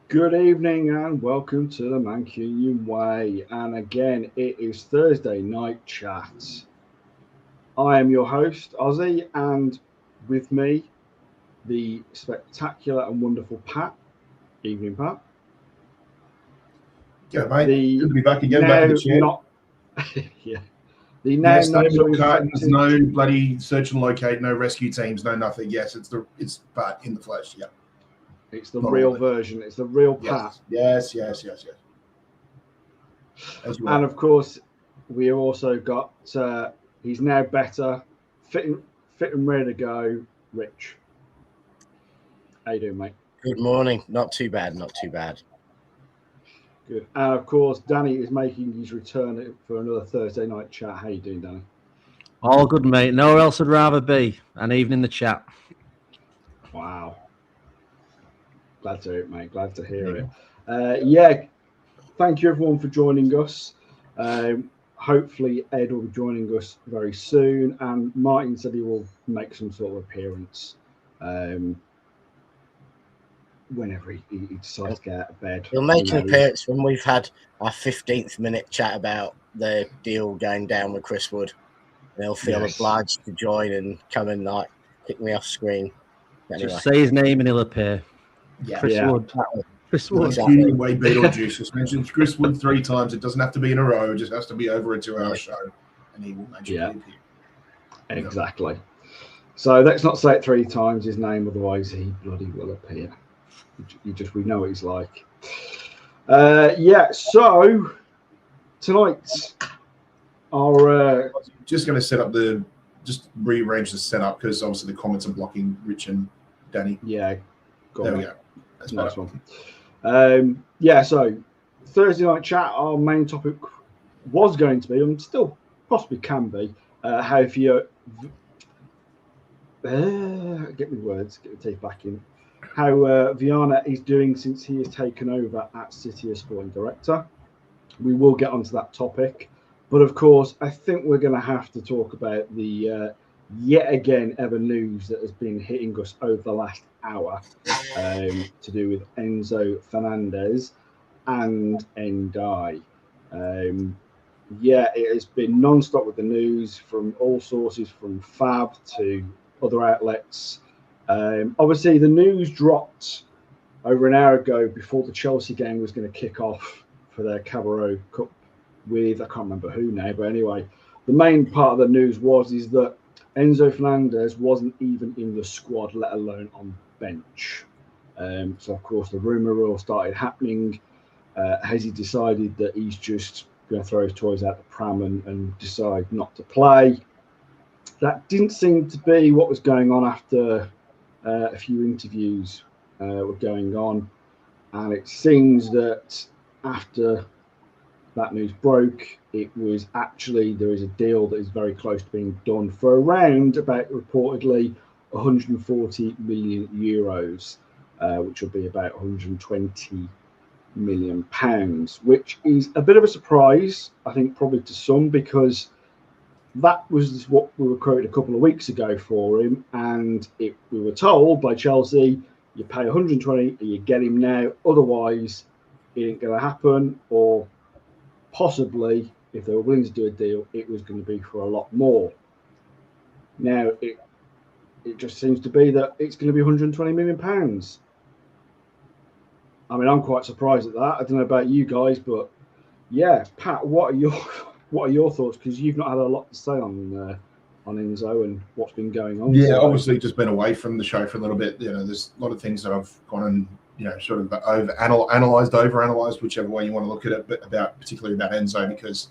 Good evening and welcome to the Mancunian Way. And again, it is Thursday night chat. I am your host, Ozzy, and with me, the spectacular and wonderful Pat. Evening, Pat. Yeah, mate. The Good to be back again, back now in the chair. not, yeah, the now Yes, no not so milk cartons, effective. no bloody search and locate, no rescue teams, no nothing. Yes, it's but in the flesh. Yeah, It's the not real all of it. version. It's the real Pat. Yes. As you And are. of course, we have also got. He's now better, fit and ready to go. Rich. How you doing, mate? Good morning. Not too bad, not too bad. Good. And of course, Danny is making his return for another Thursday night chat. How you doing, Danny? All good, mate. Nowhere else I'd rather be. An evening the chat. Wow. Glad to hear it, mate. Glad to hear it. Thank you everyone for joining us. Hopefully Ed will be joining us very soon, and Martin said he will make some sort of appearance whenever he decides to get out of bed. He'll make an appearance when we've had our 15th minute chat about the deal going down with Chris Wood. And he'll feel obliged to join and come and like kick me off screen. Anyway. Just say his name and he'll appear. Yeah. Chris Wood. Chris Wood. Exactly. Way Beetlejuice. Just mentioned Chris Wood 3 times. It doesn't have to be in a row. It just has to be over a 2-hour show, and he will magically appear. Exactly. So let's not say it 3 times his name, otherwise he bloody will appear. We know what he's like. So tonight our just going to set up just rearrange the setup because obviously the comments are blocking Rich and Danny. Yeah, there we go. That's nice one. So Thursday night chat. Our main topic was going to be, and still possibly can be, how if you get me words, get the teeth back in. How Viana is doing since he has taken over at City as sporting director. We will get onto that topic, but of course, I think we're going to have to talk about the yet again ever news that has been hitting us over the last hour to do with Enzo Fernandez and Ndiaye. It has been non-stop with the news from all sources, from Fab to other outlets. Obviously, the news dropped over an hour ago before the Chelsea game was going to kick off for their Carabao Cup with, I can't remember who now, but anyway, the main part of the news is that Enzo Fernandez wasn't even in the squad, let alone on bench. So, of course, the rumour all started happening. Has he decided that he's just going to throw his toys out the pram and decide not to play? That didn't seem to be what was going on after a few interviews were going on. And it seems that after that news broke, it was actually, there is a deal that is very close to being done for around about reportedly 140 million euros, which will be about 120 million pounds, which is a bit of a surprise, I think, probably to some, because that was what we were quoted a couple of weeks ago for him, and we were told by Chelsea, you pay 120 and you get him now, otherwise it ain't going to happen, or possibly, if they were willing to do a deal, it was going to be for a lot more. Now, it just seems to be that it's going to be 120 million pounds. I mean, I'm quite surprised at that. I don't know about you guys, but yeah, Pat, what are your thoughts? Because you've not had a lot to say on Enzo and what's been going on. Yeah, obviously, just been away from the show for a little bit. There's a lot of things that I've gone and sort of over-analysed, whichever way you want to look at it, but particularly about Enzo, because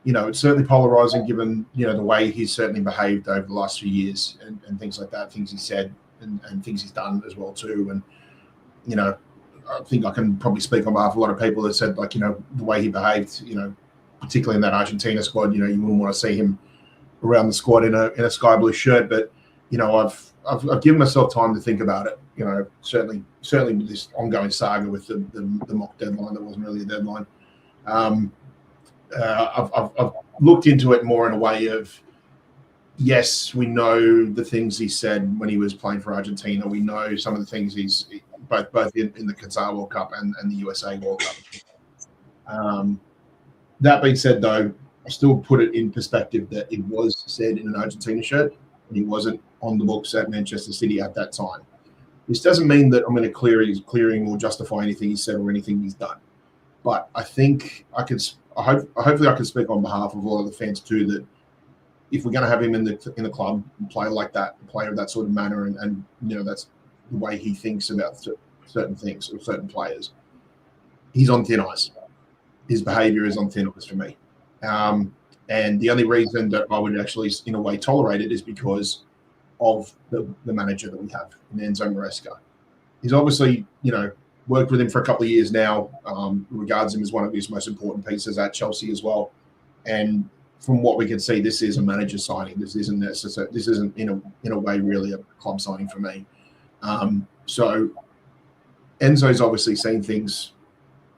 it's certainly polarising given the way he's certainly behaved over the last few years and things like that, things he said and things he's done as well too, and I think I can probably speak on behalf of a lot of people that said, the way he behaved, particularly in that Argentina squad, you wouldn't want to see him around the squad in a sky blue shirt. But I've given myself time to think about it. Certainly with this ongoing saga with the mock deadline that wasn't really a deadline. I've looked into it more in a way of, yes, we know the things he said when he was playing for Argentina. We know some of the things both in the Qatar World Cup and the USA World Cup. That being said, though, I still put it in perspective that it was said in an Argentina shirt, and he wasn't on the books at Manchester City at that time. This doesn't mean that I'm going to clearing or justify anything he said or anything he's done. But I think hopefully I can speak on behalf of all of the fans too, that if we're going to have him in the club and play like that, play of that sort of manner, and that's the way he thinks about certain things or certain players, he's on thin ice. His behaviour is on thin ice for me. And the only reason that I would actually, in a way, tolerate it is because of the manager that we have, in Enzo Maresca. He's obviously, worked with him for a couple of years now, regards him as one of his most important pieces at Chelsea as well. And from what we can see, this is a manager signing. This isn't in a way really a club signing for me. So Enzo's obviously seen things.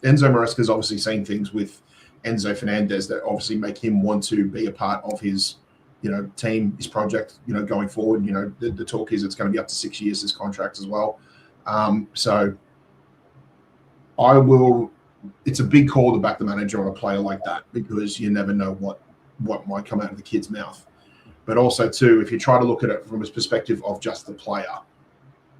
Enzo Maresca's obviously seen things with Enzo Fernandez that obviously make him want to be a part of his, team, his project, going forward. The talk is it's going to be up to 6 years, this contract as well. So it's a big call to back the manager on a player like that, because you never know what might come out of the kid's mouth. But also too, if you try to look at it from a perspective of just the player,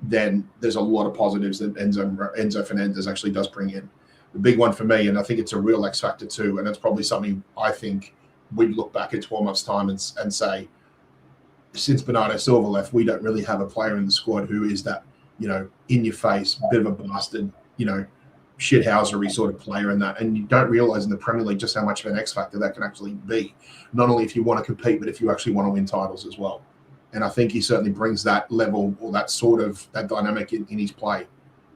then there's a lot of positives that Enzo Fernandez actually does bring in. The big one for me, and I think it's a real X factor too, and it's probably something I think we'd look back in 12 months' time and say, since Bernardo Silva left, we don't really have a player in the squad who is that, in your face, bit of a bastard, shithousery sort of player in that. And you don't realise in the Premier League just how much of an X factor that can actually be, not only if you want to compete, but if you actually want to win titles as well. And I think he certainly brings that level or that dynamic in his play.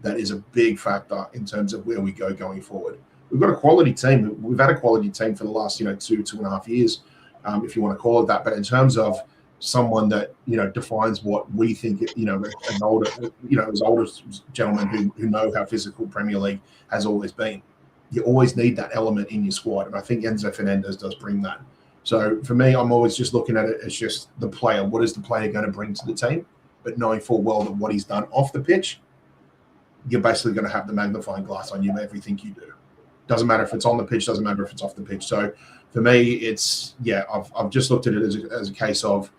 That is a big factor in terms of where we go going forward. We've got a quality team. We've had a quality team for the last, 2.5 years, if you want to call it that. But in terms of someone that, defines what we think, an older, as older gentlemen who know how physical Premier League has always been, you always need that element in your squad. And I think Enzo Fernandez does bring that. So for me, I'm always just looking at it as just the player. What is the player going to bring to the team? But knowing full well that what he's done off the pitch, you're basically going to have the magnifying glass on you, everything you do. Doesn't matter if it's on the pitch, doesn't matter if it's off the pitch. So for me, I've just looked at it as a case of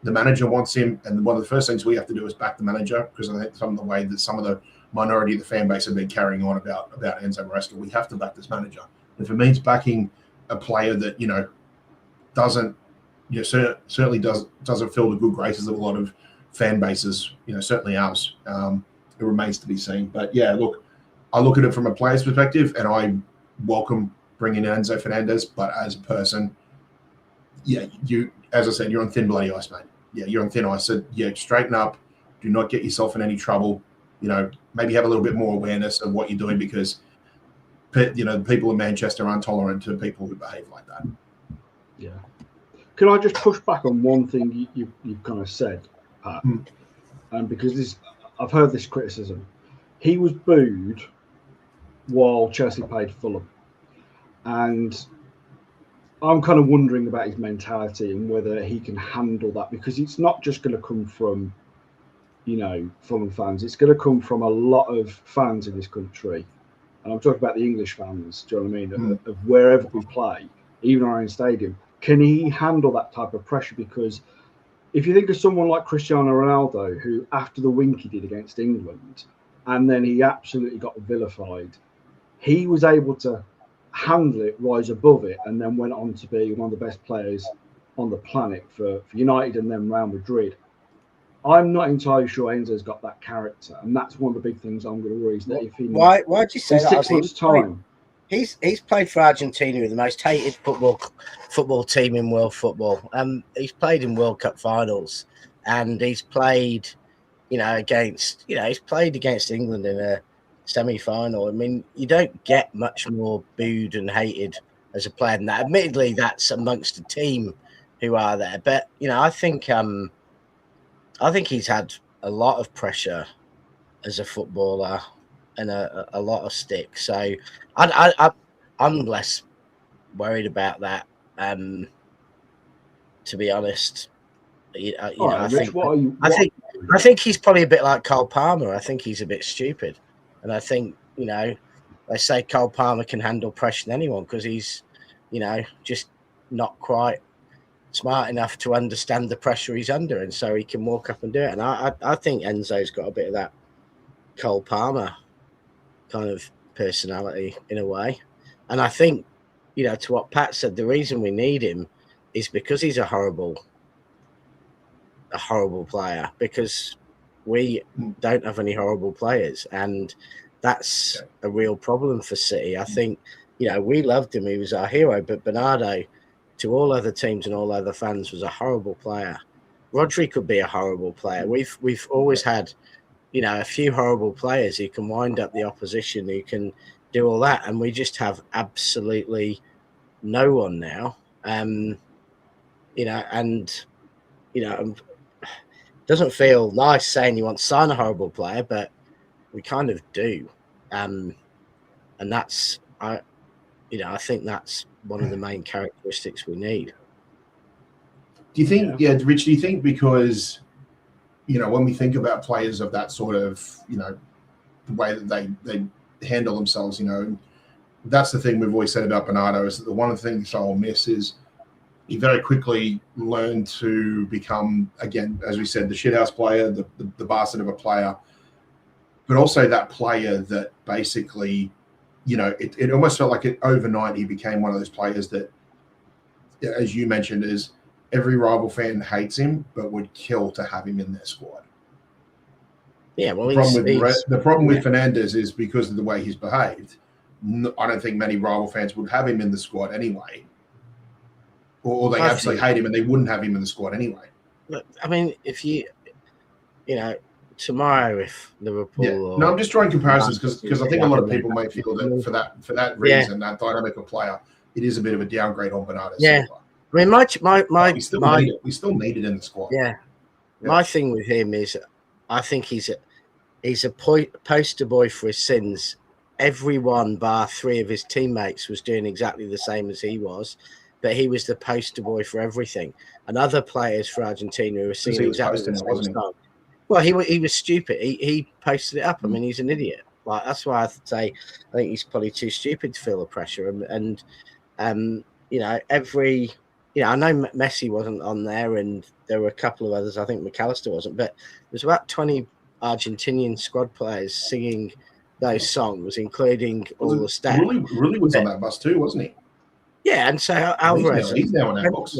the manager wants him, and one of the first things we have to do is back the manager, because I think some of the way that some of the minority of the fan base have been carrying on about Enzo Maresca, we have to back this manager. If it means backing a player that, doesn't, certainly doesn't fill the good graces of a lot of fan bases, certainly ours, it remains to be seen. But yeah, look, I look at it from a player's perspective, and I welcome bringing in Enzo Fernandez. But as a person, as I said, you're on thin bloody ice, mate. Yeah, you're on thin ice. So straighten up. Do not get yourself in any trouble. Maybe have a little bit more awareness of what you're doing, because the people in Manchester aren't tolerant to people who behave like that. Yeah. Can I just push back on one thing you've kind of said, Pat? Because I've heard this criticism. He was booed while Chelsea played Fulham. And I'm kind of wondering about his mentality and whether he can handle that, because it's not just going to come from, Fulham fans. It's going to come from a lot of fans in this country. And I'm talking about the English fans, do you know what I mean? Of wherever we play, even our own stadium. Can he handle that type of pressure? Because if you think of someone like Cristiano Ronaldo, who after the wink he did against England, and then he absolutely got vilified, he was able to handle it, rise above it, and then went on to be one of the best players on the planet for United and then Real Madrid. I'm not entirely sure Enzo's got that character, and that's one of the big things I'm going to worry is that if he why did you say in that? 6 months' time. He's played for Argentina, the most hated football team in world football. He's played in World Cup finals, and he's played, against England in a semi-final. I mean, you don't get much more booed and hated as a player than that. Admittedly, that's amongst the team who are there, but I think he's had a lot of pressure as a footballer and a lot of stick. So I'm less worried about that, to be honest. I Rich, think what are you? I think he's probably a bit like Cole Palmer. I think he's a bit stupid, and I think they say Cole Palmer can handle pressure than anyone because he's just not quite smart enough to understand the pressure he's under, and so he can walk up and do it. And I think Enzo's got a bit of that Cole Palmer kind of personality in a way, and I think to what Pat said, the reason we need him is because he's a horrible player, because we don't have any horrible players, and that's a real problem for City. I think we loved him, he was our hero, but Bernardo, to all other teams and all other fans, was a horrible player. Rodri could be a horrible player. We've always had a few horrible players who can wind up the opposition, who can do all that, and we just have absolutely no one now. Doesn't feel nice saying you want to sign a horrible player, but we kind of do, and that's I think that's one of the main characteristics we need. Do you think, Rich? Do you think because when we think about players of that sort of the way that they handle themselves, that's the thing we've always said about Bernardo, is that the one of the things I'll miss is he very quickly learned to become, again, as we said, the shithouse player, the bastard of a player, but also that player that basically, it almost felt like overnight he became one of those players that, as you mentioned, is every rival fan hates him, but would kill to have him in their squad. Yeah, well, the problem with Fernandes is because of the way he's behaved. I don't think many rival fans would have him in the squad anyway. Or they absolutely hate him and they wouldn't have him in the squad anyway. Look, I mean, if tomorrow, if Liverpool, I'm just drawing comparisons because I think a lot of people might feel that for that reason, that dynamic of player, it is a bit of a downgrade on Bernardo Silva. I mean, we still need it in the squad. Yeah. My thing with him is, I think he's a poster boy for his sins. Everyone bar 3 of his teammates was doing exactly the same as he was. But he was the poster boy for everything. And other players for Argentina who were singing exactly the same song. Well, he was stupid. He posted it up. I mean, he's an idiot. Like, that's why I say I think he's probably too stupid to feel the pressure. And I know Messi wasn't on there, and there were a couple of others. I think McAllister wasn't, but there's about 20 Argentinian squad players singing those songs, including all the staff. Really was on that bus too, wasn't he? Yeah, and so Alvarez, he's now on our box.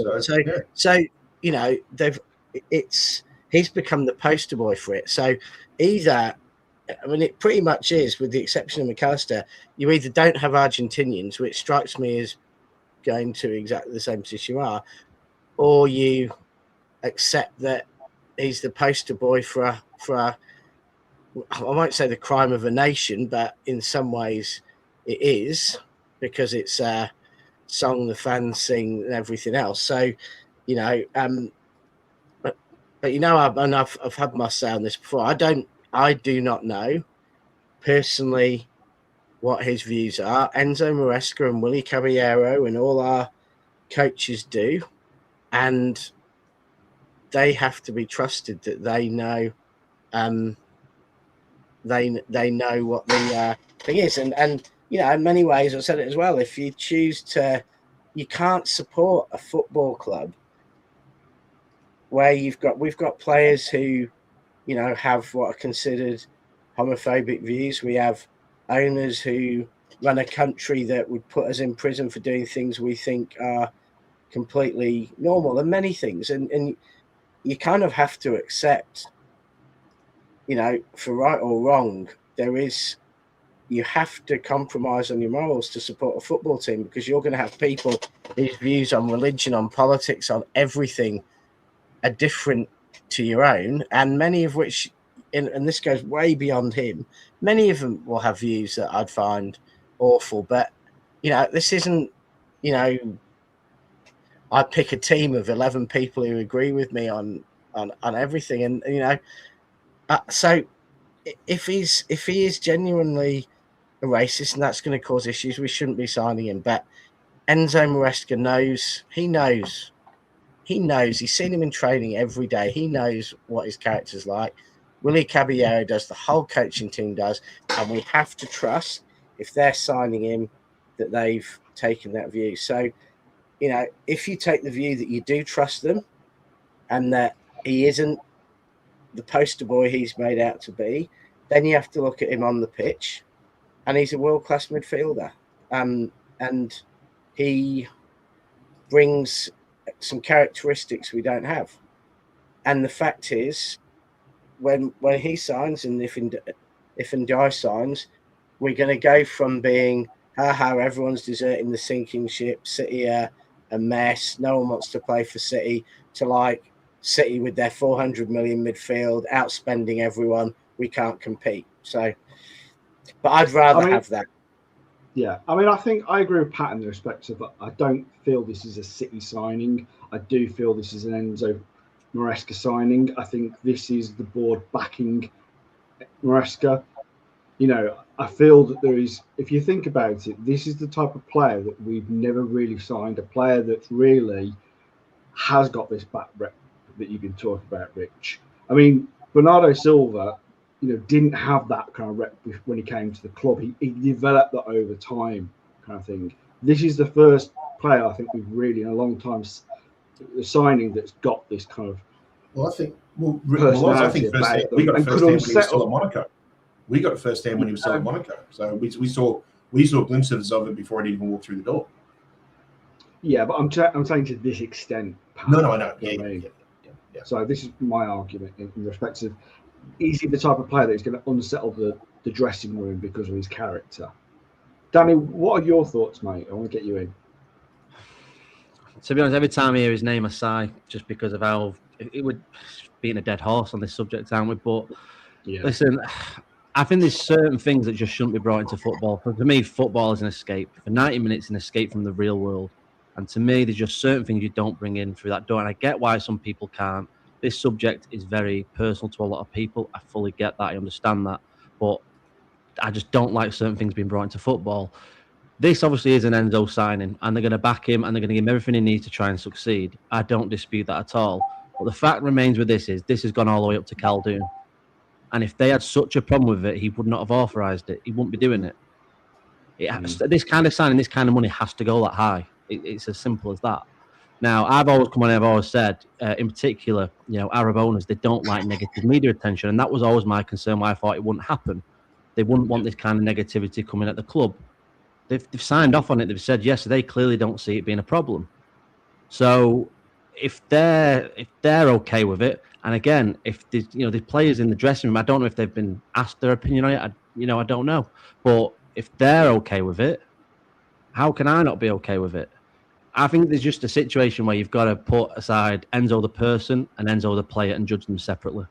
He's become the poster boy for it. So either, I mean, it pretty much is, with the exception of McAllister, you either don't have Argentinians, which strikes me as going to exactly the same position you are, or you accept that he's the poster boy for a I won't say the crime of a nation, but in some ways it is, because it's a song the fans sing and everything else. So, but I've had my say on this before. I do not know personally what his views are. Enzo Maresca and Willie Caballero and all our coaches do, and they have to be trusted that they know. They know what the thing is, and in many ways, I said it as well. If you choose to, you can't support a football club where we've got players who, have what are considered homophobic views. We have owners who run a country that would put us in prison for doing things we think are completely normal, and many things, and you kind of have to accept. For right or wrong, you have to compromise on your morals to support a football team, because you're going to have people whose views on religion, on politics, on everything are different to your own, and many of which, and this goes way beyond him, many of them will have views that I'd find awful. But, this isn't, I pick a team of 11 people who agree with me on everything, and, so if he is genuinely a racist and that's going to cause issues, we shouldn't be signing him. But Enzo Maresca knows He knows. He's seen him in training every day. He knows what his character's like. Willie Caballero does. The whole coaching team does. And we have to trust, if they're signing him, that they've taken that view. So, if you take the view that you do trust them and that he isn't the poster boy he's made out to be, then you have to look at him on the pitch. And he's a world-class midfielder. And he brings some characteristics we don't have. And the fact is, when he signs and if Ndiaye signs, we're going to go from being, everyone's deserting the sinking ship, City are a mess, no one wants to play for City, to like City with their 400 million midfield, outspending everyone, we can't compete. So, but I'd rather have that. Yeah, I think I agree with Pat in the respect of that. I don't feel this is a City signing. I do feel this is an Enzo Maresca signing. I think this is the board backing Maresca. I feel that there is, if you think about it, this is the type of player that we've never really signed, a player that really has got this back rep that you've been talking about, Rich. Bernardo Silva, didn't have that kind of rep when he came to the club. He developed that over time, kind of thing. This is the first player I think we've really in a long time signing that's got this kind of. Well, I think. I think we got a first hand when he was still at Monaco. We got a first hand when he was still at Monaco. So we saw glimpses of it before he even walked through the door. Yeah, but I'm saying to this extent. No, I know. Yeah. So this is my argument in respect of. Is he the type of player that is going to unsettle the dressing room because of his character? Danny, what are your thoughts, mate? I want to get you in. To be honest, every time I hear his name, I sigh, just because of how it would be a dead horse on this subject, aren't we? But listen, I think there's certain things that just shouldn't be brought into football. For me, football is an escape. For 90 minutes, an escape from the real world. And to me, there's just certain things you don't bring in through that door. And I get why some people can't. This subject is very personal to a lot of people. I fully get that. I understand that. But I just don't like certain things being brought into football. This obviously is an Enzo signing, and they're going to back him, and they're going to give him everything he needs to try and succeed. I don't dispute that at all. But the fact remains with this has gone all the way up to Khaldoon. And if they had such a problem with it, he would not have authorised it. He wouldn't be doing it. This kind of signing, this kind of money has to go that high. It's as simple as that. Now, I've always come on and I've always said, in particular, Arab owners, they don't like negative media attention. And that was always my concern, why I thought it wouldn't happen. They wouldn't want this kind of negativity coming at the club. They've signed off on it. They've said yes. They clearly don't see it being a problem. So if they're okay with it, and again, if the players in the dressing room, I don't know if they've been asked their opinion on it. I don't know. But if they're okay with it, how can I not be okay with it? I think there's just a situation where you've got to put aside Enzo the person and Enzo the player and judge them separately.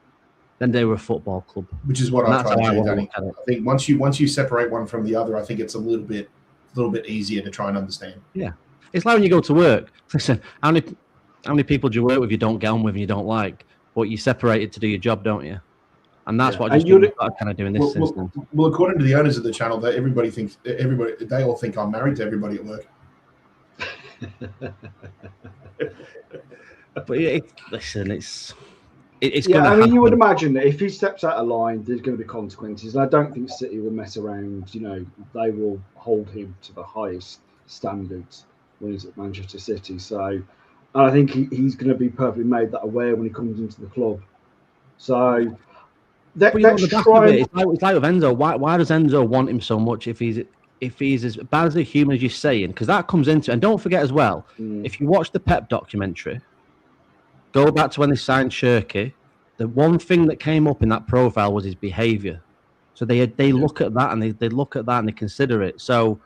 Then they were a football club, which is what I'm trying to do, Danny. I think once you separate one from the other, I think it's a little bit easier to try and understand. Yeah, it's like when you go to work. Listen, how many people do you work with you don't get on with and you don't like, but you separate it to do your job, don't you? And that's what I just kind of do in this instance. Well, according to the owners of the channel, they all think I'm married to everybody at work. But listen, it's yeah. You would imagine that if he steps out of line, there's going to be consequences. And I don't think City will mess around. They will hold him to the highest standards when he's at Manchester City. So, I think he's going to be perfectly made that aware when he comes into the club. So, let's try. It's like with Enzo. Why does Enzo want him so much if he's as bad as a human as you're saying? Because that comes into, and don't forget as well, if you watch the Pep documentary, go back to when they signed Shirky, the one thing that came up in that profile was his behaviour. So they look at that and they look at that and they consider it. So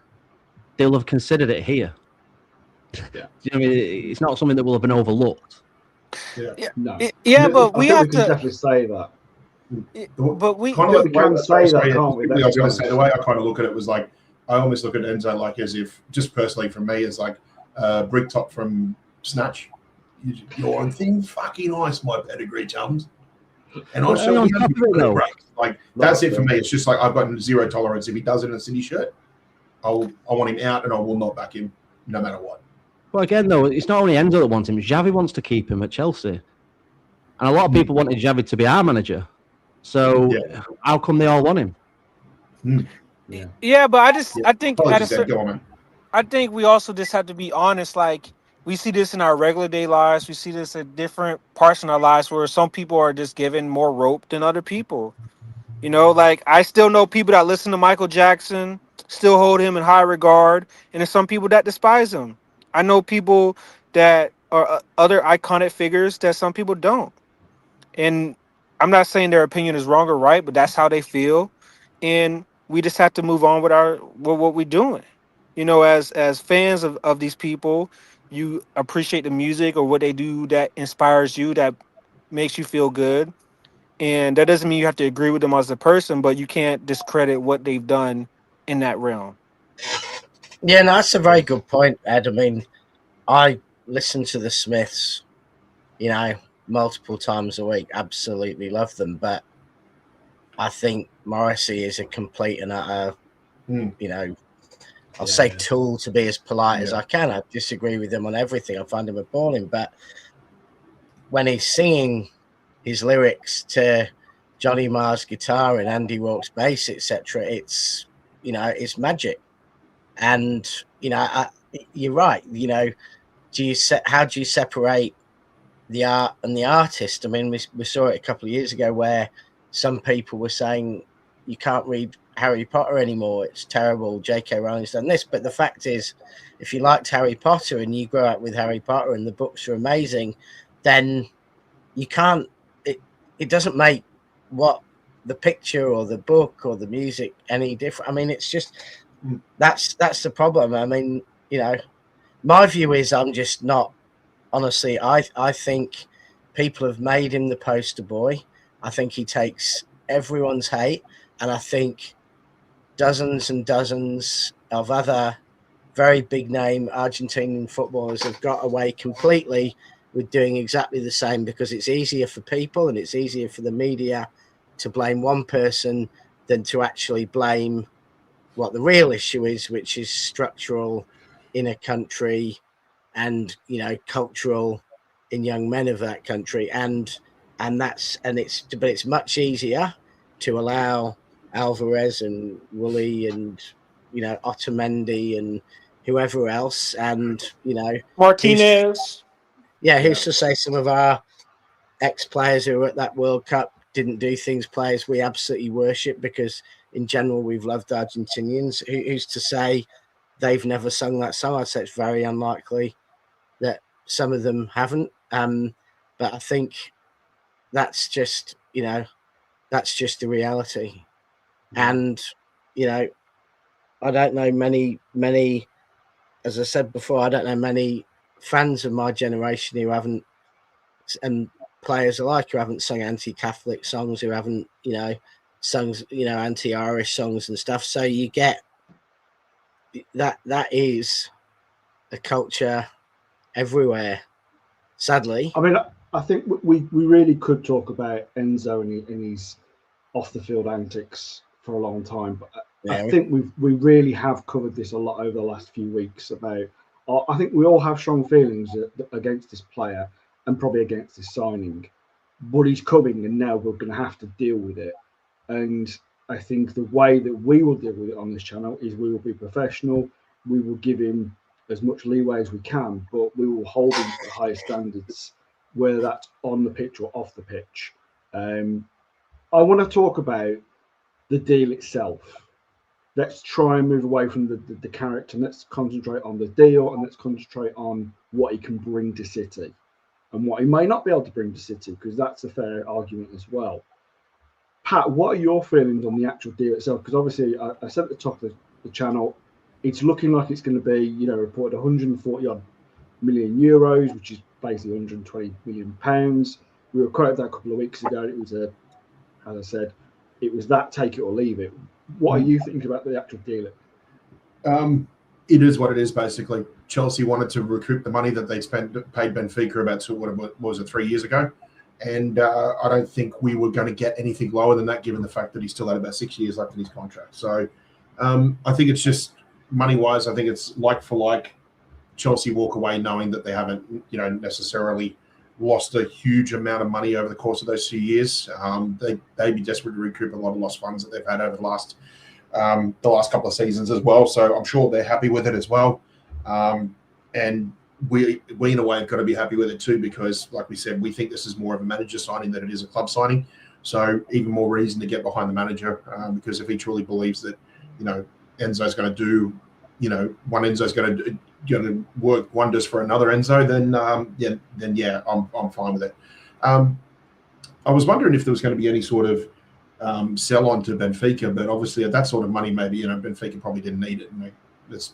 they'll have considered it here. Yeah. It's not something that will have been overlooked. Yeah. No. Yeah, but we have to definitely say that. But we can say that, can't we? I was going to say, the way I kind of look at it was like, I almost look at Enzo like as if, just personally from me, as like Bricktop from Snatch. You're on thin fucking ice, my pedigree chums. And I'll show you like that's it for me. It's just like I've got zero tolerance. If he does it in a City shirt, I want him out and I will not back him no matter what. But again, though, it's not only Enzo that wants him. Xavi wants to keep him at Chelsea. And a lot of people wanted Xavi to be our manager. So how come they all want him? Yeah, but I think I think we also just have to be honest. Like, we see this in our regular day lives. We see this in different parts in our lives where some people are just given more rope than other people. You know, like, I still know people that listen to Michael Jackson, still hold him in high regard, and there's some people that despise him. I know people that are other iconic figures that some people don't. And I'm not saying their opinion is wrong or right, but that's how they feel. And we just have to move on with what we're doing. You know, as fans of these people, you appreciate the music or what they do that inspires you, that makes you feel good. And that doesn't mean you have to agree with them as a person, but you can't discredit what they've done in that realm. Yeah, no, that's a very good point, Ed. I mean, I listen to the Smiths, you know, multiple times a week. Absolutely love them, but I think Morrissey is a complete and utter, you know, I'll say tool, to be as polite as I can. I disagree with him on everything. I find him appalling, but when he's singing his lyrics to Johnny Marr's guitar and Andy Rourke's bass, etc., it's, you know, it's magic. And, you know, you're right. You know, how do you separate the art and the artist? I mean, we saw it a couple of years ago where some people were saying you can't read Harry Potter anymore. It's terrible. J.K. Rowling's done this. But the fact is, if you liked Harry Potter and you grew up with Harry Potter and the books are amazing, then you can't, it doesn't make what the picture or the book or the music any different. I mean, it's just, that's the problem. I mean, you know, my view is I'm just not, honestly, I think people have made him the poster boy. I think he takes everyone's hate, and I think dozens and dozens of other very big name Argentinian footballers have got away completely with doing exactly the same, because it's easier for people and it's easier for the media to blame one person than to actually blame what the real issue is, which is structural in a country and, you know, cultural in young men of that country. But it's much easier to allow Alvarez and Woolley and, you know, Otamendi and whoever else, and, you know, Martinez. Who's to say some of our ex-players who were at that World Cup didn't do things players we absolutely worship, because in general we've loved Argentinians. Who's to say they've never sung that song? I'd say it's very unlikely that some of them haven't. But I think that's just, you know, that's just the reality. And, you know, I don't know many, as I said before, I don't know many fans of my generation who haven't, and players alike, who haven't sung anti-Catholic songs, who haven't, you know, sung, you know, anti-Irish songs and stuff. So you get that is a culture everywhere, sadly. I mean, I think we really could talk about Enzo and his off the field antics for a long time, but I think we really have covered this a lot over the last few weeks about. I think we all have strong feelings against this player and probably against this signing, but he's coming, and now we're going to have to deal with it. And I think the way that we will deal with it on this channel is we will be professional. We will give him as much leeway as we can, but we will hold him to the highest standards, whether that's on the pitch or off the pitch. I want to talk about the deal itself. Let's try and move away from the character, and let's concentrate on the deal, and let's concentrate on what he can bring to City and what he may not be able to bring to City, because that's a fair argument as well. Pat, what are your feelings on the actual deal itself? Because obviously, I said at the top of the channel, it's looking like it's going to be, you know, reported 140 odd million euros, which is basically 120 million pounds. We were quoted that a couple of weeks ago. It was as I said, it was that take it or leave it. What are you thinking about the actual deal? It is what it is, basically. Chelsea wanted to recoup the money that they paid Benfica about, what was it, 3 years ago? And I don't think we were going to get anything lower than that, given the fact that he still had about 6 years left in his contract. So I think it's just money-wise, I think it's like for like. Chelsea walk away knowing that they haven't, necessarily lost a huge amount of money over the course of those 2 years. They'd be desperate to recoup a lot of lost funds that they've had over the last couple of seasons as well. So I'm sure they're happy with it as well. And we in a way have got to be happy with it too, because like we said, we think this is more of a manager signing than it is a club signing. So even more reason to get behind the manager, because if he truly believes that, Enzo's going to do, one Enzo's going to work wonders for another Enzo, then I'm fine with it. I was wondering if there was going to be any sort of sell on to Benfica, but obviously at that sort of money, maybe Benfica probably didn't need it.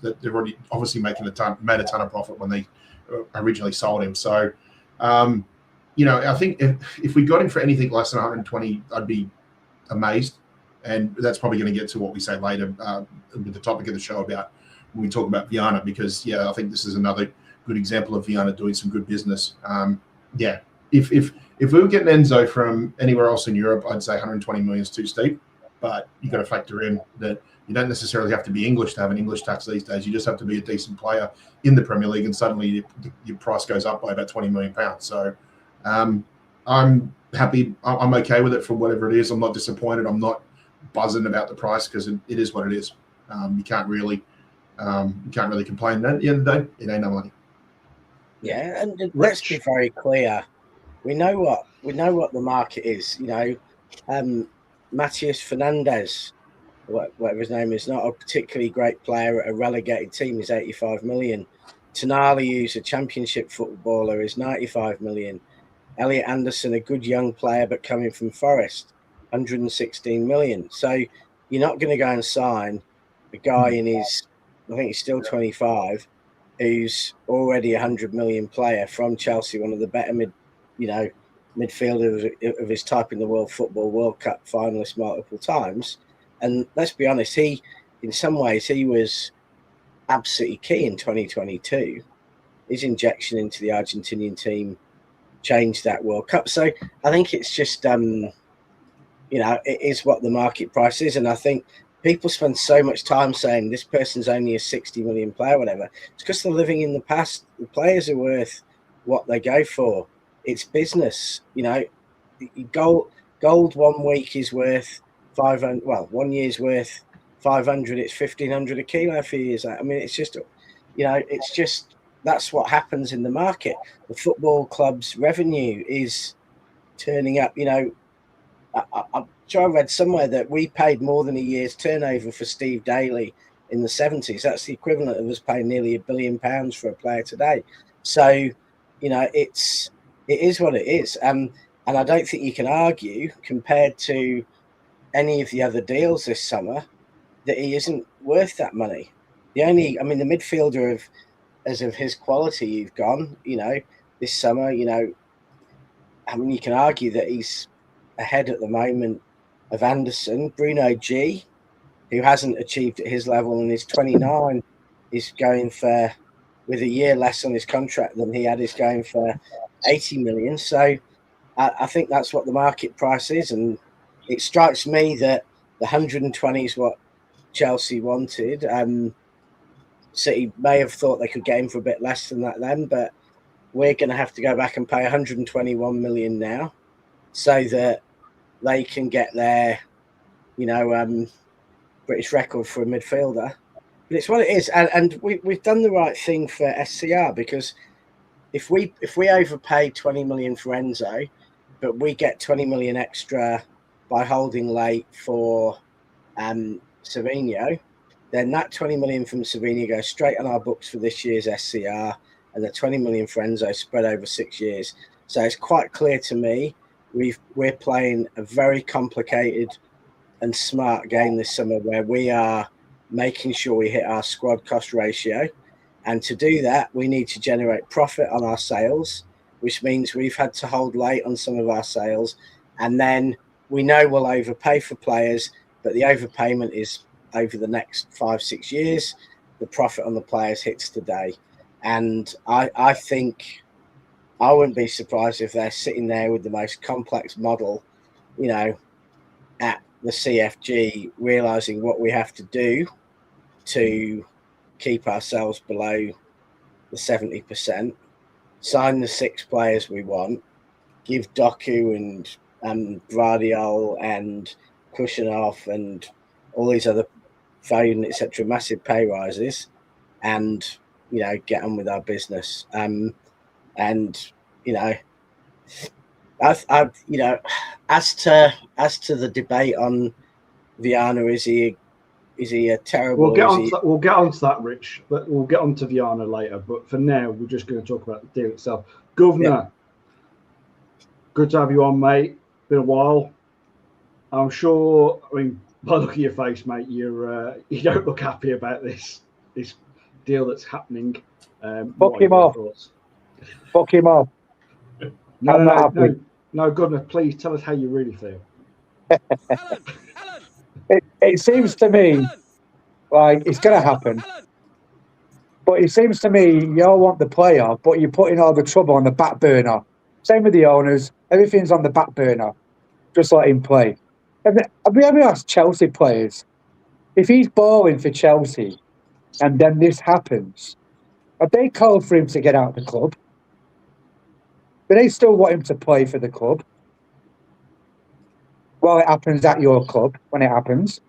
They're already obviously made a ton of profit when they originally sold him. So, I think if we got him for anything less than 120, I'd be amazed. And that's probably going to get to what we say later with the topic of the show about when we talk about Viana, because I think this is another good example of Viana doing some good business. If we were getting Enzo from anywhere else in Europe, I'd say 120 million is too steep. But you got to factor in that you don't necessarily have to be English to have an English tax these days. You just have to be a decent player in the Premier League, and suddenly your price goes up by about 20 million pounds. So I'm happy. I'm okay with it for whatever it is. I'm not disappointed. I'm not buzzing about the price because it is what it is. You can't really complain. At the end of the day, it ain't no money. Yeah, and let's be very clear. We know what the market is. Matthias Fernandes, whatever his name is, not a particularly great player at a relegated team, is 85 million. Tonali, who's a championship footballer, is 95 million. Elliot Anderson, a good young player but coming from Forest, 116 million. So you're not going to go and sign a guy in his, I think he's still 25, who's already 100 million player from Chelsea, one of the better midfielder of his type in the World Cup finalist multiple times. And let's be honest, in some ways he was absolutely key in 2022. His injection into the Argentinian team changed that World Cup. So I think it's just it is what the market price is. And I think people spend so much time saying this person's only a 60 million player, whatever. It's because they're living in the past. The players are worth what they go for. It's business, Gold 1 week is worth 500. Well, 1 year's worth 500. It's 1,500 a kilo for years. I mean, it's just, that's what happens in the market. The football club's revenue is turning up. I'm sure I read somewhere that we paid more than a year's turnover for Steve Daly in the 70s. That's the equivalent of us paying nearly £1 billion for a player today. So, it is what it is. And I don't think you can argue, compared to any of the other deals this summer, that he isn't worth that money. The midfielder as of his quality you've gone, this summer, you can argue that he's ahead at the moment of Anderson. Bruno G, who hasn't achieved at his level and is 29, is going for, with a year less on his contract than he had, is going for 80 million. So I think that's what the market price is. And it strikes me that the 120 is what Chelsea wanted. City may have thought they could get him for a bit less than that then, but we're going to have to go back and pay 121 million now so that they can get their, British record for a midfielder. But it's what it is. And we've done the right thing for SCR, because if we overpay 20 million for Enzo, but we get 20 million extra by holding late for Savinho, then that 20 million from Savinho goes straight on our books for this year's SCR, and the 20 million for Enzo spread over 6 years. So it's quite clear to me we're playing a very complicated and smart game this summer, where we are making sure we hit our squad cost ratio. And to do that, we need to generate profit on our sales, which means we've had to hold late on some of our sales. And then we know we'll overpay for players, but the overpayment is over the next 5-6 years. The profit on the players hits today. And I think I wouldn't be surprised if they're sitting there with the most complex model, at the CFG, realizing what we have to do to keep ourselves below the 70%, sign the 6 players we want, give Doku and Bradiol and Kushinov and all these other Foden, etc., massive pay rises, and get on with our business. And I as to the debate on Viana, is he a terrible? We'll get on to that, Rich. But we'll get on to Viana later. But for now, we're just going to talk about the deal itself. Governor, good to have you on, mate. Been a while. I'm sure. I mean, by the look of your face, mate, you don't look happy about this deal that's happening. Fuck him off. Fuck him off. No, Governor, please tell us how you really feel. It seems to me like it's going to happen. But it seems to me you all want the player, but you're putting all the trouble on the back burner. Same with the owners. Everything's on the back burner. Just let him play. Have we ever asked Chelsea players, if he's balling for Chelsea and then this happens, have they called for him to get out of the club? Do they still want him to play for the club? While it happens at your club, when it happens.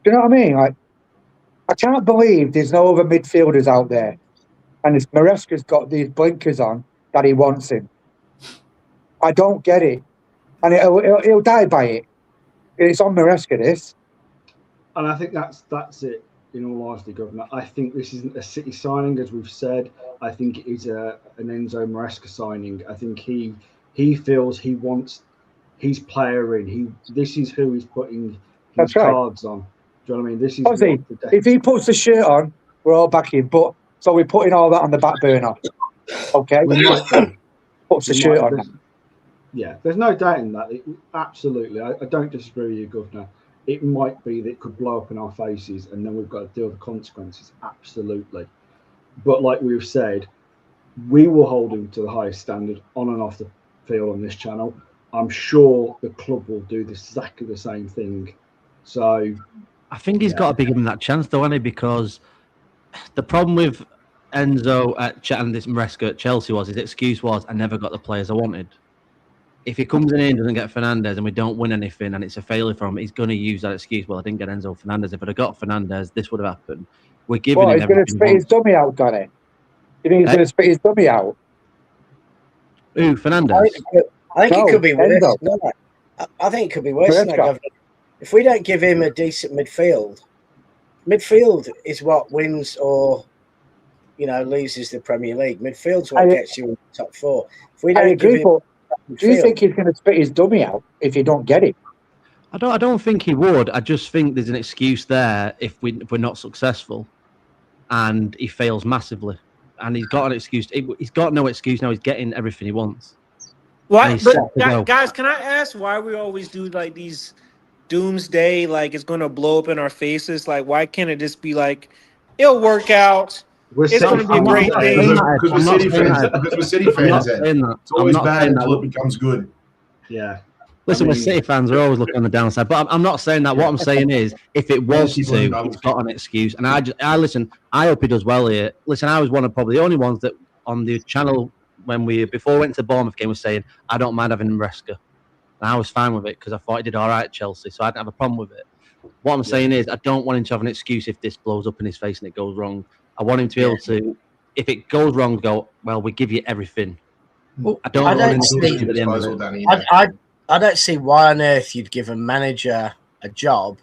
Do you know what I mean? Like, I can't believe there's no other midfielders out there. And this Maresca's got these blinkers on that he wants him. I don't get it. And he'll die by it. It's on Maresca, this. And I think that's it, in all honesty, Governor. I think this isn't a City signing, as we've said. I think it is an Enzo Maresca signing. I think he feels he wants his player in. This is who he's putting his cards on. Do you know what I mean? This is if he puts the shirt on, we're all backing. But so we're putting all that on the back burner. Okay? Puts the shirt on. Yeah, there's no doubt in that. Absolutely. I don't disagree with you, Governor. It might be that it could blow up in our faces and then we've got to deal with the consequences. Absolutely. But like we've said, we will hold him to the highest standard on and off the field on this channel. I'm sure the club will do exactly the same thing. So I think he's got to be given that chance, though, hasn't he? Because the problem with Enzo and this Maresca at Chelsea was his excuse was, I never got the players I wanted. If he comes in and doesn't get Fernandes and we don't win anything and it's a failure for him, he's going to use that excuse. Well, I didn't get Enzo Fernandes. If I'd have got Fernandes, this would have happened. We're giving him everything. He's going to spit his dummy out, Danny. You think he's going to spit his dummy out? Who, Fernandes? I think it could be worse. No, I think it could be worse than that, Governor. If we don't give him a decent midfield is what wins or loses the Premier League. Midfield's what gets you in the top 4. If we don't give him, do you think he's going to spit his dummy out if you don't get it? I don't think he would. I just think there's an excuse there if we're not successful, and he fails massively, and he's got an excuse. He's got no excuse now. He's getting everything he wants. Why? But guys, can I ask why we always do like these doomsday? Like it's going to blow up in our faces. Like why can't it just be like it'll work out? It's going to be a great thing. Because we're City fans. It's always bad until it becomes good. Yeah. Listen, we're City fans. We're always looking on the downside. But I'm not saying that. What I'm saying is, if it was to, he's got an excuse. And I listen. I hope he does well here. Listen, I was one of probably the only ones that on the channel before we went to the Bournemouth game was saying I don't mind having Maresca. And I was fine with it because I thought he did all right at Chelsea, so I didn't have a problem with it. What I'm saying is, I don't want him to have an excuse if this blows up in his face and it goes wrong. I want him to be able to, if it goes wrong, go, well, we give you everything. Well, I don't see why on earth you'd give a manager a job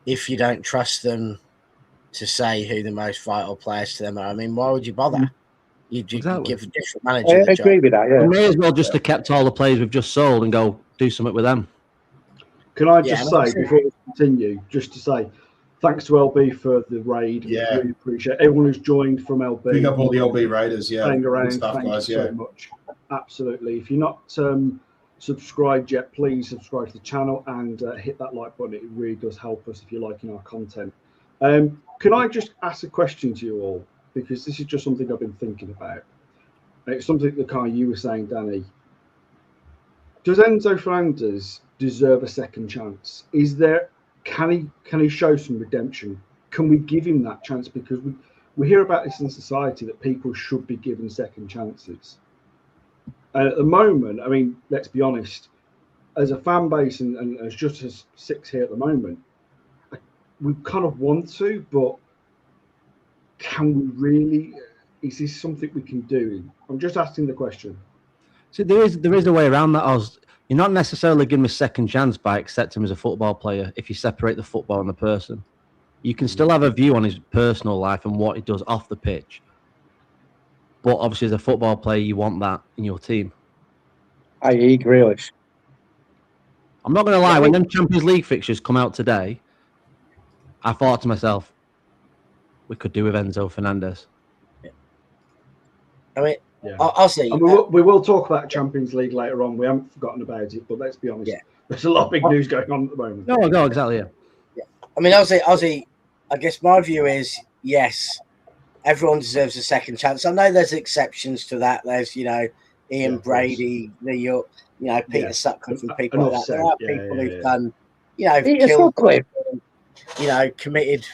if you don't trust them to say who the most vital players to them are. I mean, why would you bother? You'd give a different manager I agree with that, yeah. We may as well just have kept all the players we've just sold and go do something with them. Can I just say, before we continue, just to say, thanks to LB for the raid. Yeah. We really appreciate everyone who's joined from LB. Big up all the LB raiders, Playing around. Stuff, Thank guys, you so much. Absolutely. If you're not subscribed yet, please subscribe to the channel and hit that like button. It really does help us if you're liking our content. Can I just ask a question to you all? Because this is just something I've been thinking about. It's something that kind of you were saying, Danny. Does Enzo Fernandes deserve a second chance? Can he show some redemption? Can we give him that chance? Because we hear about this in society that people should be given second chances. And at the moment, I mean, let's be honest, as a fan base and as just as six here at the moment, we kind of want to, but can we really? Is this something we can do? I'm just asking the question. So there is a way around that, Oz. You're not necessarily giving him a second chance by accepting him as a football player if you separate the football and the person. You can still have a view on his personal life and what he does off the pitch. But obviously, as a football player, you want that in your team. I.e. Grealish. I'm not going to lie, when them Champions League fixtures come out today, I thought to myself, we could do with Enzo Fernandez. I mean, I'll say. We will talk about Champions League later on. We haven't forgotten about it, but let's be honest. Yeah. There's a lot of big news going on at the moment. No, exactly, yeah. I mean, Ozzy, I guess my view is, yes, everyone deserves a second chance. I know there's exceptions to that. There's, Ian Brady, Peter Sutcliffe and people like that. There are people who've done, killed, committed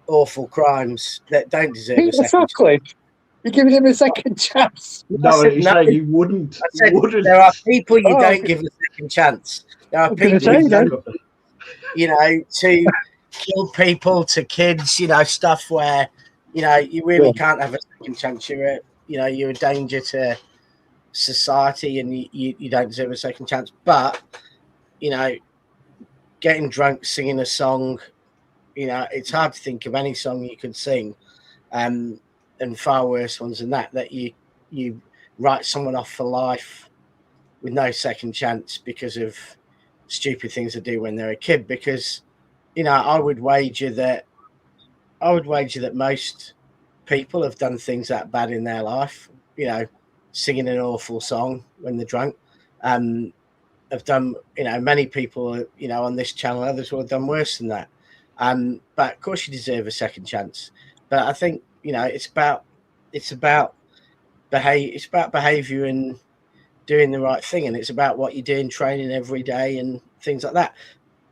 awful crimes that don't deserve a second chance. You're giving him a second chance. No, he's saying you wouldn't. I said, there are people you don't give a second chance. There are people to kill people, to kids, stuff where, you really can't have a second chance. You're a danger to society and you don't deserve a second chance. But, getting drunk, singing a song, it's hard to think of any song you could sing. And far worse ones than that you write someone off for life with no second chance because of stupid things they do when they're a kid. Because, I would wager that most people have done things that bad in their life, singing an awful song when they're drunk. Have done, many people, on this channel, others will have done worse than that. But of course you deserve a second chance. But I think, it's about behavior and doing the right thing, and it's about what you do in training every day and things like that.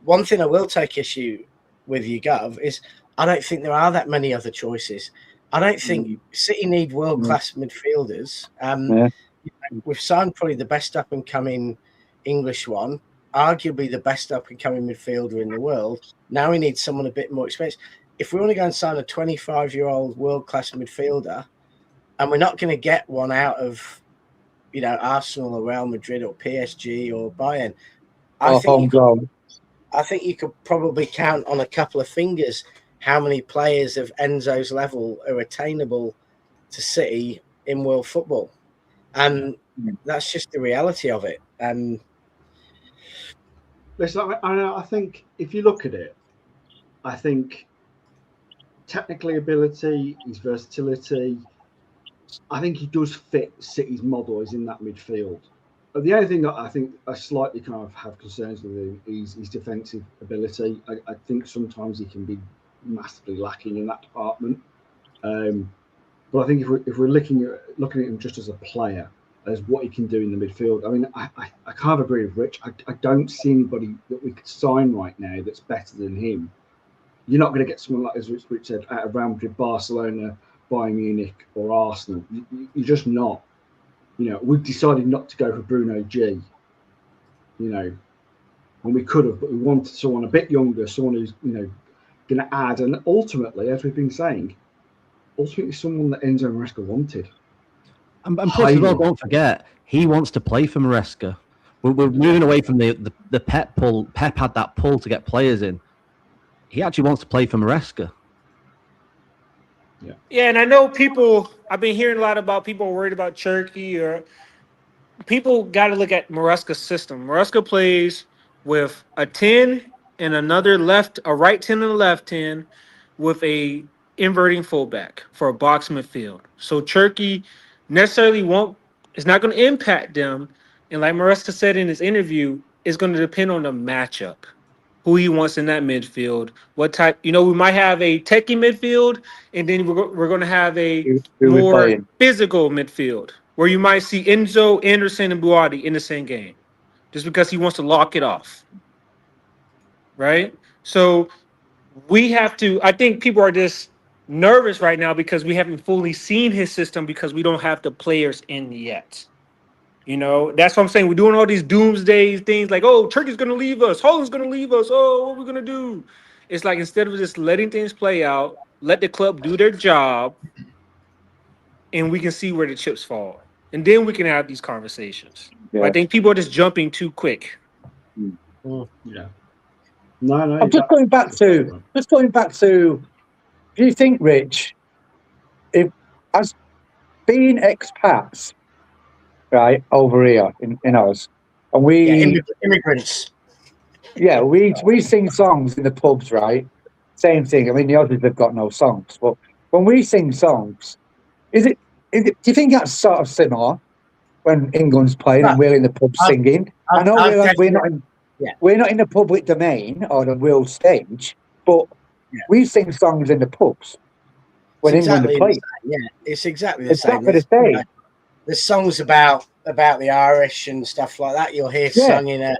One thing I will take issue with you, Gov, is I don't think there are that many other choices. I don't think City need world-class midfielders. We've signed probably the best up-and-coming English one, arguably the best up-and-coming midfielder in the world. Now we need someone a bit more experienced. If we want to go and sign a 25-year-old world-class midfielder, and we're not going to get one out of, Arsenal or Real Madrid or PSG or Bayern, I think you could probably count on a couple of fingers how many players of Enzo's level are attainable to City in world football. And that's just the reality of it. Listen, I think if you look at it, I think technically ability, his versatility, I think he does fit City's model is in that midfield. But the only thing that I think I slightly kind of have concerns with him is his defensive ability. I think sometimes he can be massively lacking in that department. But I think if we're looking at him just as a player, as what he can do in the midfield, I mean, I can't agree with Rich. I don't see anybody that we could sign right now that's better than him. You're not going to get someone like, as Rich said, out of Real Madrid, Barcelona, Bayern Munich, or Arsenal. You're just not. We've decided not to go for Bruno G. And we could have, but we wanted someone a bit younger, someone who's, going to add. And ultimately, as we've been saying, someone that Enzo Maresca wanted. And plus, as well, don't forget, he wants to play for Maresca. We're moving away from the Pep pull. Pep had that pull to get players in. He actually wants to play for Maresca. Yeah, and I know I've been hearing a lot about people worried about Cherky, or people got to look at Maresca's system. Maresca plays with a 10 and a right 10 and a left 10 with a inverting fullback for a box midfield. So Cherky necessarily it's not going to impact them. And like Maresca said in his interview, it's going to depend on the matchup, who he wants in that midfield, what type. We might have a techie midfield, and then we're going to have a more physical midfield where you might see Enzo, Anderson, and Bouaddi in the same game, just because he wants to lock it off. Right? So we have to. I think people are just nervous right now because we haven't fully seen his system because we don't have the players in yet. You know, that's what I'm saying. We're doing all these doomsday things like, oh, Turkey's going to leave us. Holland's going to leave us. Oh, what are we going to do? It's like instead of just letting things play out, let the club do their job, and we can see where the chips fall. And then we can have these conversations. Yeah. I think people are just jumping too quick. Yeah. No. I'm just going back to. Do you think, Rich, if as being expats, right over here in us, and we immigrants, we sing songs in the pubs, right? Same thing. I mean, the Aussies have got no songs, but when we sing songs, do you think that's sort of similar when England's playing and we're in the pub singing? I know we're not in the public domain or the world stage, but we sing songs in the pubs when England are playing. It's exactly the same. Exactly the same. There's songs about the Irish and stuff like that. You'll hear sung in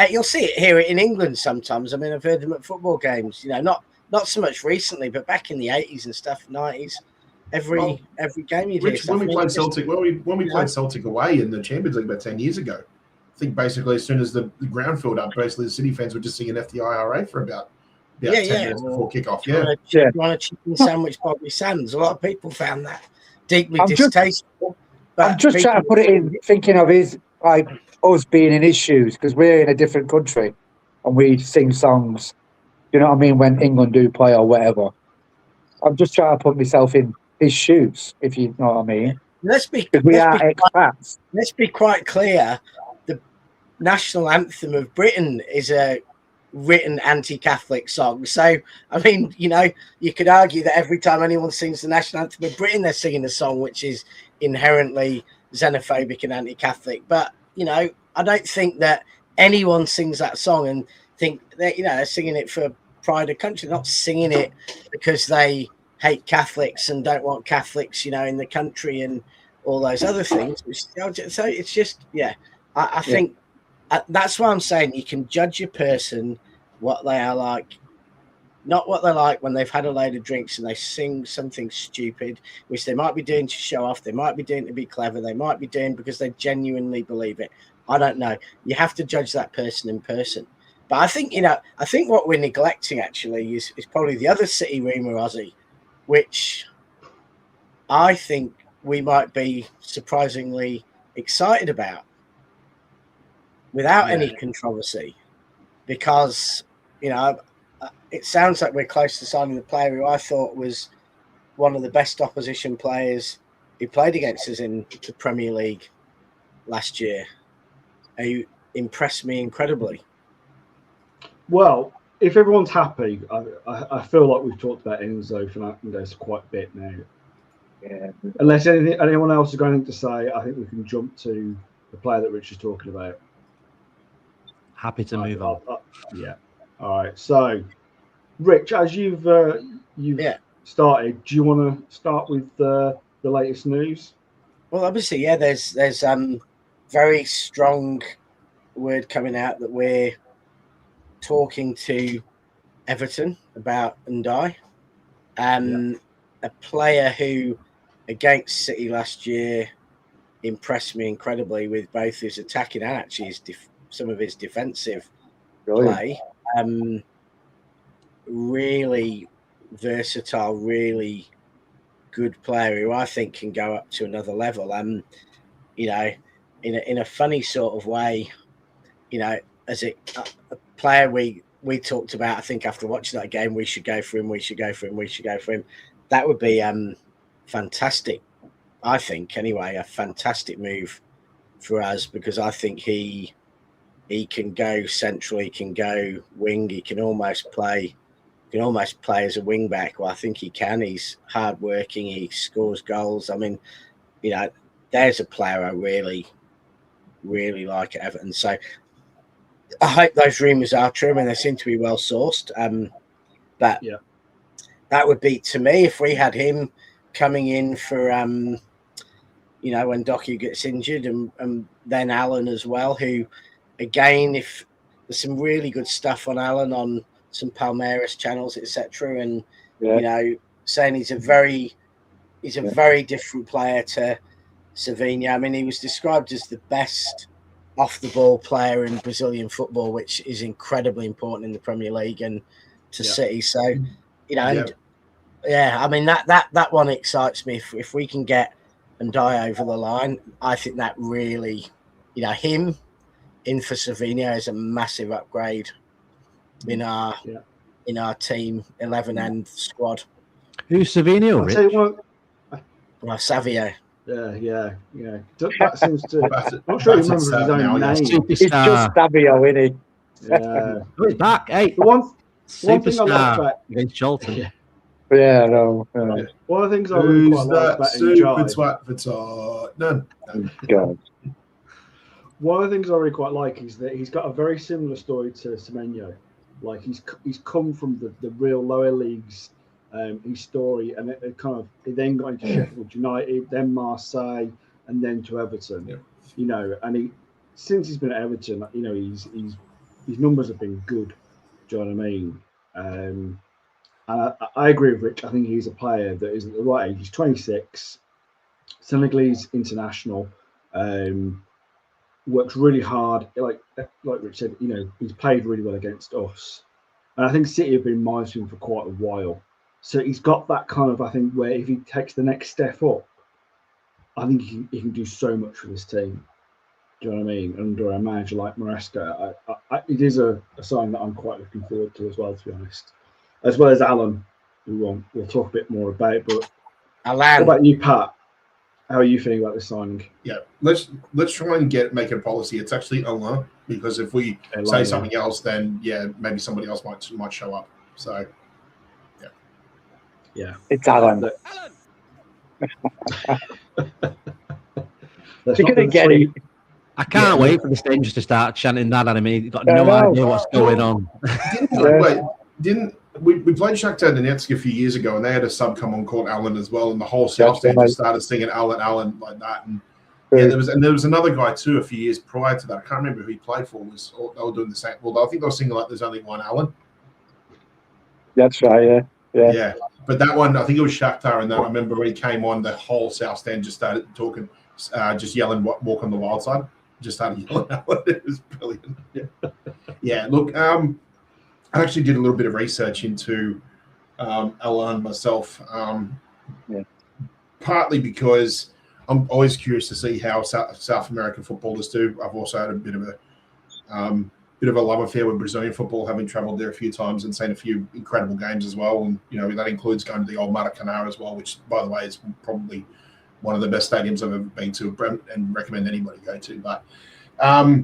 you'll hear it in England sometimes. I mean, I've heard them at football games. You know, not so much recently, but back in the 80s and stuff, 90s. Every game you'd hear stuff. When we played Celtic, when we played Celtic away in the Champions League about 10 years ago, I think basically as soon as the ground filled up, basically the City fans were just singing FDIRA for about 10 minutes before kickoff. You want a chicken sandwich, Bobby Sands? A lot of people found that deeply distasteful. I'm just trying to put it in, thinking of us being in his shoes, because we're in a different country and we sing songs, you know what I mean, when England do play or whatever. I'm just trying to put myself in his shoes, if you know what I mean. Let's be quite clear. The national anthem of Britain is a written anti-Catholic song. So, I mean, you know, you could argue that every time anyone sings the national anthem of Britain, they're singing a song which is inherently xenophobic and anti-Catholic. But, you know, I don't think that anyone sings that song and think that, you know, they're singing it for pride of country. They're not singing it because they hate Catholics and don't want Catholics, you know, in the country and all those other things. So it's just, I think that's why I'm saying you can judge a person what they are like, not what they're like when they've had a load of drinks and they sing something stupid, which they might be doing to show off, they might be doing to be clever, they might be doing because they genuinely believe it. I don't know. You have to judge that person in person. But I think, you know, what we're neglecting actually is probably the other City rumour, Ozzy, which I think we might be surprisingly excited about without any controversy, because, you know, it sounds like we're close to signing the player who I thought was one of the best opposition players who played against us in the Premier League last year, who impressed me incredibly. Well, if everyone's happy, I feel like we've talked about Enzo Fernandez quite a bit now. Yeah. Unless anyone else has got anything to say, I think we can jump to the player that Rich is talking about. Happy to move on. Yeah. All right. So, Rich, as you've started, do you want to start with the latest news? Well, obviously, there's very strong word coming out that we're talking to Everton about Ndiaye, a player who against City last year impressed me incredibly with both his attacking and actually some of his defensive play. Really versatile, really good player who I think can go up to another level. You know, in a funny sort of way, you know, as a player we talked about, I think after watching that game, we should go for him. That would be fantastic. I think anyway, a fantastic move for us, because I think he can go central, he can go wing, he can almost play as a wing back. Well, I think he can. He's hardworking, he scores goals. I mean, you know, there's a player I really, really like at Everton. So I hope those rumours are true and they seem to be well sourced. But that would be, to me, if we had him coming in for, you know, when Doku gets injured, and then Alan as well, who, again, if there's some really good stuff on Alan on some Palmeiras channels, etc. And, you know, saying he's a very different player to Savinho. I mean, he was described as the best off-the-ball player in Brazilian football, which is incredibly important in the Premier League and to City. So, you know, and I mean, that one excites me. If we can get Ndiaye over the line, I think that really, you know, him in for Savinho is a massive upgrade in our team 11 and squad. Who's Savinho? I'll tell you what. Well, Savio. Yeah. That seems to. I'm not sure he remembers his own name. It's just Savio, isn't he? Yeah. He's back. Hey, The one thing I superstar love about against Charlton. Yeah, no. One of the things I really quite like about Ndiaye. No. God. One of the things I really quite like is that he's got a very similar story to Semenyo. Like he's come from the real lower leagues. His story, and it kind of he then got into Sheffield United, then Marseille, and then to Everton. Yeah. You know, and since he's been at Everton, you know, his numbers have been good. Do you know what I mean? And I agree with Rich. I think he's a player that is at the right age. He's 26, Senegalese international. Works really hard. Like Rich said, you know, he's played really well against us, and I think City have been monitoring him for quite a while. So he's got that kind of, I think, where if he takes the next step up, I think he can do so much for this team. Do you know what I mean? Under a manager like Maresca, it is a sign that I'm quite looking forward to as well, to be honest. As well as Alan, who we'll talk a bit more about. But Alan, what about you, Pat? How are you feeling about this signing? Yeah, let's try and make it a policy. It's actually Alain, because if we say something else, then maybe somebody else might show up. So. Yeah, it's Alan. You're gonna get it. I can't wait for the strangers to start chanting that at him. He's got no idea what's going on. Didn't we played Shakhtar Donetsk a few years ago, and they had a sub come on called Alan as well, and the whole South Stand just started singing Alan like that. And there was another guy too a few years prior to that. I can't remember who he played for. They were doing the same. Well, I think they were singing like "There's only one Alan." That's right. Yeah. But that one, I think it was Shakhtar, and then I remember when he came on, the whole South Stand just started talking, just yelling, "Walk on the wild side." Just started yelling out. It was brilliant. Yeah. Look, I actually did a little bit of research into Alain myself, partly because I'm always curious to see how South American footballers do. I've also had a bit of a love affair with Brazilian football, having travelled there a few times and seen a few incredible games as well. And you know that includes going to the old Maracanã as well, which, by the way, is probably one of the best stadiums I've ever been to and recommend anybody go to. But I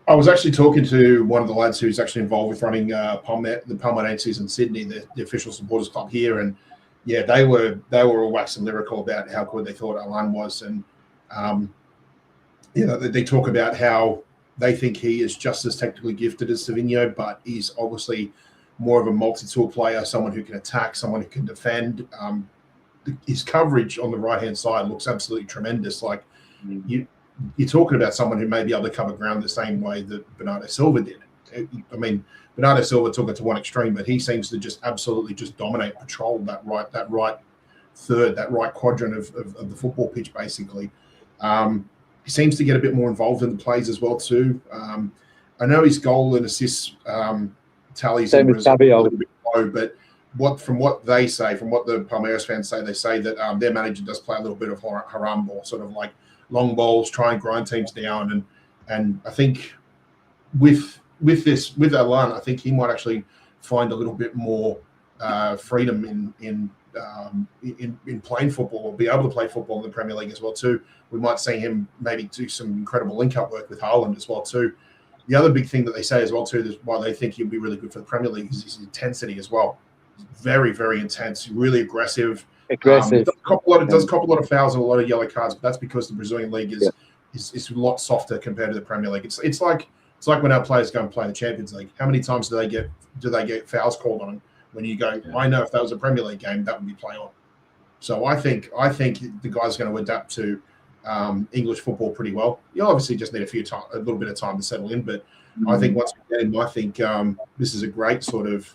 was actually talking to one of the lads who's actually involved with running the Palmeirenses in Sydney, the official supporters club here, and they were all waxing lyrical about how good they thought Alain was, and they talk about how they think he is just as technically gifted as Savinho, but he's obviously more of a multi-tool player, someone who can attack, someone who can defend. His coverage on the right-hand side looks absolutely tremendous. Like you're talking about someone who may be able to cover ground the same way that Bernardo Silva did. I mean, Bernardo Silva took it to one extreme, but he seems to just absolutely just dominate, patrol that right third, that right quadrant of the football pitch, basically. He seems to get a bit more involved in the plays as well too. I know his goal and assist tallies are a little bit low, but from what they say, from what the Palmeiras fans say, they say that their manager does play a little bit of haram ball, sort of like long balls, try and grind teams down, and I think with Alain, I think he might actually find a little bit more freedom in playing football, or be able to play football in the Premier League as well too. We might see him maybe do some incredible link-up work with Haaland as well too. The other big thing that they say as well too is why they think he'll be really good for the Premier League is his intensity as well. Very, very intense, really aggressive. Does cop a lot of fouls and a lot of yellow cards, but that's because the Brazilian league is a lot softer compared to the Premier League. It's like when our players go and play in the Champions League. How many times do they get fouls called on them? When you go, I know if that was a Premier League game, that would be play on. So I think the guy's going to adapt to English football pretty well. You obviously just need a little bit of time to settle in, but I think once we get him, I think this is a great sort of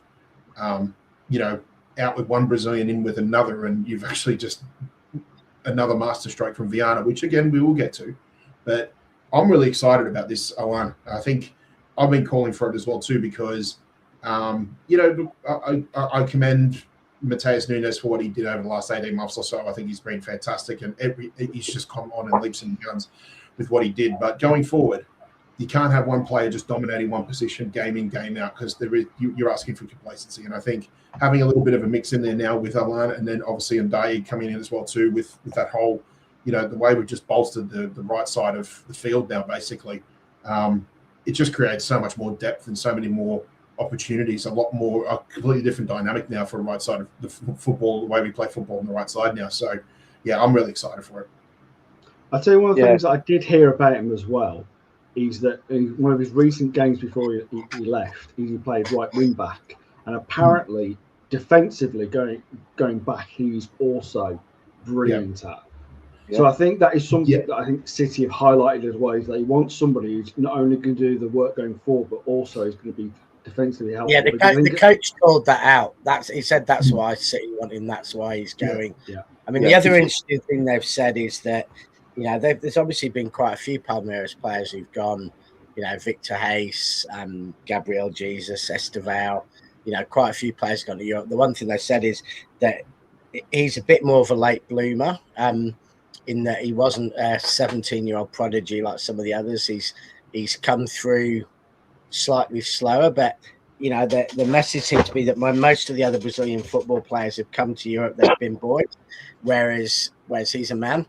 out with one Brazilian, in with another, and you've actually just another masterstroke from Viana, which again we will get to. But I'm really excited about this, Owen. I think I've been calling for it as well too, because you know, I commend Mateus Nunes for what he did over the last 18 months or so. I think he's been fantastic, and he's just come on and leaps and guns with what he did. But going forward, you can't have one player just dominating one position game in, game out, because you're asking for complacency. And I think having a little bit of a mix in there now with Alan, and then obviously Ndiaye coming in as well too, with that whole, you know, the way we've just bolstered the right side of the field now, basically, it just creates so much more depth and so many more opportunities, a completely different dynamic now for the right side of the football, the way we play football on the right side now. So, yeah, I'm really excited for it. I'll tell you one of the things that I did hear about him as well is that in one of his recent games before he left, he played right wing back, and apparently defensively going back, he's also brilliant at. Yeah. So I think that is something that I think City have highlighted as well, is they want somebody who's not only going to do the work going forward, but also is going to be defensively helpful. Yeah, the coach called that out. He said that's why City want him. That's why he's going. Yeah. I mean, the other interesting thing they've said is that, you know, there's obviously been quite a few Palmeiras players who've gone. You know, Victor Hayes, Gabriel Jesus, Estevao. You know, quite a few players gone to Europe. The one thing they said is that he's a bit more of a late bloomer. In that he wasn't a 17-year-old prodigy like some of the others. He's come through slightly slower, but you know the message seems to be that most of the other Brazilian football players have come to Europe, they've been boys, whereas he's a man.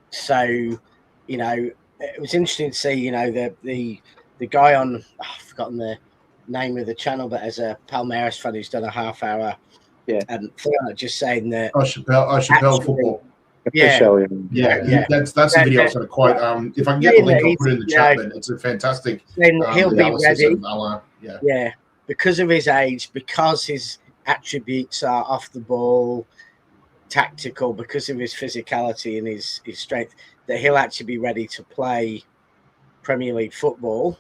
So you know, it was interesting to see, you know, the guy on, I've forgotten the name of the channel, but as a Palmeiras fan who's done a half-hour just saying that Chappelle football. Yeah. That's the video I was going to quite. If I can get the link, I'll put it in the chat. Then it's a fantastic. Then he'll be ready. Yeah, because of his age, because his attributes are off the ball, tactical, because of his physicality and his strength, that he'll actually be ready to play Premier League football.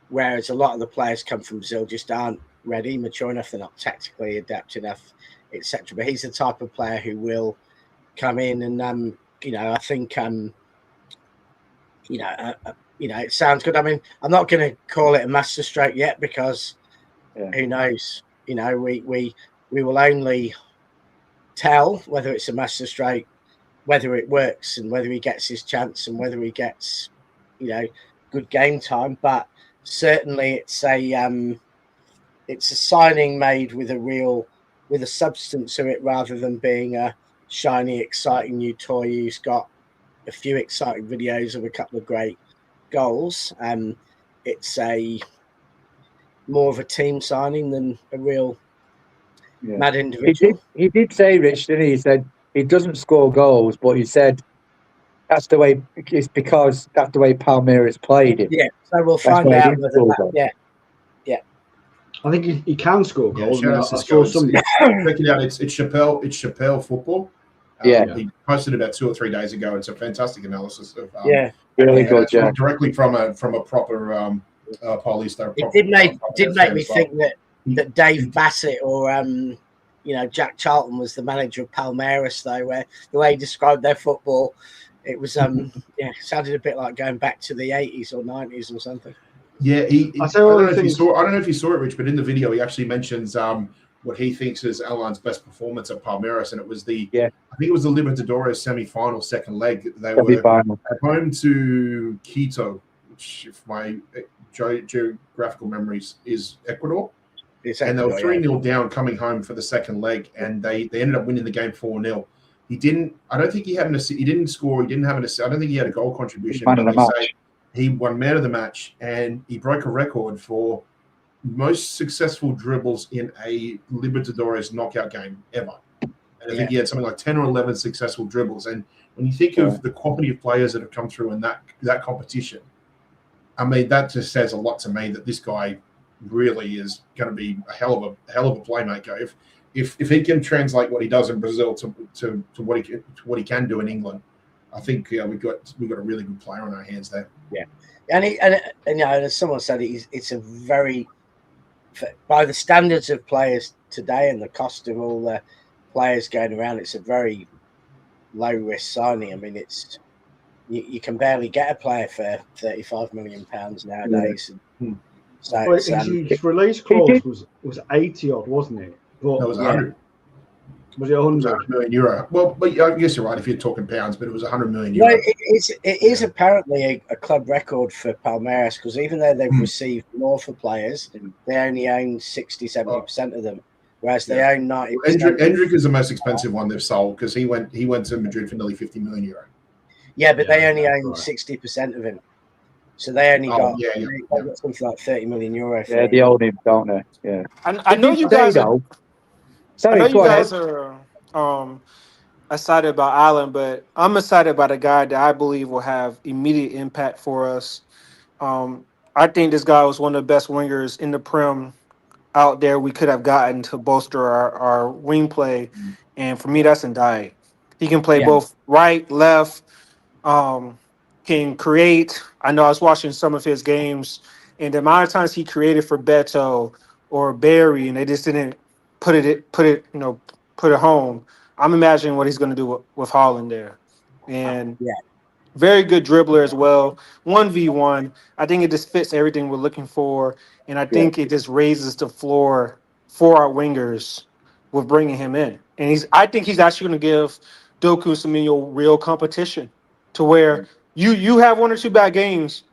Whereas a lot of the players come from Brazil just aren't ready, mature enough, they're not tactically adept enough, etc. But he's the type of player who will come in and you know, I think you know, it sounds good. I mean, I'm not going to call it a masterstroke yet, because who knows? You know, we will only tell whether it's a masterstroke, whether it works, and whether he gets his chance, and whether he gets, you know, good game time. But certainly, it's a signing made with a substance to it, rather than being a shiny, exciting new toy who's got a few exciting videos of a couple of great goals. It's more of a team signing than a real mad individual. He did say, Rich, didn't he? He said he doesn't score goals, but he said that's the way. It's because that's the way Palmeiras played him. Yeah, so we'll find out whether that. Yeah. I think he can score goals. I saw somebody check it out. It's Chappelle football. He posted about 2 or 3 days ago. It's a fantastic analysis of really good. Directly from a proper Paulista. It did make me think that Dave Bassett or you know, Jack Charlton was the manager of Palmeiras, though, where the way he described their football, it was sounded a bit like going back to the 80s or 90s or something. Yeah, I don't know if you saw it, Rich, but in the video he actually mentions what he thinks is Alan's best performance at Palmeiras, and it was I think it was the Libertadores semi-final second leg. They were at home to Quito, which, if my geographical memories is Ecuador. And they were 3-0 down coming home for the second leg, and they ended up winning the game 4-0. He didn't score. He didn't have an assist. I don't think he had a goal contribution. He won man of the match, and he broke a record for most successful dribbles in a Libertadores knockout game ever. And I think he had something like 10 or 11 successful dribbles. And when you think of the quality of players that have come through in that competition, I mean, that just says a lot to me that this guy really is going to be a hell of a playmaker. If he can translate what he does in Brazil to what he can do in England, I think we've got a really good player on our hands there. Yeah, and you know, as someone said, it's a very by the standards of players today and the cost of all the players going around, it's a very low risk signing. I mean, it's you can barely get a player for £35 million nowadays. Yeah. So his release clause was 80 odd, wasn't it? But that was 100. Was it 100? €100 million. Well, but I guess you're right if you're talking pounds, but it was €100 million. No, it is apparently a club record for Palmeiras, because even though they've received more for players, they only own 60-70% of them, whereas they own 90%. Endrick is the most expensive one they've sold because he went to Madrid for nearly €50 million. Yeah, but they only own 60% of him. So they only got something like €30 million. Yeah, they own him, don't they? Yeah. I know you guys are. Sorry, I know you guys are excited about Allen, but I'm excited about a guy that I believe will have immediate impact for us. I think this guy was one of the best wingers in the Prem out there we could have gotten to bolster our wing play. And for me, that's Ndiaye. He can play both right, left, can create. I know I was watching some of his games, and the amount of times he created for Beto or Barry, and they just didn't put it home. I'm imagining what he's going to do with Haaland there. And very good dribbler as well. 1v1. I think it just fits everything we're looking for. And I think it just raises the floor for our wingers with bringing him in. And I think he's actually going to give Doku Semenyo real competition to where you have one or two bad games.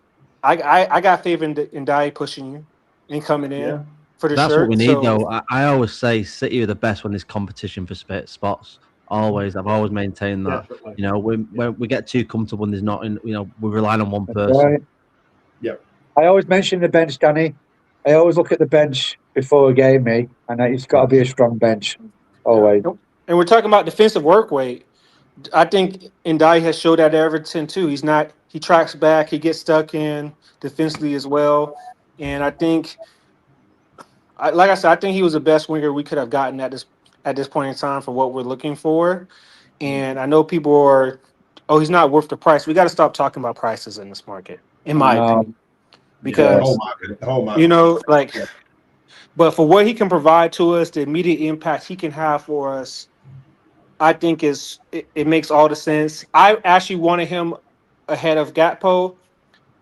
I got faith in Ndiaye pushing you and coming in. For the That's shirt. What we need, though. I always say City are the best when there's competition for spots. Always, I've always maintained that. Definitely. You know, when we get too comfortable and there's not, we're relying on one person. Right. Yeah. I always mention the bench, Danny. I always look at the bench before a game, mate, and it's got to be a strong bench. Always. And we're talking about defensive work rate. I think Ndiaye has showed that at Everton too. He tracks back, he gets stuck in defensively as well, and I think. Like I said, I think he was the best winger we could have gotten at this point in time for what we're looking for. And I know people are, he's not worth the price. We got to stop talking about prices in this market, in my opinion. Because, the whole market. But for what he can provide to us, the immediate impact he can have for us, I think it makes all the sense. I actually wanted him ahead of Gakpo,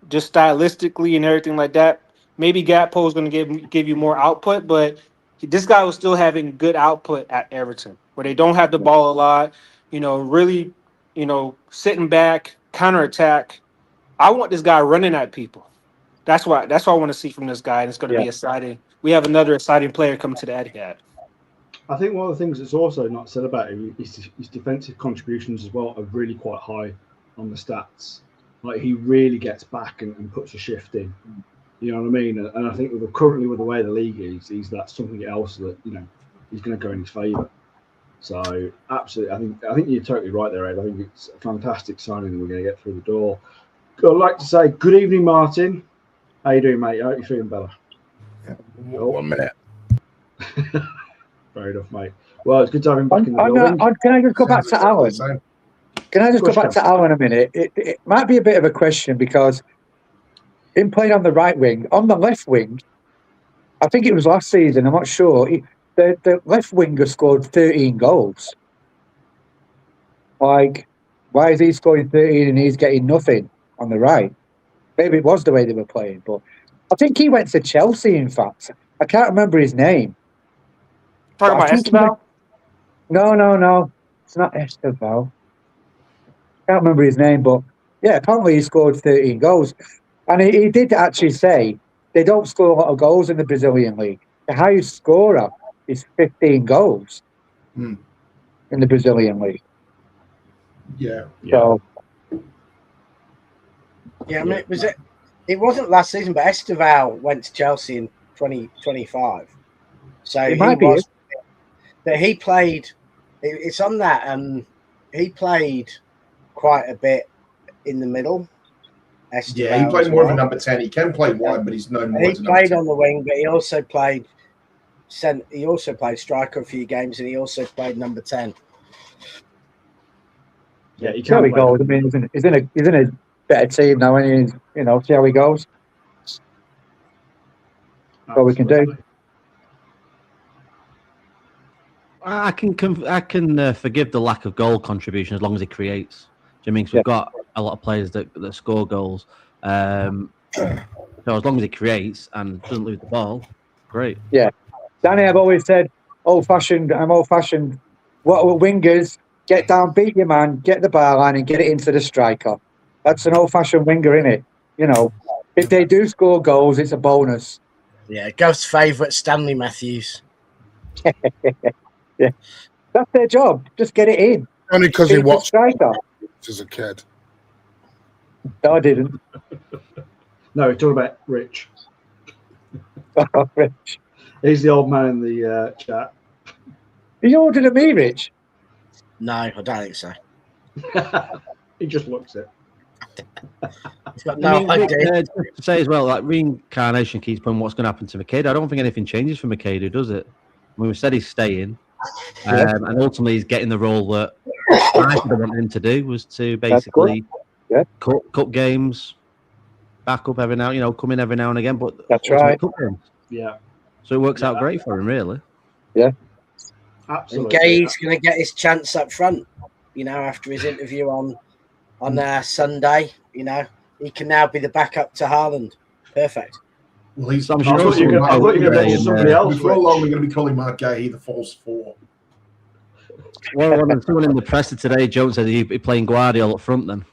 just stylistically and everything like that. Maybe Gakpo is going to give you more output, but this guy was still having good output at Everton, where they don't have the ball a lot, really, sitting back, counterattack. I want this guy running at people. That's what I want to see from this guy, and it's going to be exciting. We have another exciting player coming to the Etihad. I think one of the things that's also not said about him is his defensive contributions as well are really quite high on the stats. Like, he really gets back and puts a shift in. You know what I mean? And I think currently with the way the league is that's something else that he's going to go in his favour. So absolutely, I think you're totally right there, Ed. I think it's a fantastic signing that we're going to get through the door. I'd like to say good evening, Martin. How you doing, mate? I hope you're feeling better. 1 minute. Fair enough, mate. Well, it's good to have him back in the building. Can I just go back to Alan? Can I just go back to Alan a minute? It might be a bit of a question because him playing on the right wing, on the left wing, I think it was last season, I'm not sure, the left winger scored 13 goals. Like, why is he scoring 13 and he's getting nothing on the right? Maybe it was the way they were playing, but I think he went to Chelsea, in fact. I can't remember his name. Talking about Esteval? No. It's not Esteval. I can't remember his name, but yeah, apparently he scored 13 goals. And he did actually say they don't score a lot of goals in the Brazilian league. The highest scorer is 15 goals in the Brazilian league. Yeah. So, I mean, it wasn't last season, but Esteval went to Chelsea in 2025. So it might be. But he played. It's on that. He played quite a bit in the middle. Esteval, he played more of a number 10. He can play wide, but he's known more as a number 10. He played on the wing, but he also played striker a few games, and he also played number 10. Yeah, he see how he goes. I mean, he's in a better team now, and see how he goes. That's what we can do. I can forgive the lack of goal contribution as long as he creates. Do you know what I mean? 'Cause we've got a lot of players that score goals. So as long as he creates and doesn't lose the ball, great. Yeah. Danny, I've always said old-fashioned. I'm old-fashioned. What wingers get down, beat your man, get the bar line, and get it into the striker. That's an old-fashioned winger, isn't it? You know, if they do score goals, it's a bonus. Yeah, Ghost's favourite, Stanley Matthews. Yeah, that's their job. Just get it in. Only because he watched striker as a kid. No, I didn't. No, we're talking about Rich. Oh, Rich. He's the old man in the chat. Are you older than me, Rich? No, I don't think so. He just looks it. He's got no idea. To say as well, like reincarnation keeps putting what's going to happen to McCade. I don't think anything changes for McCade, does it? I mean, we said he's staying, and ultimately he's getting the role that I wanted him to do, was to basically cup games, back up every now, come in every now and again. But that's right. Yeah. So it works out great for him, really. Yeah. Absolutely. And Gay's going to get his chance up front, after his interview on Sunday. He can now be the backup to Haaland. Perfect. Well, he's. I thought you were going to mention somebody else. Before long, we're going to be calling Mark Gay the false four. Well, when someone in the press today, Jones said he'd be playing Guardiola up front then.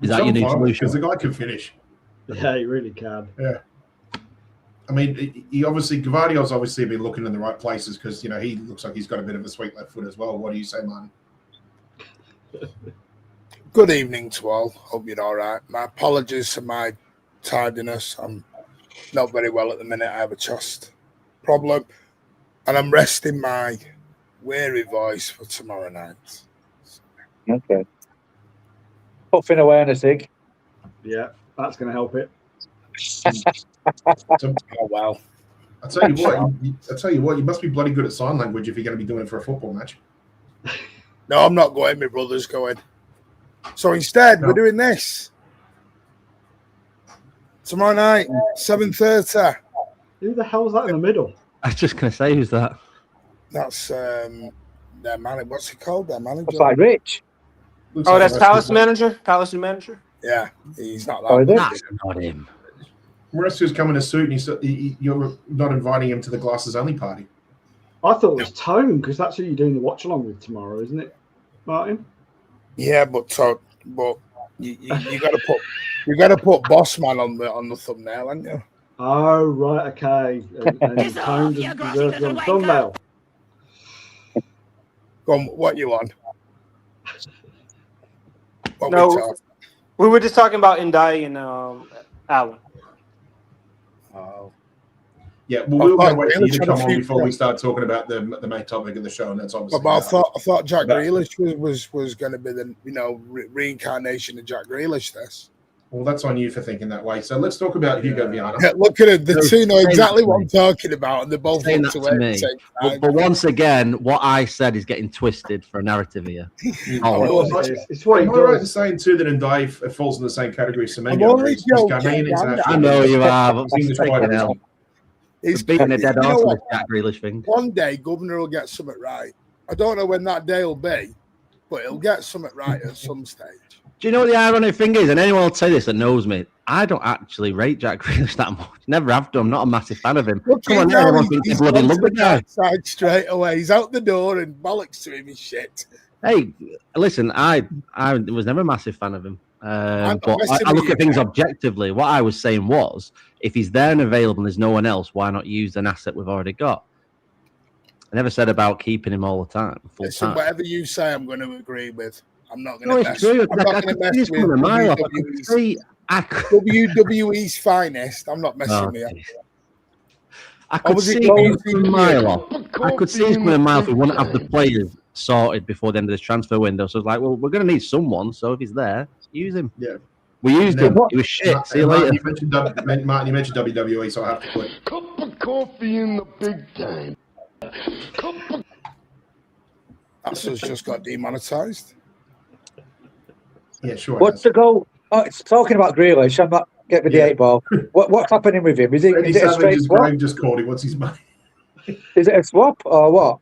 Is that your new solution? Because the guy can finish. Yeah, he really can. Yeah. I mean, Guardiola's obviously been looking in the right places because, he looks like he's got a bit of a sweet left foot as well. What do you say, man? Good evening to all. Hope you're all right. My apologies for my tardiness. I'm not very well at the minute. I have a chest problem, and I'm resting my weary voice for tomorrow night. Okay. Puffing away on a cig. Yeah, that's going to help it. Oh well. I'll tell you what. You must be bloody good at sign language if you're going to be doing it for a football match. No, I'm not going. My brother's going. So instead, we're doing this tomorrow night, 7:30. Who the hell's that in the middle? I was just going to say, who's that? That's their manager. What's he called? Their manager. That's like Rich. That's Palace manager. Palace manager. Yeah, he's not that. That's not him. Mauriceo's coming in a suit, and you're not inviting him to the glasses only party. I thought it was Tone, because that's who you're doing the watch along with tomorrow, isn't it, Martin? Yeah, but you got to put Boss Man on the thumbnail, haven't you? Oh right, okay. And Tone deserves to be on the thumbnail. Go on, what you on? We were just talking about Ndiaye and Allen. Oh. Yeah, well, we'll wait for you to come on before we start talking about the main topic of the show, and that's obviously. But I thought Jack Grealish was going to be the reincarnation of Jack Grealish. This. Well, that's on you for thinking that way. So let's talk about Hugo Viana. Yeah, look at it. The two know exactly what I'm talking about, and they're both looked away at the same time. But once again, what I said is getting twisted for a narrative here. It's what I'm right in saying too that Ndiaye falls in the same category as Semenyo. I know you are. He's beating a dead horse on this Jack Grealish thing. One day, Governor will get something right. I don't know when that day will be, but he'll get something right at some stage. Do you know what the ironic thing is? And anyone will say this that knows me. I don't actually rate Jack Grealish that much. Never have done. I'm not a massive fan of him. Look, come on, everyone thinks I bloody love the guy. Side straight away. He's out the door and bollocks to him and shit. Hey, listen, I was never a massive fan of him. But I look at things objectively. What I was saying was, if he's there and available and there's no one else, why not use an asset we've already got? I never said about keeping him all the time. Listen, whatever you say, I'm going to agree with. I'm not going to mess. I'm not going to mess with WWE's finest. I'm not messing with you. I could see him from a mile off. I could see him from a mile off. We wouldn't have the players sorted before the end of this transfer window. So it's like, well, we're going to need someone. So if he's there, use him. Yeah. We used him. He was shit. See you later. Martin, you mentioned WWE, so I have to quit. Cup of coffee in the big time. That's just got demonetized. Yeah, sure. What's the goal? Oh, it's talking about Grealish. I'm not getting with the 8 ball. What's happening with him? Is it a straight swap? Just called him. What's his money? Is it a swap or what?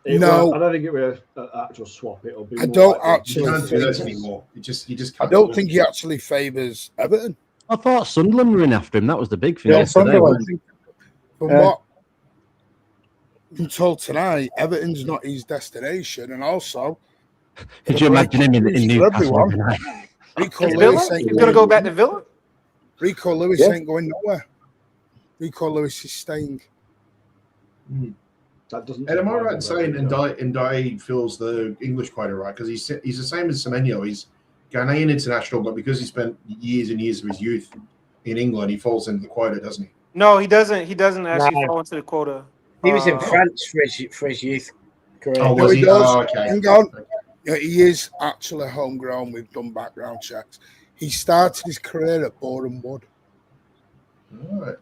No. I don't think it will be an actual swap. It'll be. I don't You can't do those actually. anymore. You just I can't. don't think he actually favours Everton. I thought Sunderland were in after him. That was the big thing Yeah, yesterday. Sunderland. From what I'm told tonight, Everton's not his destination, and also. Could you imagine him in Newcastle every night? Rico Villa? Lewis ain't He's gonna go back to Villa? Rico Lewis ain't going nowhere. Rico Lewis is staying. That doesn't. And am I right in saying Ndiaye fills the English quota, right? Because he's the same as Semenyo. He's Ghanaian international, but because he spent years and years of his youth in England, he falls into the quota, doesn't he? No, he doesn't. He doesn't actually fall into the quota. He was in France for his youth career. Oh, was he? Oh, okay. Hang on. Yeah, he is actually homegrown. We've done background checks. He started his career at Boreham Wood. All right.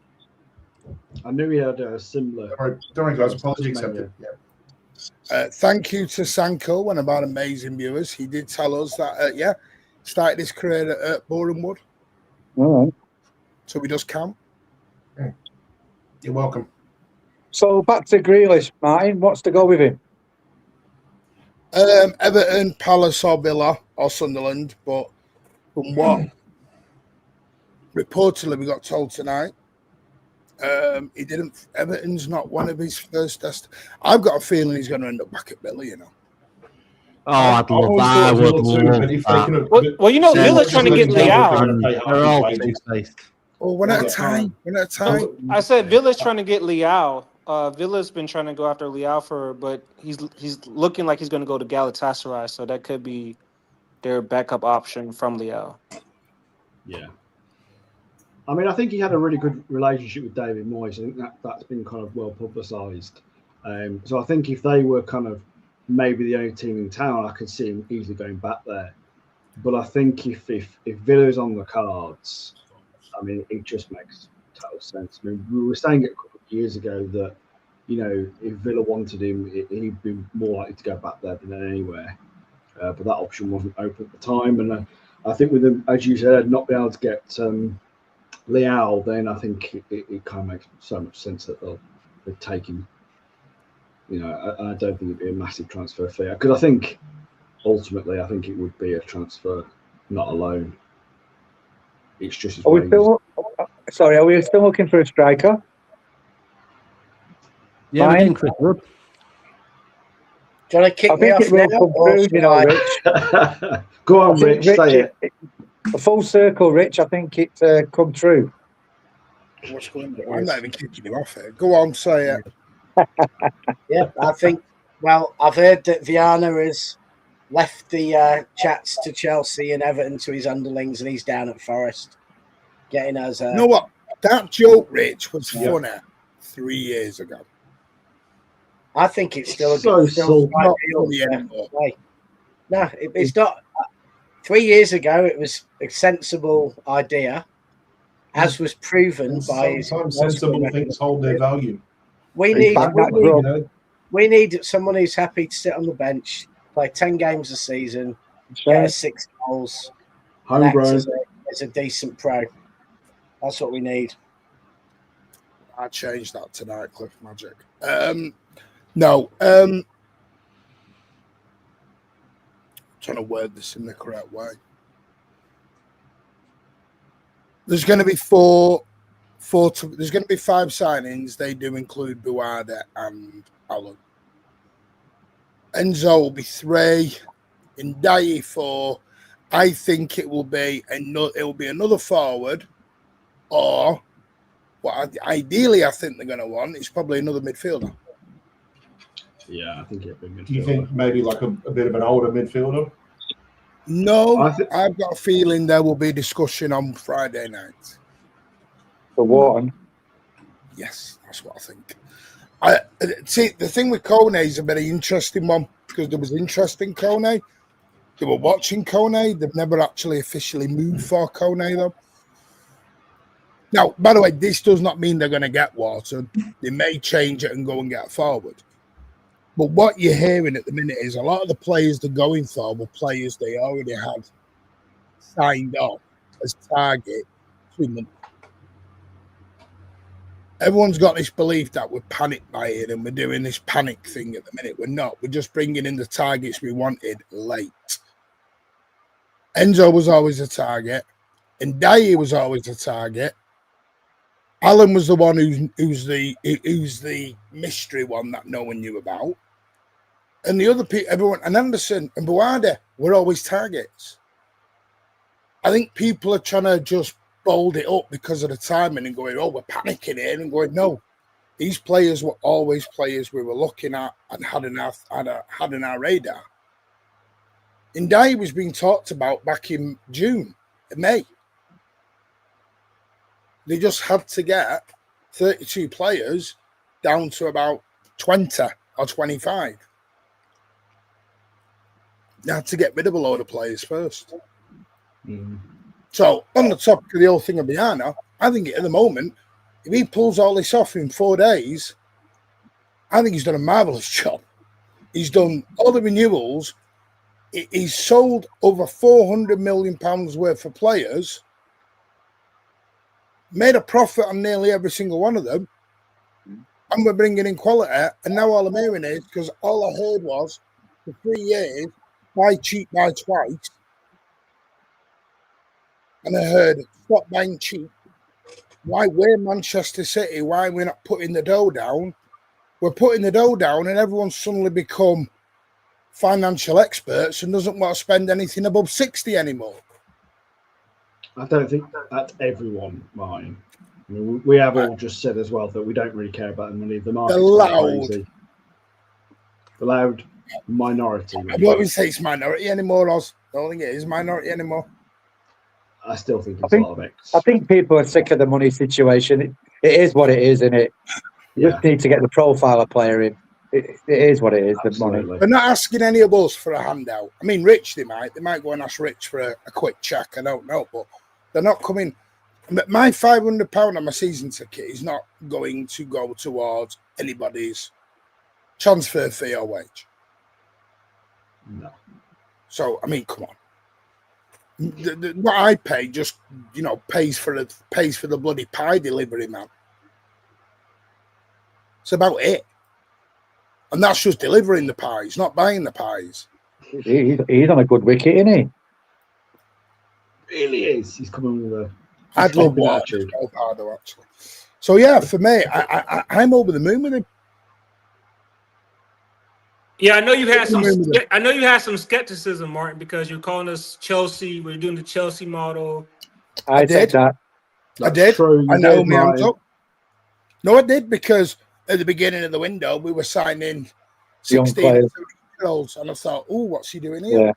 I knew he had a similar. All right. Don't worry, guys. Apology accepted. Yeah. Thank you to Sanko, one of our amazing viewers. He did tell us that, started his career at Boreham Wood. All right. So he does count. You're welcome. So back to Grealish, Martin. What's to go with him? Everton, Palace, or Villa, or Sunderland. But from what reportedly we got told tonight, he didn't. Everton's not one of his first test. I've got a feeling he's going to end up back at Villa. You know. Oh, I'd love that. I would love that. Well, you know, Villa's trying to get Leao. They're all two-faced. Oh, one at a time. One at a time. I said Villa's trying to get Leao. Villa's been trying to go after Leao but he's looking like he's going to go to Galatasaray, so that could be their backup option from Leao. Yeah. I mean, I think he had a really good relationship with David Moyes. I think that's been kind of well publicised. So I think if they were kind of maybe the only team in town, I could see him easily going back there. But I think if Villa's on the cards, I mean, it just makes total sense. I mean, we were saying it a couple of years ago that, you know, if Villa wanted him, he'd be more likely to go back there than anywhere. But that option wasn't open at the time. And I think with them, as you said, not being able to get Leao, then I think it kind of makes so much sense that they'll take him. You know, I don't think it'd be a massive transfer fee, because I think ultimately, I think it would be a transfer, not a loan. It's just as are we still looking for a striker? Yeah, we're getting Chris Wood. Do you want to kick me off now? Rich. Go on, Rich, say it. A full circle, Rich. I think it's come true. What's going on? I'm not even kicking you off here. Go on, say it. Yeah, I think. Well, I've heard that Viana has left the chats to Chelsea and Everton to his underlings, and he's down at Forest, getting us. You know what? That joke, Rich, was funny 3 years ago. I think it's still So still not ideal. funny anymore. No, it's not. 3 years ago, it was a sensible idea, as was proven by his. Sometimes sensible things hold their value. We need someone who's happy to sit on the bench, play 10 games a season, get us 6 goals, and act Homegrown. as a decent pro. That's what we need. I changed that tonight, Cliff Magic. No. Trying to word this in the correct way. There's going to be there's going to be 5 signings. They do include bouaddi and Allen. Enzo will be 3. Ndiaye 4. I think it will be another forward, or what ideally I think they're going to want is probably another midfielder. Yeah, I think it'd be midfielder. Do you think maybe like a bit of an older midfielder? No, I've got a feeling there will be discussion on Friday night. For Wharton? Yes, that's what I think. See, the thing with Kone is a very interesting one, because there was interest in Kone. They were watching Kone. They've never actually officially moved for Kone, though. Now, by the way, this does not mean they're going to get Wharton. They may change it and go and get forward. But what you're hearing at the minute is a lot of the players they're going for were players they already had signed up as target 2 months. everyone's got this belief that we're panic buying and we're doing this panic thing at the minute. We're not. We're just bringing in the targets we wanted late. Enzo was always a target. Ndiaye was always a target. Alan was the one who's the mystery one that no one knew about. And the other people, everyone, and Anderson and Bouaddi were always targets. I think people are trying to just bold it up because of the timing and going, oh, we're panicking here, and going, no, these players were always players we were looking at and had in our radar. Ndiaye was being talked about back in May. They just had to get 32 players down to about 20 or 25. They had to get rid of a load of players first. So, on the topic of the whole thing of Viana, I think at the moment, if he pulls all this off in 4 days, I think he's done a marvellous job. He's done all the renewals. He's sold over £400 million worth of players, made a profit on nearly every single one of them, and we're bringing in quality. And now all I'm hearing is, because all I heard was, for 3 years, buy cheap, buy twice. And I heard, stop buying cheap. Why we're Manchester City? Why we're not putting the dough down? We're putting the dough down and everyone's suddenly become financial experts and doesn't want to spend anything above 60 anymore. I don't think that's everyone, Martin. I mean, we have all just said as well that we don't really care about the money. The market's crazy. The loud minority. I don't even say it's minority anymore, Oz. I don't think it is minority anymore. I still think it's a lot of X. I think people are sick of the money situation. It is what it is, isn't it? You just need to get the profile of player in. It is what it is, Absolutely. the money. They're not asking any of us for a handout. I mean, Rich, they might go and ask Rich for a quick check. I don't know, but they're not coming. My £500 on my season ticket is not going to go towards anybody's transfer fee or wage. No. So, I mean, come on. What I pay just, pays for the bloody pie delivery, man. It's about it. And that's just delivering the pies, not buying the pies. He's on a good wicket, isn't he? Really is. He's coming with a... I'd love Watford, actually. So, yeah, for me, I'm over the moon with him. Yeah, I know you had some skepticism, Martin, because you're calling us Chelsea. We're doing the Chelsea model. I did that. I did. True, I know me. No, I did, because at the beginning of the window we were signing 16 and 17-year-olds, and I thought, "Oh, what's he doing here?" Yeah,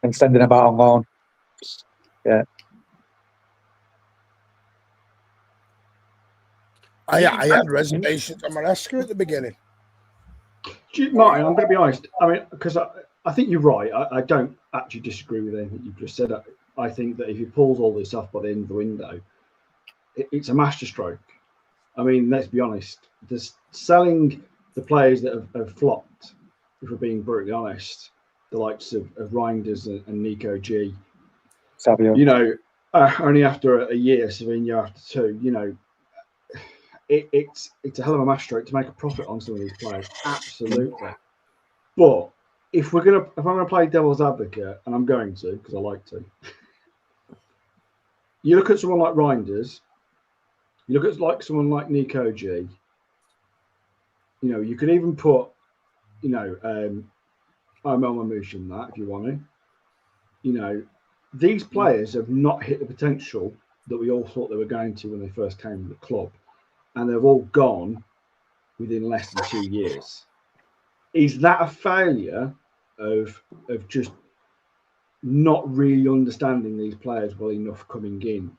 and sending them out on loan. Yeah. I had reservations on Maresca at the beginning. Martin, I'm going to be honest. I mean, because I think you're right. I don't actually disagree with anything you've just said. I think that if he pulls all this off by the end of the window, it's a masterstroke. I mean, let's be honest. Selling the players that have flopped, if we're being brutally honest, the likes of Reinders and Nico G, Savio. Only after a year, Savinho after 2, it's a hell of a masterstroke to make a profit on some of these players. Absolutely. But if I'm gonna play devil's advocate, and I'm going to because I like to, you look at someone like Reinders, you look at someone like Nico G. You could even put, Omel Mamouche in that if you want to. These players have not hit the potential that we all thought they were going to when they first came to the club. And they've all gone within less than 2 years. Is that a failure of just not really understanding these players well enough coming in?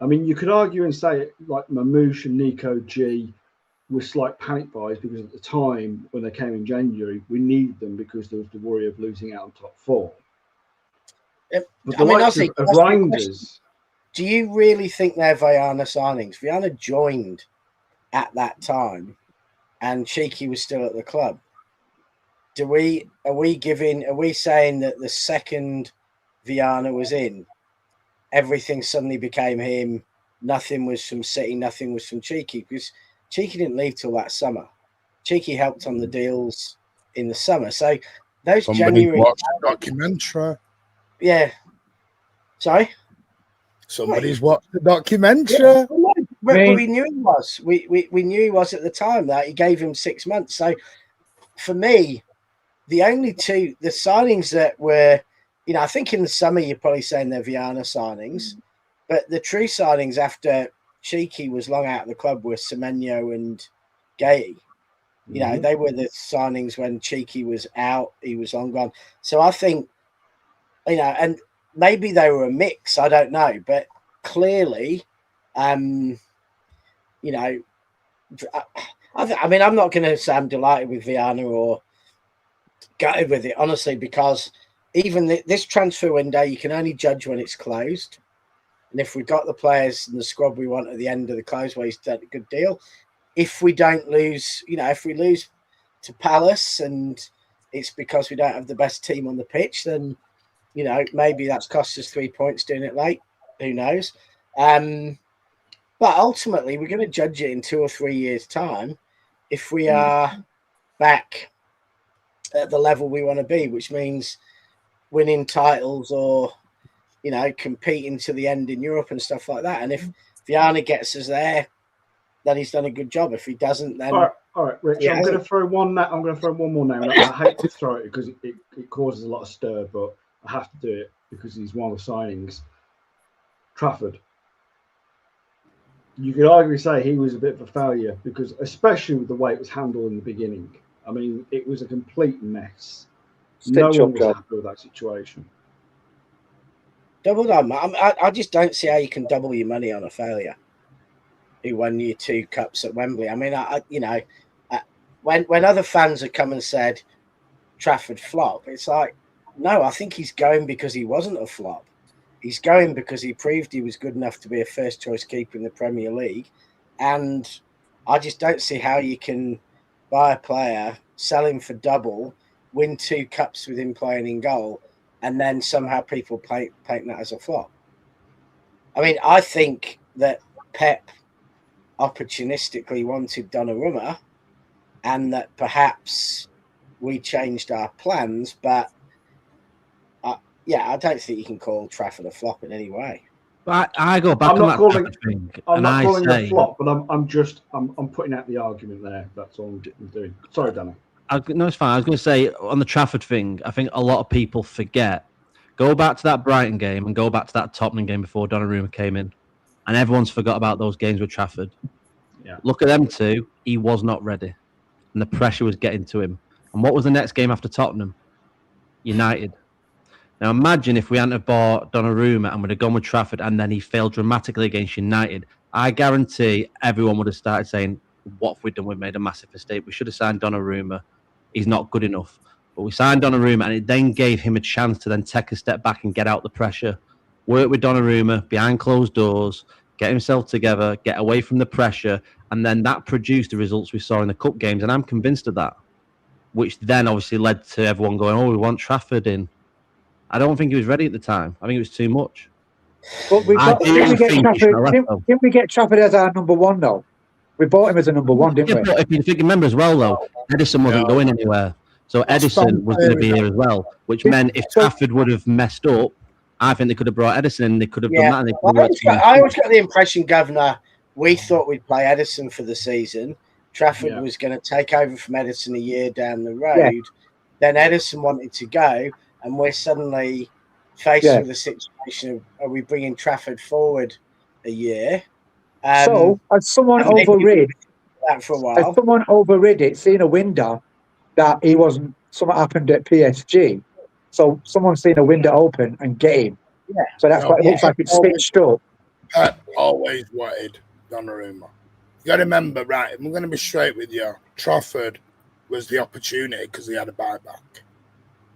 I mean, you could argue and say like Mamouche and Nico G were slight panic buys because at the time when they came in January, we needed them because there was the worry of losing out on top 4. But the likes of Reinders... Do you really think they're Viana signings? Viana joined at that time, and Cheeky was still at the club. Are we saying that the second Viana was in, everything suddenly became him nothing was from City, nothing was from Cheeky, because Cheeky didn't leave till that summer. Cheeky helped on the deals in the summer. So those January watched the documentary. Yeah. Sorry? Somebody's watched the documentary. Yeah. But we knew he was. We knew he was at the time. That he gave him 6 months. So for me, the only the signings that were, I think in the summer you're probably saying they're Viana signings, but the true signings after Cheeky was long out of the club were Semenyo and Gay. They were the signings when Cheeky was out. He was long gone. So I think, and maybe they were a mix. I don't know, but clearly, I mean, I'm not going to say I'm delighted with Viana or gutted with it, honestly, because even this transfer window, you can only judge when it's closed. And if we've got the players and the squad we want at the end of the close, well, he's done a good deal. If we don't lose, if we lose to Palace and it's because we don't have the best team on the pitch, then, maybe that's cost us 3 points doing it late. Who knows? But ultimately, we're going to judge it in 2 or 3 years' time if we are back at the level we want to be, which means winning titles or, competing to the end in Europe and stuff like that. And if Viana gets us there, then he's done a good job. If he doesn't, then all right, Rich. I'm going to throw one more name. I hate to throw it because it causes a lot of stir, but I have to do it because he's one of the signings. Trafford. You could arguably say he was a bit of a failure because, especially with the way it was handled in the beginning. I mean, it was a complete mess. No one was happy with that situation. Doubled on. I just don't see how you can double your money on a failure who won you 2 cups at Wembley. I mean, when other fans have come and said Trafford flop, it's like, no, I think he's going because he wasn't a flop. He's going because he proved he was good enough to be a first-choice keeper in the Premier League. And I just don't see how you can buy a player, sell him for double, win 2 cups with him playing in goal, and then somehow people paint that as a flop. I mean, I think that Pep opportunistically wanted Donnarumma and that perhaps we changed our plans, but I don't think you can call Trafford a flop in any way. But I go back on that thing. I'm not calling it a flop, but I'm putting out the argument there. That's all I'm doing. Sorry, Danny. No, it's fine. I was going to say on the Trafford thing, I think a lot of people forget. Go back to that Brighton game and go back to that Tottenham game before Donnarumma came in. And everyone's forgot about those games with Trafford. Yeah. Look at them two. He was not ready. And the pressure was getting to him. And what was the next game after Tottenham? United. Now imagine if we hadn't have bought Donnarumma and would have gone with Trafford and then he failed dramatically against United. I guarantee everyone would have started saying, what have we done? We've made a massive mistake. We should have signed Donnarumma. He's not good enough. But we signed Donnarumma and it then gave him a chance to then take a step back and get out the pressure. Work with Donnarumma behind closed doors, get himself together, get away from the pressure, and then that produced the results we saw in the cup games, and I'm convinced of that, which then obviously led to everyone going, we want Trafford in. I don't think he was ready at the time. I think it was too much. But didn't we get Trafford as our number 1, though? We bought him as a number 1, didn't we? But if you remember as well, though, Edison wasn't going anywhere. So Edison was going to be here as well, which meant if Trafford would have messed up, I think they could have brought Edison in. They could have done that. I always got the impression, Governor, we thought we'd play Edison for the season. Trafford was going to take over from Edison a year down the road. Yeah. Then Edison wanted to go, and we're suddenly faced with a situation of, are we bringing Trafford forward a year? So, as someone overrid that for a while, as someone overrid it, seeing a window that he wasn't, something happened at PSG. So someone's seen a window open and get him. Yeah. So that's why it looks like it's stitched up. I always wanted Donnarumma. You got to remember, right, I'm going to be straight with you. Trafford was the opportunity because he had a buyback.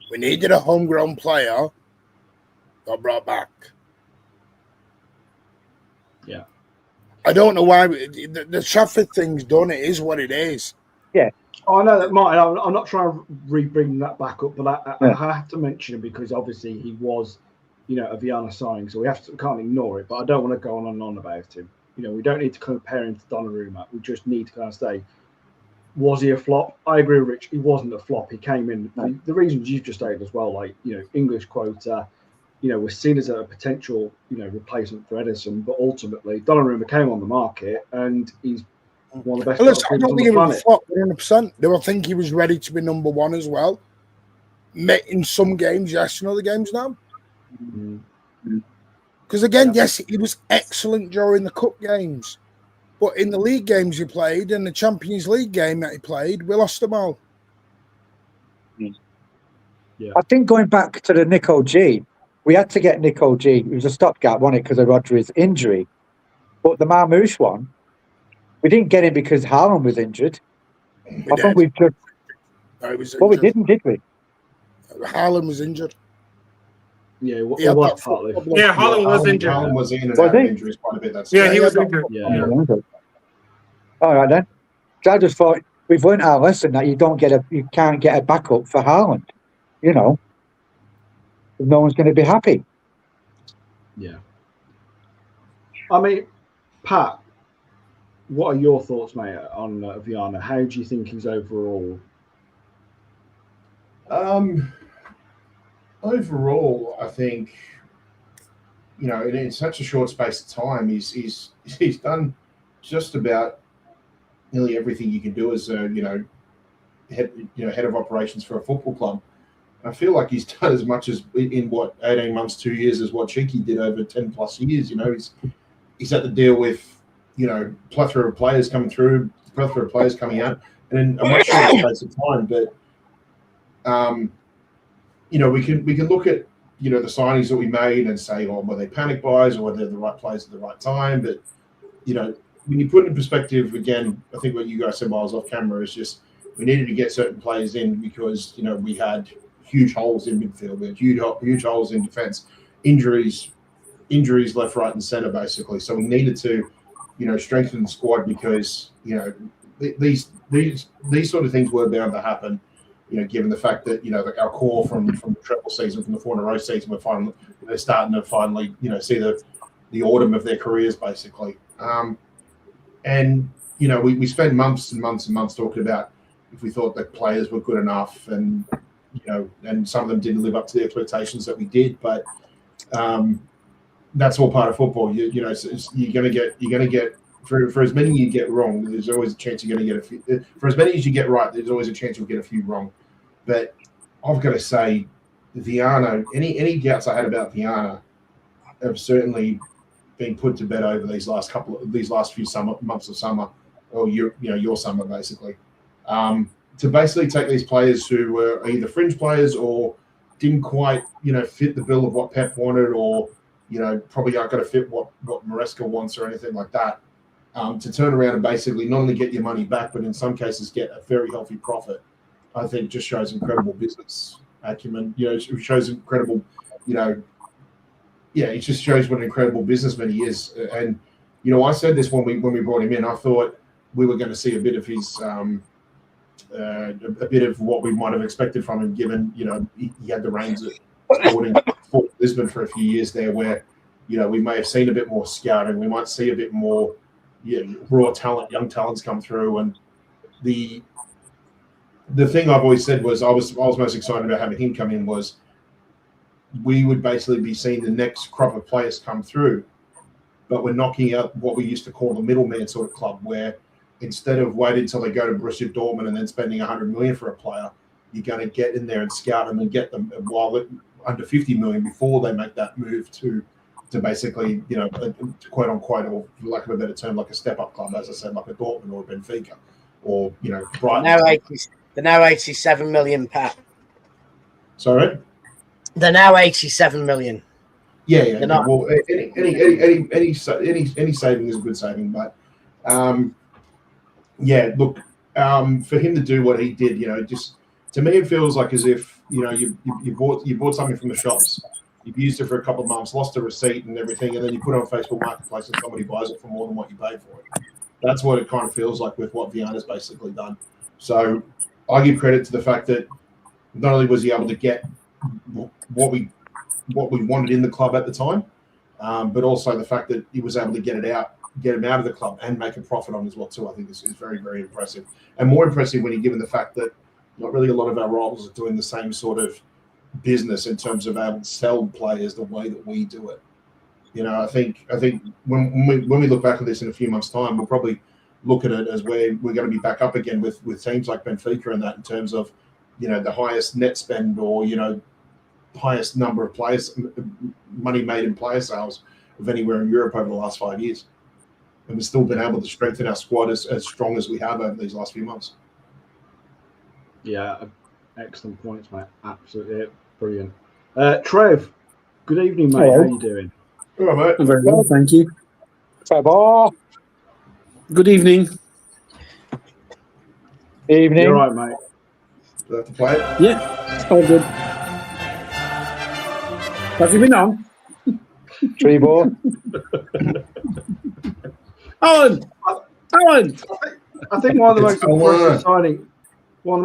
We needed a homegrown player, got brought back. Yeah. I don't know why the Trafford thing's done. It is what it is. Yeah. I know that, Martin. I'm not trying to bring that back up, but I have to mention him because obviously he was, a Viana signing, so we can't ignore it. But I don't want to go on and on about him. we don't need to compare him to Donnarumma. We just need to kind of say, was he a flop? I agree with Rich. He wasn't a flop. He came in the reasons you've just stated as well, like English quota. Was seen as a potential replacement for Edison, but ultimately Donnarumma came on the market and he's one of the best. Listen, I don't think he was a flop 100%. Do I think he was ready to be number one as well? In some games, yes. In other games, no. Because again, yes, he was excellent during the cup games, but in the league games he played and the Champions League game that he played, we lost them all. Yeah. I think going back to the Nico G, we had to get Nico G. It was a stopgap, wasn't it, because of Rodri's injury? But the Marmoush one, we didn't get him because Haaland was injured. I thought we could. Well, we didn't, did we? Haaland was injured. Yeah, it was partly. Yeah, Haaland was injured. Haaland was in and out of injuries quite a bit. He was injured. Yeah. All right then. So I just thought we've learned our lesson that you can't get a backup for Haaland. No one's going to be happy. Yeah. I mean, Pat, what are your thoughts, mate, on Viana? How do you think he's overall? Overall, I think in such a short space of time, he's done just about nearly everything you can do as a head of operations for a football club. I feel like he's done as much as in 18 months, 2 years as what Cheeky did over 10 plus years. He's had to deal with plethora of players coming through, plethora of players coming out, and in a much shorter space of time. But we can look at the signings that we made and say, were they panic buys or were they the right players at the right time? But when you put it in perspective, again, I think what you guys said while I was off camera is just we needed to get certain players in because we had huge holes in midfield, we had huge holes in defence, injuries left, right, and centre basically. So we needed to strengthen the squad because these sort of things were bound to happen. Given the fact that our core from the treble season, from the 4 in a row season, they're starting to finally see the autumn of their careers basically. And we spent months and months and months talking about if we thought that players were good enough, and and some of them didn't live up to the expectations that we did. But that's all part of football. You're gonna get for as many you get wrong, there's always a chance you're going to get a few. For as many as you get right, there's always a chance you'll get a few wrong. But I've got to say, Viana, any doubts I had about Viana have certainly been put to bed over these last few months of summer, or your summer basically. To basically take these players who were either fringe players or didn't quite fit the bill of what Pep wanted, or probably aren't going to fit what Maresca wants or anything like that. To turn around and basically not only get your money back, but in some cases get a very healthy profit, I think just shows incredible business acumen. It shows incredible, it just shows what an incredible businessman he is. And I said this when we brought him in. I thought we were going to see a bit of his, a bit of what we might have expected from him, given he had the reins at Sporting Lisbon for a few years there, where we may have seen a bit more scouting. We might see a bit more. Raw talent, young talents come through, and the thing I've always said was I was most excited about having him come in was we would basically be seeing the next crop of players come through, but we're knocking out what we used to call the middleman sort of club, where instead of waiting until they go to Borussia Dortmund and then spending 100 million for a player, you're going to get in there and scout them and get them while under 50 million before they make that move to basically, quote unquote, or for lack of a better term, like a step-up club, as I said, like a Dortmund or a Benfica, or Brighton. They're now 87 million, Pat. Sorry, they're now 87 million. Yeah. Well, any saving is a good saving, but look, for him to do what he did, just to me, it feels like as if you bought something from the shops. You've used it for a couple of months, lost the receipt and everything, and then you put it on Facebook Marketplace and somebody buys it for more than what you paid for it. That's what it kind of feels like with what Viana's basically done. So I give credit to the fact that not only was he able to get what we wanted in the club at the time, but also the fact that he was able to get it out, get him out of the club and make a profit on as well too. I think this is very, very impressive, and more impressive when you're given the fact that not really a lot of our rivals are doing the same sort of business in terms of able to sell players the way that we do it. You know, I think when we look back at this in a few months' time, we'll probably look at it as we're going to be back up again with teams like Benfica and that in terms of, you know, the highest net spend or, you know, highest number of players, money made in player sales of anywhere in Europe over the last 5 years. And we've still been able to strengthen our squad as strong as we have over these last few months. Yeah, excellent points, mate. Absolutely brilliant. Trev, good evening, mate. Hello. How you doing? All right, mate. I'm very well, thank you. Trevor. Good evening. Evening. You're right, mate. Do I have to play it? Yeah, all good. Have you been on? Trevor. Alan! I think one of the most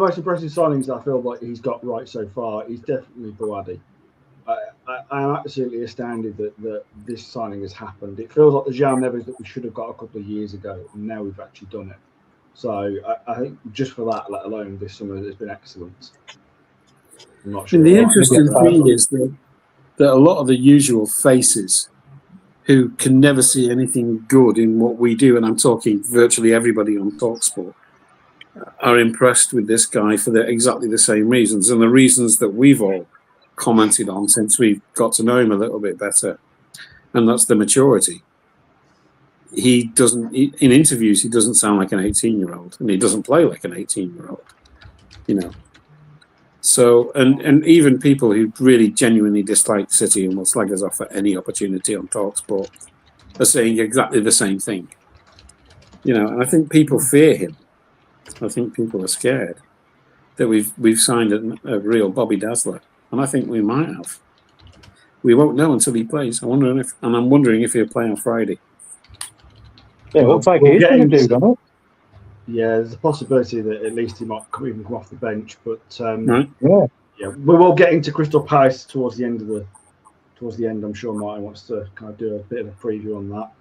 It's impressive signings I feel like he's got right so far is definitely Bouaddi. I am absolutely astounded that this signing has happened. It feels like the João Neves that we should have got a couple of years ago, and now we've actually done it. So I think just for that, let alone this summer, has been excellent. I'm not sure. And the interesting thing is that a lot of the usual faces who can never see anything good in what we do, and I'm talking virtually everybody on TalkSport, are impressed with this guy for exactly the same reasons, and the reasons that we've all commented on since we've got to know him a little bit better, and that's the maturity. He doesn't, in interviews, he doesn't sound like an 18-year-old, and he doesn't play like an 18-year-old, you know. So, and even people who really genuinely dislike City and will slag us off at any opportunity on TalkSport are saying exactly the same thing, you know. And I think people fear him. I think people are scared that we've signed a real Bobby Dazzler, and I think we might have. We won't know until he plays. I'm wondering if he'll play on Friday. Yeah, it looks like he's going to do, doesn't it? Yeah, there's a possibility that at least he might even come off the bench, but Right. yeah, we will get into Crystal Palace towards the end. I'm sure Martin wants to kind of do a bit of a preview on that.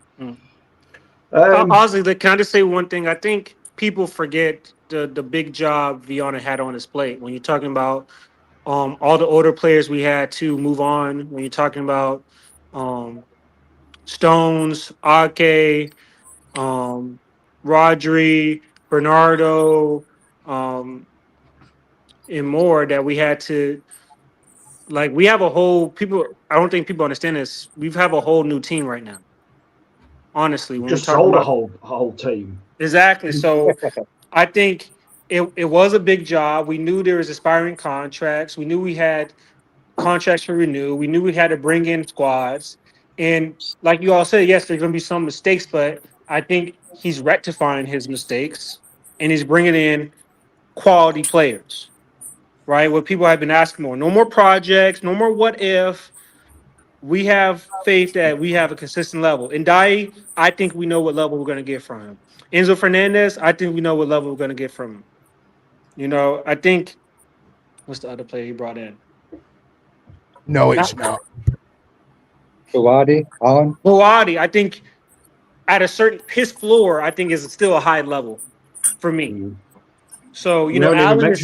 Honestly, can I just say one thing? I think people forget the big job Viana had on his plate. When you're talking about all the older players we had to move on, when you're talking about Stones, Ake, Rodri, Bernardo, and more, that we had to, like, we have a whole I don't think people understand this. We have a whole new team right now. Honestly, when Just we're talking sold about a whole team. Exactly. So I think it was a big job. We knew there was expiring contracts. We knew we had contracts to renew. We knew we had to bring in squads. And like you all said, yes, there's going to be some mistakes, but I think he's rectifying his mistakes and he's bringing in quality players, right? What people have been asking for. No more projects, no more what if. We have faith that we have a consistent level. Ndiaye, I think we know what level we're going to get from him. Enzo Fernandez, I think we know what level we're going to get from him. You know, I think, what's the other player he brought in? No, it's not. Bouaddi, Alan. Bouaddi, I think at a certain, his floor, I think is still a high level for me. So, you know, Alan's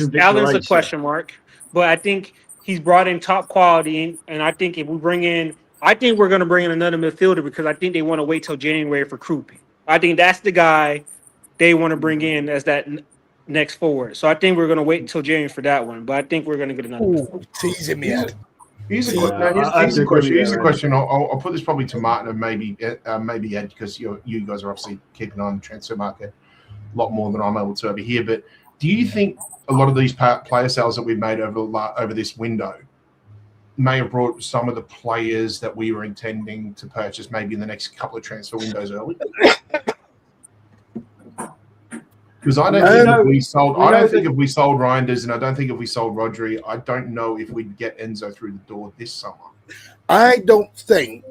a question mark, but I think he's brought in top quality, and I think if we bring in, I think we're going to bring in another midfielder because I think they want to wait till January for Krupp. I think that's the guy they want to bring in as that next forward. So I think we're going to wait until January for that one, but I think we're going to get another midfielder. Teasing me out. Here's a question. I'll put this probably to Martin and maybe Ed, because you guys are obviously keeping on the transfer market a lot more than I'm able to over here. But do you think a lot of these player sales that we've made over this window may have brought some of the players that we were intending to purchase maybe in the next couple of transfer windows early? Because I don't think if we sold Reinders, and I don't think if we sold Rodri, I don't know if we'd get Enzo through the door this summer. I don't think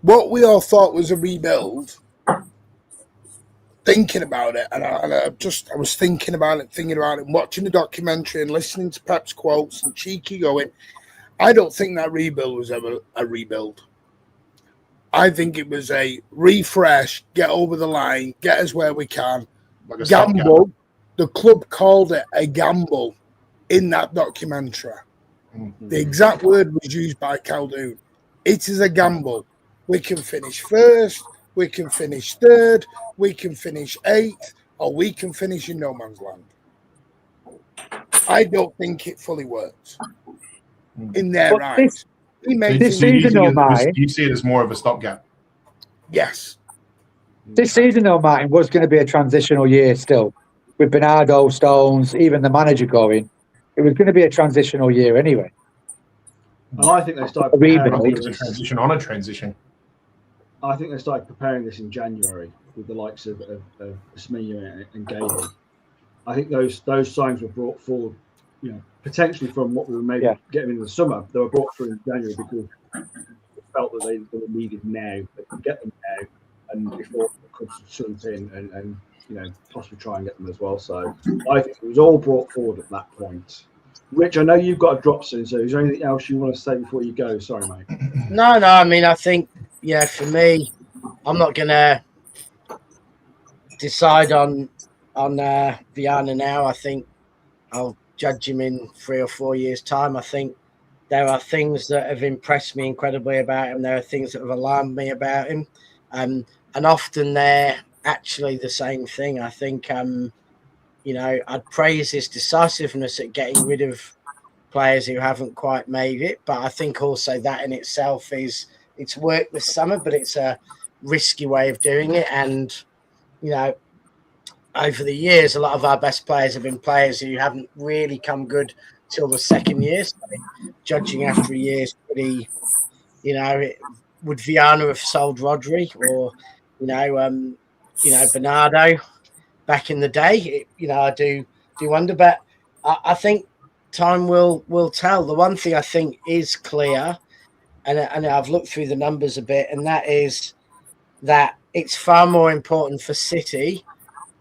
what we all thought was a rebuild. Thinking about it, and I was thinking about it, watching the documentary and listening to Pep's quotes and Cheeky going, I don't think that rebuild was ever a rebuild. I think it was a refresh, get over the line, get us where we can. Like a gamble. The club called it a gamble in that documentary. Mm-hmm. The exact word was used by Khaldoon. It is a gamble. We can finish first, we can finish third, we can finish eighth, or we can finish in no man's land. I don't think it fully works in their eyes. This season, though, Martin, you see it as more of a stopgap. Yes. This season, though, Martin, was going to be a transitional year still. With Bernardo, Stones, even the manager going, it was going to be a transitional year anyway. And I think they started preparing this. A transition on a transition. I think they started preparing this in January with the likes of Smee and Gable. I think those signs were brought forward, potentially from what we were maybe getting in the summer. They were brought through in January because we felt that they were needed now. They could get them now, and before the clubs shunt in and possibly try and get them as well. So I think it was all brought forward at that point. Rich, I know you've got a drop soon, so is there anything else you want to say before you go? Sorry, mate. No. I mean, I think, for me, I'm not going to decide on Viana now. I think I'll judge him in 3 or 4 years' time. I think there are things that have impressed me incredibly about him. There are things that have alarmed me about him. And often they're actually the same thing. I think, I'd praise his decisiveness at getting rid of players who haven't quite made it. But I think also that in itself it's worked this summer, but it's a risky way of doing it. And, over the years, a lot of our best players have been players who haven't really come good till the second year. So judging after a year is pretty, would Viana have sold Rodri or, Bernardo back in the day? I do wonder, but I think time will tell. The one thing I think is clear, and I've looked through the numbers a bit, and that is that it's far more important for City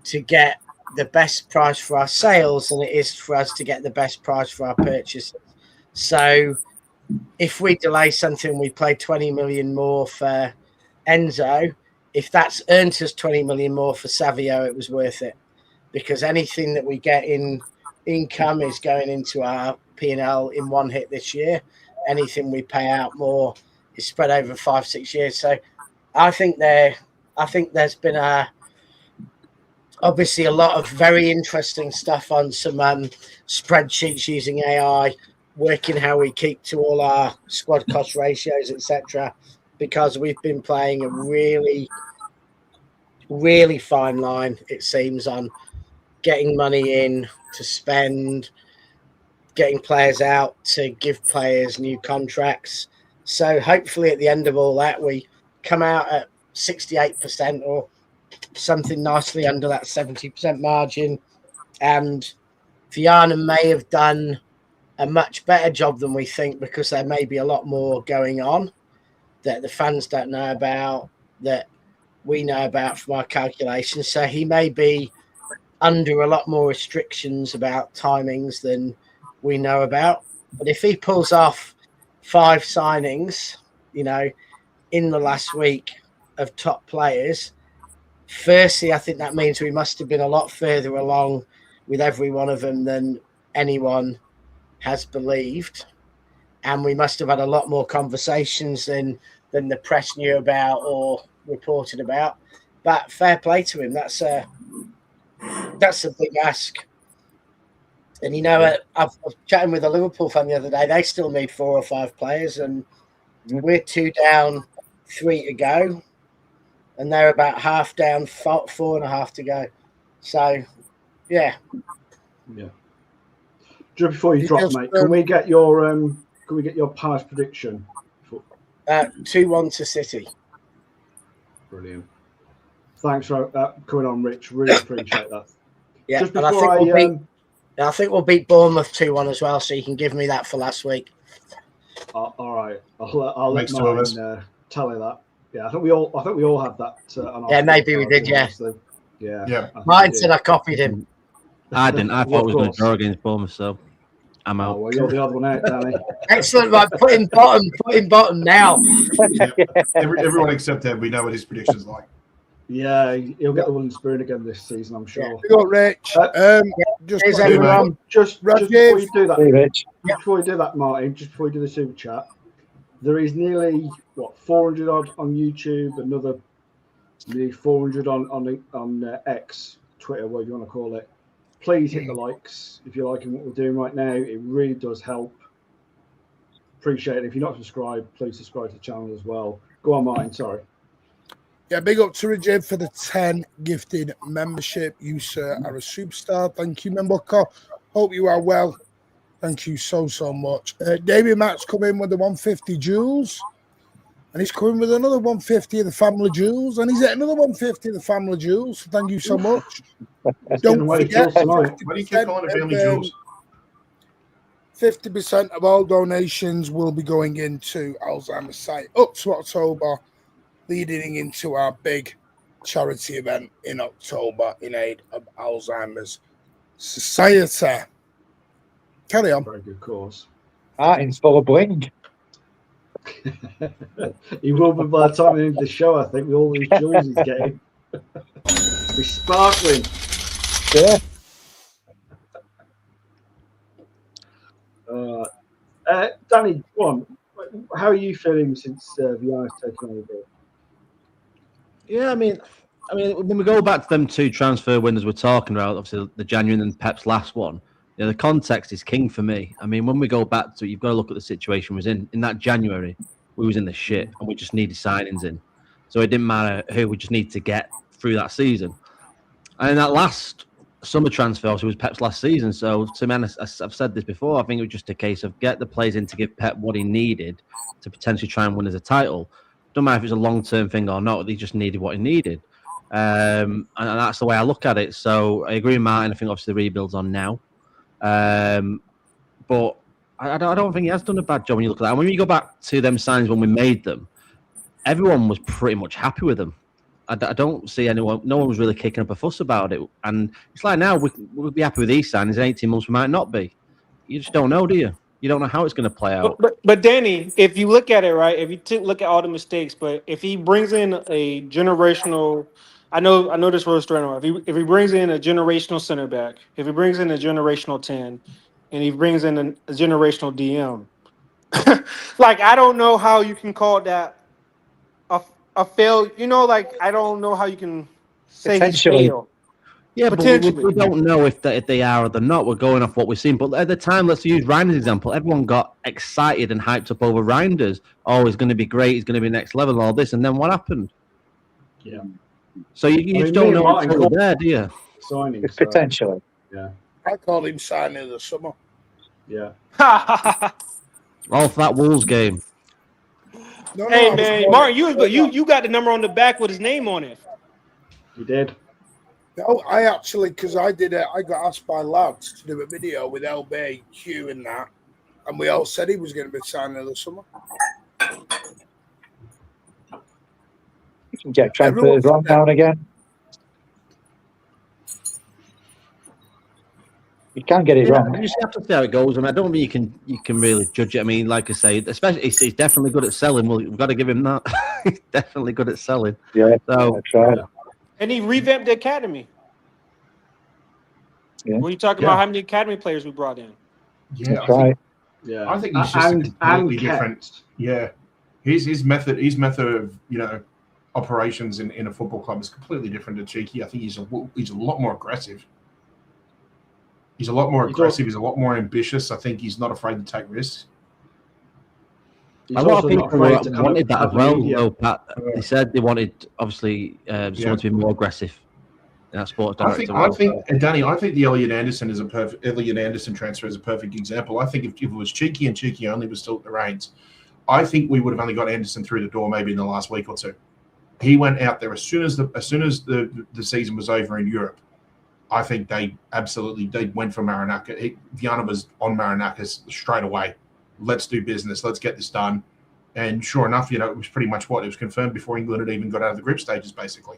to get the best price for our sales than it is for us to get the best price for our purchases. So if we delay something, we play 20 million more for Enzo. If that's earned us 20 million more for Savio, it was worth it, because anything that we get in income is going into our P&L in one hit this year. Anything we pay out more is spread over 5-6 years. So I think there's been obviously a lot of very interesting stuff on some spreadsheets using AI, working how we keep to all our squad cost ratios, etc. Because we've been playing a really, really fine line, it seems, on getting money in to spend, getting players out to give players new contracts. So hopefully at the end of all that, we come out at 68% or something nicely under that 70% margin. And Viana may have done a much better job than we think, because there may be a lot more going on that the fans don't know about, that we know about from our calculations. So he may be under a lot more restrictions about timings than we know about. But if he pulls off 5 signings, in the last week of top players, firstly, I think that means we must have been a lot further along with every one of them than anyone has believed. And we must have had a lot more conversations than the press knew about or reported about. But fair play to him. That's a big ask. And, I was chatting with a Liverpool fan the other day. They still need 4 or 5 players, and we're 2 down, 3 to go. And they're about half down, 4.5 to go. So, yeah. Just before you drop, mate, can we get your past prediction? 2-1 to City. Brilliant. Thanks for coming on, Rich. Really appreciate that. Yeah, just and I think we'll beat Bournemouth 2-1 as well. So you can give me that for last week. All right, I'll let Martin tell you that. Yeah, I think we all had that. Maybe we did. Yeah. Yeah. Martin said I copied him. I didn't. I thought we were going to draw against Bournemouth, so I'm out. Well, you're the other one out, Danny. Excellent, right? Put him bottom now. Yeah. Everyone except Ed, we know what his prediction's like. Yeah, he'll get the wooden spoon again this season, I'm sure. We got Rich. Just before you do that, Rich. before you do that, Martin, just before you do the super chat, there is nearly 400 odd on YouTube, another nearly 400 on X, Twitter, whatever you want to call it. Please hit the likes if you're liking what we're doing right now. It really does help. Appreciate it. If you're not subscribed, please subscribe to the channel as well. Go on, Martin. Sorry. Yeah, big up to Rajib for the 10 gifted membership. You, sir, are a superstar. Thank you, Membucker. Hope you are well. Thank you so much. David Matt's come in with the 150 jewels. And he's coming with another 150 of the family jewels. And he's at another 150 of the family jewels. So thank you so much. Don't forget, why do you keep calling it family jewels? 50% of all donations will be going into Alzheimer's site up to October, leading into our big charity event in October in aid of Alzheimer's Society. Carry on. Very good cause. Martin's full of bling. He will be by the time we end the show, I think, with all these jewels he's getting. Be sparkling. Yeah. Danny, go on. How are you feeling since Viana's taken over? Yeah, I mean, when we go back to them two transfer windows we're talking about, obviously the January and Pep's last one, the context is king for me. I mean, when we go back to it, you've got to look at the situation we was in. In that January, we was in the shit, and we just needed signings in. So it didn't matter who, we just need to get through that season. And in that last summer transfer, obviously, was Pep's last season. So, to me, I've said this before, I think it was just a case of get the players in to give Pep what he needed to potentially try and win as a title. Don't matter if it's a long-term thing or not, they just needed what he needed. And that's the way I look at it. So I agree with Martin. I think obviously the rebuild's on now. But I don't think he has done a bad job when you look at that. And when you go back to them signs when we made them, everyone was pretty much happy with them. I don't see anyone, no one was really kicking up a fuss about it. And it's like now we'll be happy with these signings. In 18 months we might not be. You just don't know, do you? You don't know how it's going to play out. But Danny, if you look at it, right, if you look at all the mistakes, but if he brings in a generational, I know this word's straight on. If he brings in a generational center back, if he brings in a generational 10, and he brings in a generational DM, like I don't know how you can call that a fail. You know, like I don't know how you can say he's failed. Yeah, but we don't know if they are or they're not. We're going off what we've seen. But at the time, let's use Reinder's example. Everyone got excited and hyped up over Reinders. Oh, he's going to be great. He's going to be next level and all this. And then what happened? Yeah. So you just don't know what's there, do you? Signing. Potentially. Yeah. I call him signing of the summer. Yeah. All for that Wolves game. Hey, man. Martin, you got the number on the back with his name on it. You did. No, I actually, because I got asked by lads to do a video with LB, Hugh and that, and we all said he was going to be signing of the summer. You can get transfers wrong now and again. You can't get it wrong. You just have to see how it goes. I mean, I don't mean you can really judge it. I mean, like I say, especially he's definitely good at selling. Well, we've got to give him that. He's definitely good at selling. Yeah, so, that's right. And he revamped the academy. Yeah. When you talk about how many academy players we brought in. Yeah, that's right. Yeah, I think he's just completely different. Yeah, his method of operations in a football club is completely different to Cheeky. I think he's a lot more aggressive. He's a lot more aggressive. He's a lot more ambitious. I think he's not afraid to take risks. A lot of people wanted that as well, though, Pat. They said they wanted, obviously, someone to be more aggressive in that sports director. I think, and Danny, I think the Elliot Anderson transfer is a perfect example. I think if it was Cheeky and Cheeky only was still at the reins, I think we would have only got Anderson through the door maybe in the last week or two. He went out there as soon as the season was over in Europe. I think they went for Maranaka. Viana was on Maranaka straight away. Let's do business. Let's get this done. And sure enough, it was pretty much it was confirmed before England had even got out of the group stages, basically.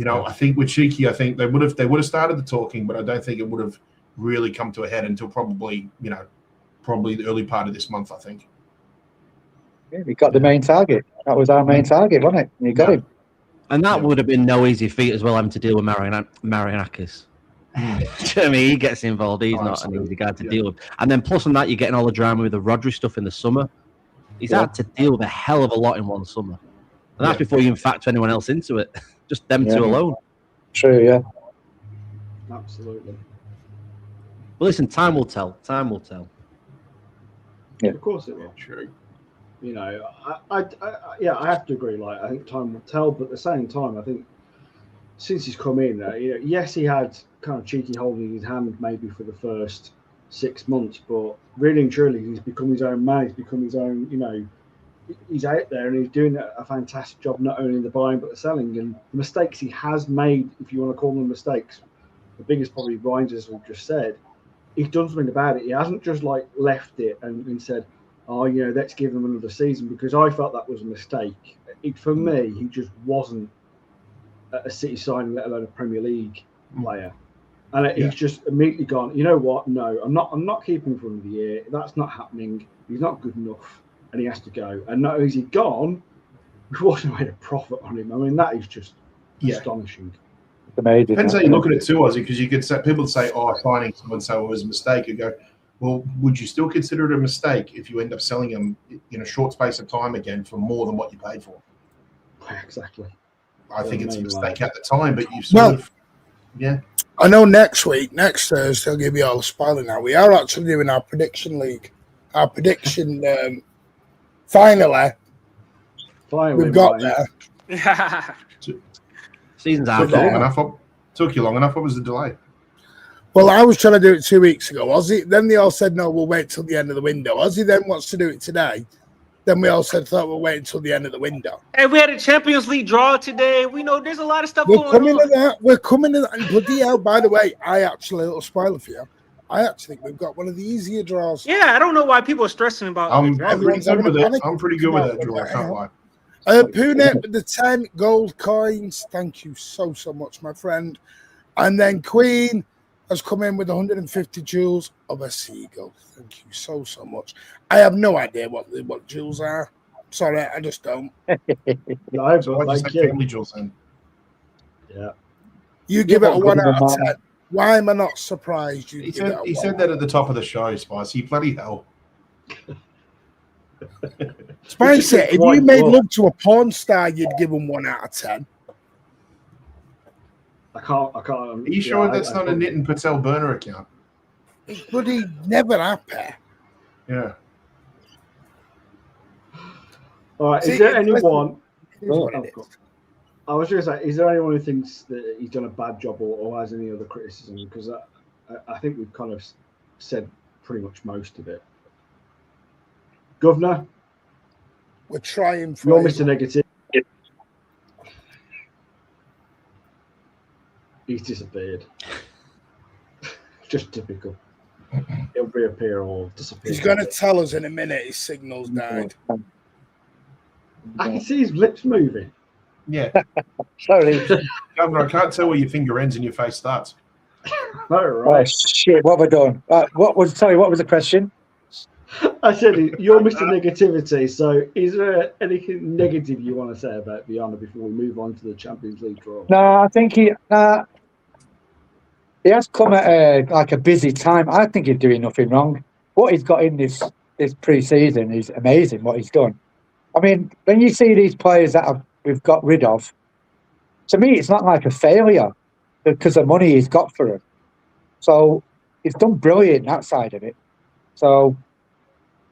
I think with Cheeky, I think they would have started the talking, but I don't think it would have really come to a head until probably the early part of this month, I think. Yeah, we got the main target. That was our main target, wasn't it? And you got him. And that would have been no easy feat as well, having to deal with Marianakis. Do you know what I mean? He gets involved. He's not an easy guy to deal with. And then plus on that, you're getting all the drama with the Rodri stuff in the summer. He's had to deal with a hell of a lot in one summer. And that's before you even factor anyone else into it. Just them two alone. True, yeah. Absolutely. Well, listen, time will tell. Time will tell. Yeah. Of course it will. True. You know, I have to agree. Like, I think time will tell, but at the same time, I think since he's come in, yes, he had kind of cheeky holding his hand maybe for the first 6 months, but really and truly, he's become his own man. He's become his own. You know, he's out there and he's doing a fantastic job, not only in the buying but the selling. And the mistakes he has made, if you want to call them mistakes, the biggest probably Ryan's, as we've just said. He's done something about it. He hasn't just like left it and said, "Oh, you know, let's give him another season," because I felt that was a mistake. For me, he just wasn't a City signing, let alone a Premier League player. And he's just immediately gone, you know what? No, I'm not keeping him for another year. That's not happening. He's not good enough, and he has to go. And not only is he gone, we've also made a profit on him. I mean, that is just astonishing. It's amazing. Depends how you look at it too, Ozzy, because you could say, people say, "Oh, signing someone so it was a mistake." You go, well, would you still consider it a mistake if you end up selling them in a short space of time again for more than what you paid for? Exactly. I think it's a mistake at the time, but you've sort of, I know next Thursday, I'll give you all a spoiler now. We are actually doing our prediction league. Our prediction, finally, we've got there. Season's out. Took you long enough. What was the delay? Well, I was trying to do it 2 weeks ago. Ozzy, then they all said, no, we'll wait till the end of the window. Ozzy then wants to do it today. Then we all said, we'll wait until the end of the window. Hey, we had a Champions League draw today. We know there's a lot of stuff We're going coming on. to that. We're coming to that. And bloody hell, by the way, a little spoiler for you. I actually think we've got one of the easier draws. Yeah, I don't know why people are stressing about I'm pretty good with it. I'm pretty good with that draw. I can't lie. Punet with the 10 gold coins. Thank you so much, my friend. And then Queen has come in with 150 jewels of a seagull. Thank you so much. I have no idea what jewels are. Sorry, I just don't. No, So but I just like family jewels in. Yeah. You give it a 1 out of 10. Why am I not surprised? He said that at the top of the show, Spicy. Bloody hell. Spicy, if you made love to a porn star, you'd give him 1 out of 10. I can't. Are you sure that's not a Nitin Patel burner account? It's bloody never happy. Yeah. All right. Is there anyone? I was going to say, is there anyone who thinks that he's done a bad job or has any other criticism? Because I think we've kind of said pretty much most of it. Governor, we're trying for. You're Mr. Negative. He's disappeared. Just typical. He'll reappear or disappear. He's going to tell us in a minute his signal's died. I can see his lips moving. Yeah. Sorry. Governor, I can't tell where your finger ends and your face starts. All right. Oh, shit, what have I done? What was the question? I said, you're Mr. Negativity. So, is there anything negative you want to say about Viana before we move on to the Champions League draw? No, I think he has come at a busy time. I think he's doing nothing wrong. What he's got in this pre-season is amazing. What he's done. I mean, when you see these players that we've got rid of, to me, it's not like a failure because of the money he's got for him. So he's done brilliant that side of it. So.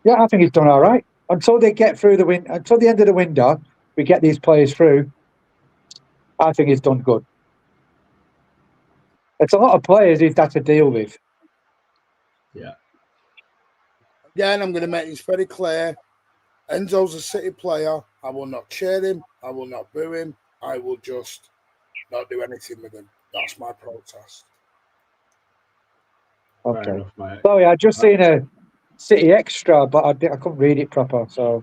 Yeah, I think he's done all right. Until they get through until the end of the window, we get these players through. I think he's done good. It's a lot of players he's had to deal with. Yeah. Again, I'm going to make this very clear. Enzo's a City player. I will not cheer him. I will not boo him. I will just not do anything with him. That's my protest. Okay. Enough, mate. Sorry, I just seen a City extra, but I couldn't read it proper, so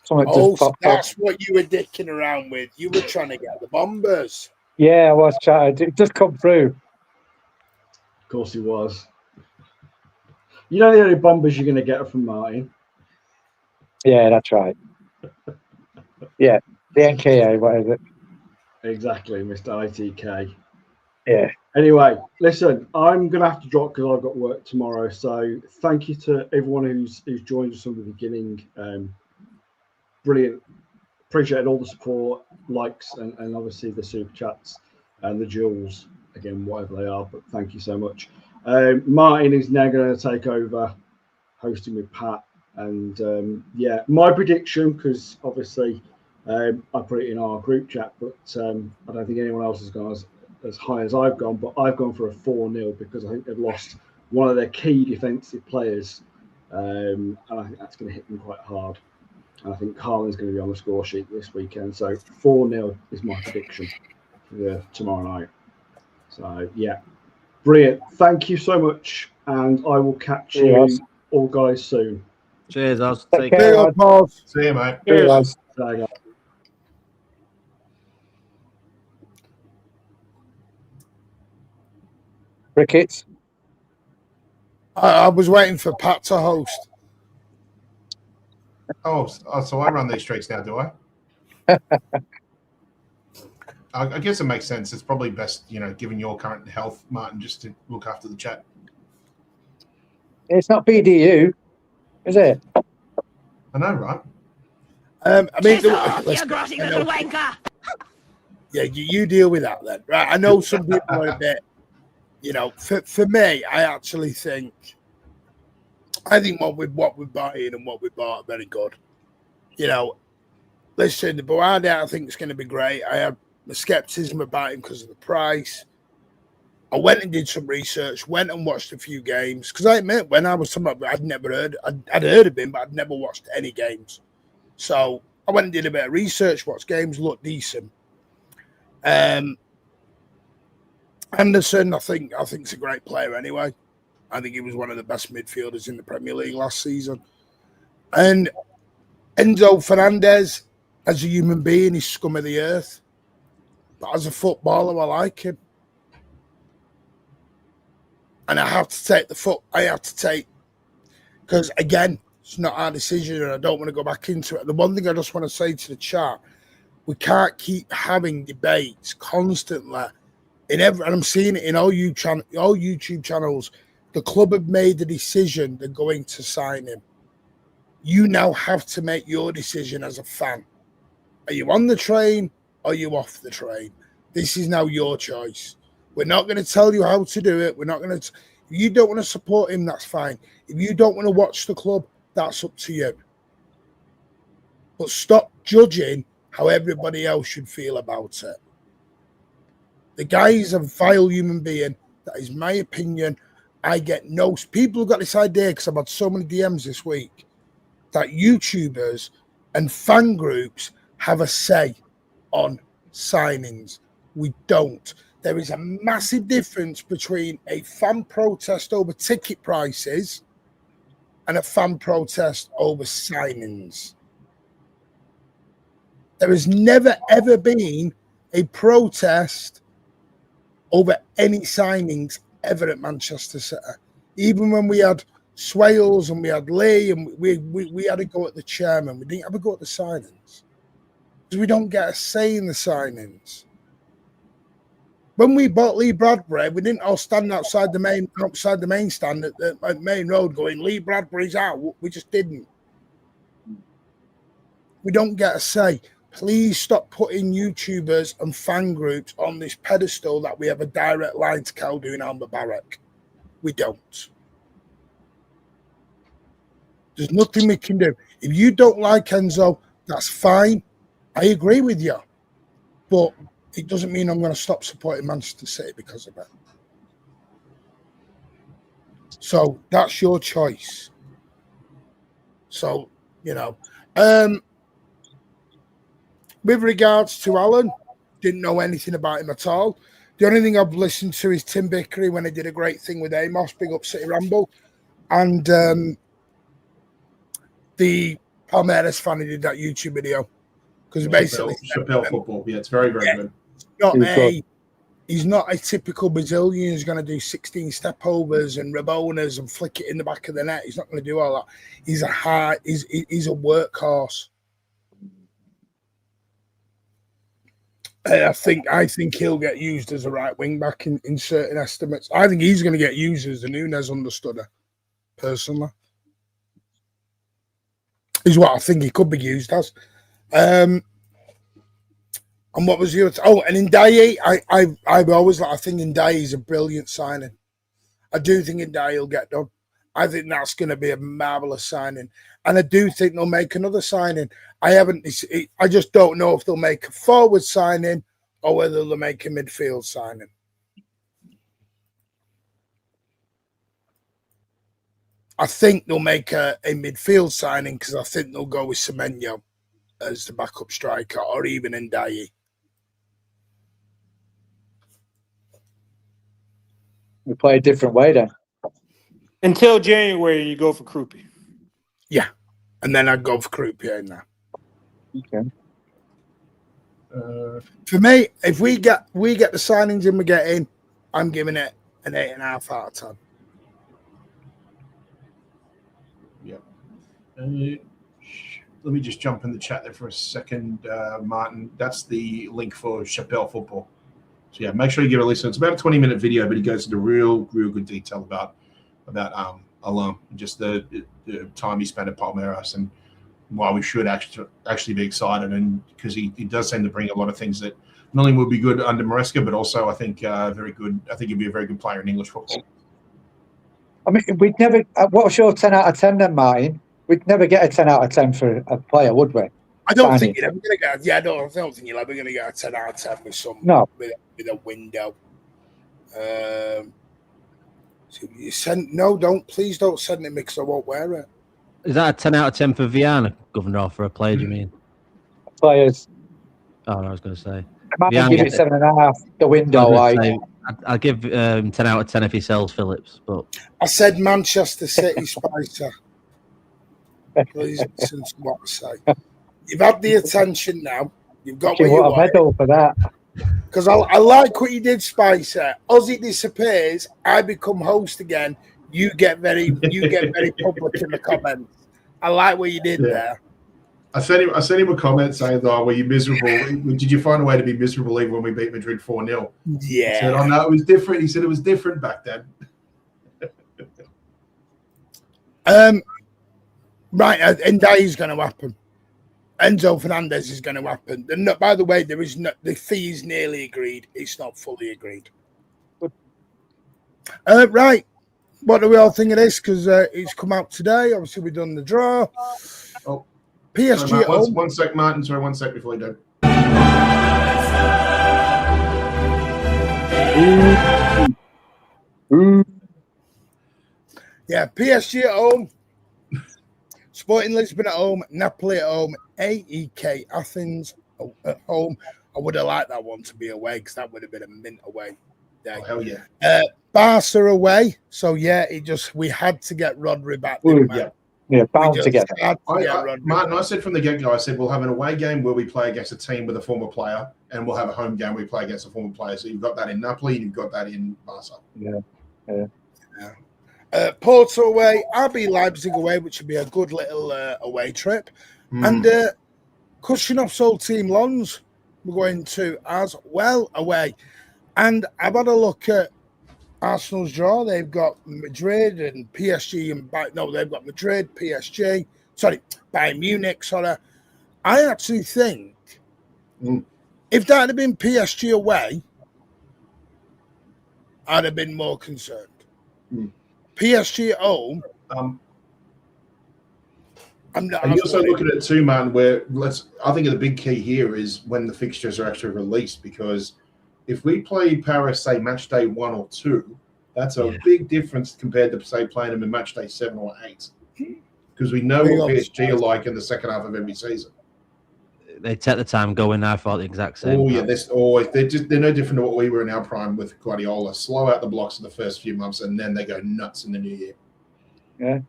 something just popped that's up. what you were dicking around with. You were trying to get the Bombers. Yeah, I was trying. It just come through. Of course he was. You know the only bombers you're going to get from Martin. Yeah, that's right. Yeah, the NKA, what is it? Exactly, Mr. ITK. Yeah. Anyway, listen, I'm going to have to drop because I've got work tomorrow. So thank you to everyone who's joined us from the beginning. Brilliant. Appreciated all the support, likes, and obviously the super chats and the jewels, again, whatever they are. But thank you so much. Martin is now going to take over hosting with Pat. And yeah, my prediction, because obviously I put it in our group chat, but I don't think anyone else has gone as high as I've gone, but I've gone for a 4-0 because I think they've lost one of their key defensive players, and I think that's going to hit them quite hard. And I think Haaland's going to be on the score sheet this weekend. So 4-0 is my prediction for tomorrow night. So yeah, brilliant. Thank you so much, and I will catch you all guys soon. Cheers, Oz. Take care, Oz. See you, mate. Cheers. Cricket. I was waiting for Pat to host. Oh, so I run these streaks now, do I? I guess it makes sense. It's probably best, given your current health, Martin, just to look after the chat. It's not BDU, is it? I know, right? I mean, you grotty little wanker. Yeah, you deal with that then, right? I know some people are a bit, For me, I think what we bought in and what we bought are very good. Listen, the bouaddi I think is going to be great. I had my skepticism about him because of the price. I went and did some research, went and watched a few games. Because I admit, when I was talking about, I'd heard of him, but I'd never watched any games. So I went and did a bit of research, watched games, looked decent. Anderson, I think is a great player anyway. I think he was one of the best midfielders in the Premier League last season. And Enzo Fernandez, as a human being, he's scum of the earth. But as a footballer, I like him. And I have to take because again, it's not our decision and I don't want to go back into it. The one thing I just want to say to the chat, we can't keep having debates constantly. And I'm seeing it in all YouTube channels. The club have made the decision they're going to sign him. You now have to make your decision as a fan. Are you on the train or are you off the train? This is now your choice. We're not going to tell you how to do it. We're not going to. If you don't want to support him, that's fine. If you don't want to watch the club, that's up to you. But stop judging how everybody else should feel about it. The guy is a vile human being. That is my opinion. I get no... People have got this idea, because I've had so many DMs this week, that YouTubers and fan groups have a say on signings. We don't. There is a massive difference between a fan protest over ticket prices and a fan protest over signings. There has never, ever been a protest over any signings ever at Manchester City. Even when we had Swales and we had Lee and we had a go at the chairman, we didn't have a go at the signings because we don't get a say in the signings. When we bought Lee Bradbury, we didn't all stand outside the main stand at the main road going, Lee Bradbury's out. We just didn't. We don't get a say. Please stop putting YouTubers and fan groups on this pedestal that we have a direct line to Khaldoon al-Mubarak. We don't. There's nothing we can do. If you don't like Enzo, that's fine. I agree with you. But it doesn't mean I'm going to stop supporting Manchester City because of it. So that's your choice. So, with regards to Alan, didn't know anything about him at all. The only thing I've listened to is Tim Bickery when he did a great thing with Amos, Big Up City Ramble. And the Palmeiras fan who did that YouTube video. Because basically... Chappelle football. Yeah, it's very, very good. Not a He's not a typical Brazilian who's going to do 16 step overs and rabonas and flick it in the back of the net. He's not going to do all that. He's a workhorse. I think he'll get used as a right wing back in certain estimates. I think he's going to get used as the Nunes understudy, personally. Is what I think he could be used as. And what was your? And Ndiaye, I've always I think Ndiaye is a brilliant signing. I do think Ndiaye will get done. I think that's going to be a marvelous signing, and I do think they'll make another signing. I just don't know if they'll make a forward signing or whether they'll make a midfield signing. I think they'll make a midfield signing because I think they'll go with Semenyo as the backup striker, or even Ndiaye. We play a different way then. Until January, you go for Krupi. Yeah, and then I'd go for Krupi in there. Okay. For me, if we get the signings in we get in, I'm giving it an 8.5 out of 10. Yeah. Let me just jump in the chat there for a second, Martin. That's the link for Chappelle Football. So yeah, make sure you give it a listen. It's about a 20-minute video, but he goes into real good detail about Alum, just the time he spent at Palmeiras and why we should actually be excited, and because he does seem to bring a lot of things that not only will be good under Maresca, but also I think very good. I think he'll be a very good player in English football. I mean, we'd never. What's your 10 out of 10 then, Martin? We'd never get a 10 out of 10 for a player, would we? I don't think you're ever going to get. Yeah, I don't think you're ever going to get a 10 out of 10 with some. No. With a window. So you send please don't send it because I won't wear it. Is that a 10 out of 10 for Viana, Governor, or for a player? Do you mean players? Oh, I was going to say. I might give it 7.5. The window, I'll give 10 out of 10 if he sells Phillips. But I said Manchester City Spicer. Please listen to what I say. You've had the attention now. You've got what you want. A medal for that. Because I like what you did, Spicer. Ozzy disappears, I become host again. You get very public in the comments. I like what you did there. I sent him a comment saying, "Oh, were you miserable? Did you find a way to be miserable even when we beat Madrid 4-0?" Yeah. He said, "Oh no, it was different." He said it was different back then. Right, Ndiaye is going to happen. Enzo Fernandez is going to happen. By the way, the fee is nearly agreed. It's not fully agreed. Right. What do we all think of this? Because it's come out today. Obviously, we've done the draw. Oh, PSG sorry, at home. One sec, Martin. Sorry, 1 sec before you do. Yeah, PSG at home. Sporting Lisbon at home, Napoli at home, AEK Athens at home. I would have liked that one to be away because that would have been a mint away day. Oh, hell yeah. Barca away. So yeah, we had to get Rodri back. Bound to get Martin, I said from the get-go, I said we'll have an away game where we play against a team with a former player, and we'll have a home game where we play against a former player. So you've got that in Napoli, and you've got that in Barca. Yeah. Porto away, RB Leipzig away, which would be a good little away trip. And Kushinov's old team Lons, we're going to as well away. And I've had a look at Arsenal's draw. They've got Madrid and PSG they've got Madrid, PSG, Bayern Munich, I actually think if that had been PSG away, I'd have been more concerned. PSG at home. And you're also looking at it too, man, where I think the big key here is when the fixtures are actually released, because if we play Paris, say, match day 1 or 2, that's a big difference compared to, say, playing them in match day 7 or 8. Because we know what PSG are like in the second half of every season. They take the time going. I thought the exact same. Oh, yeah. They're no different to what we were in our prime with Guardiola. Slow out the blocks in the first few months, and then they go nuts in the new year. Yeah.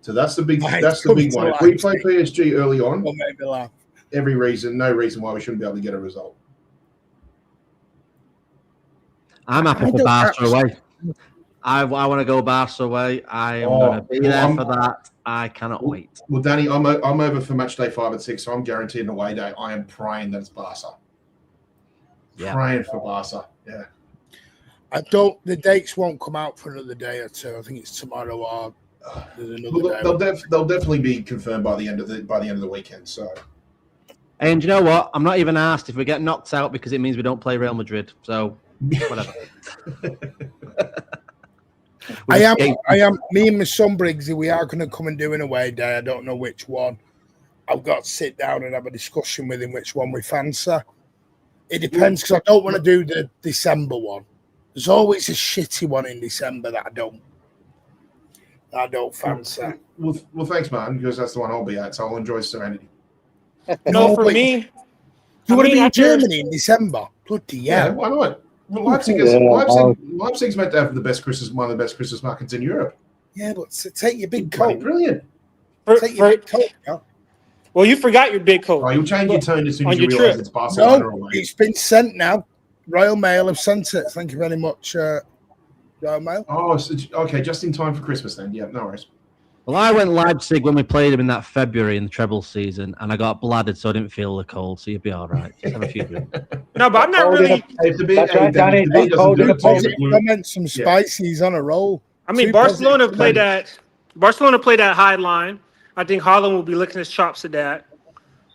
So that's the big one. If we play PSG early on, no reason why we shouldn't be able to get a result. I'm happy for Barca away. I want to go Barca away. I am going to be there for that. I cannot wait. Well, Danny, I'm over for match day 5 and 6, so I'm guaranteed an away day. I am praying that it's Barca. Yeah. Praying for Barca. Yeah. The dates won't come out for another day or two. I think it's tomorrow or there's another day. They'll definitely be confirmed by the end of the weekend. So. And you know what? I'm not even asked if we get knocked out because it means we don't play Real Madrid. So whatever. I am. Me and my son Briggsy, we are going to come and do an away day. I don't know which one. I've got to sit down and have a discussion with him which one we fancy. It depends because I don't want to do the December one. There's always a shitty one in December that I don't fancy. Well, thanks, man, because that's the one I'll be at. So I'll enjoy Serenity. No, for me, you want to be in Germany in December? Bloody yeah. Why not? Well, Leipzig's meant to have one of the best Christmas markets in Europe. Yeah, but take your big coat. Brilliant. Take your big coat. Yeah. Well, you forgot your big coat. Oh, you'll change your tone as soon as you realise it's Barcelona. No, it's been sent now. Royal Mail have sent it. Thank you very much, Royal Mail. Oh, okay, just in time for Christmas then. Yeah, no worries. Well, I went Leipzig when we played them in that February in the treble season, and I got bladdered, so I didn't feel the cold. So you'll be all right. Just have a few drinks. No, but I'm not really. That's right, Danny. I meant some spices on a roll. I mean, Barcelona played that high line. I think Haaland will be licking his chops at that.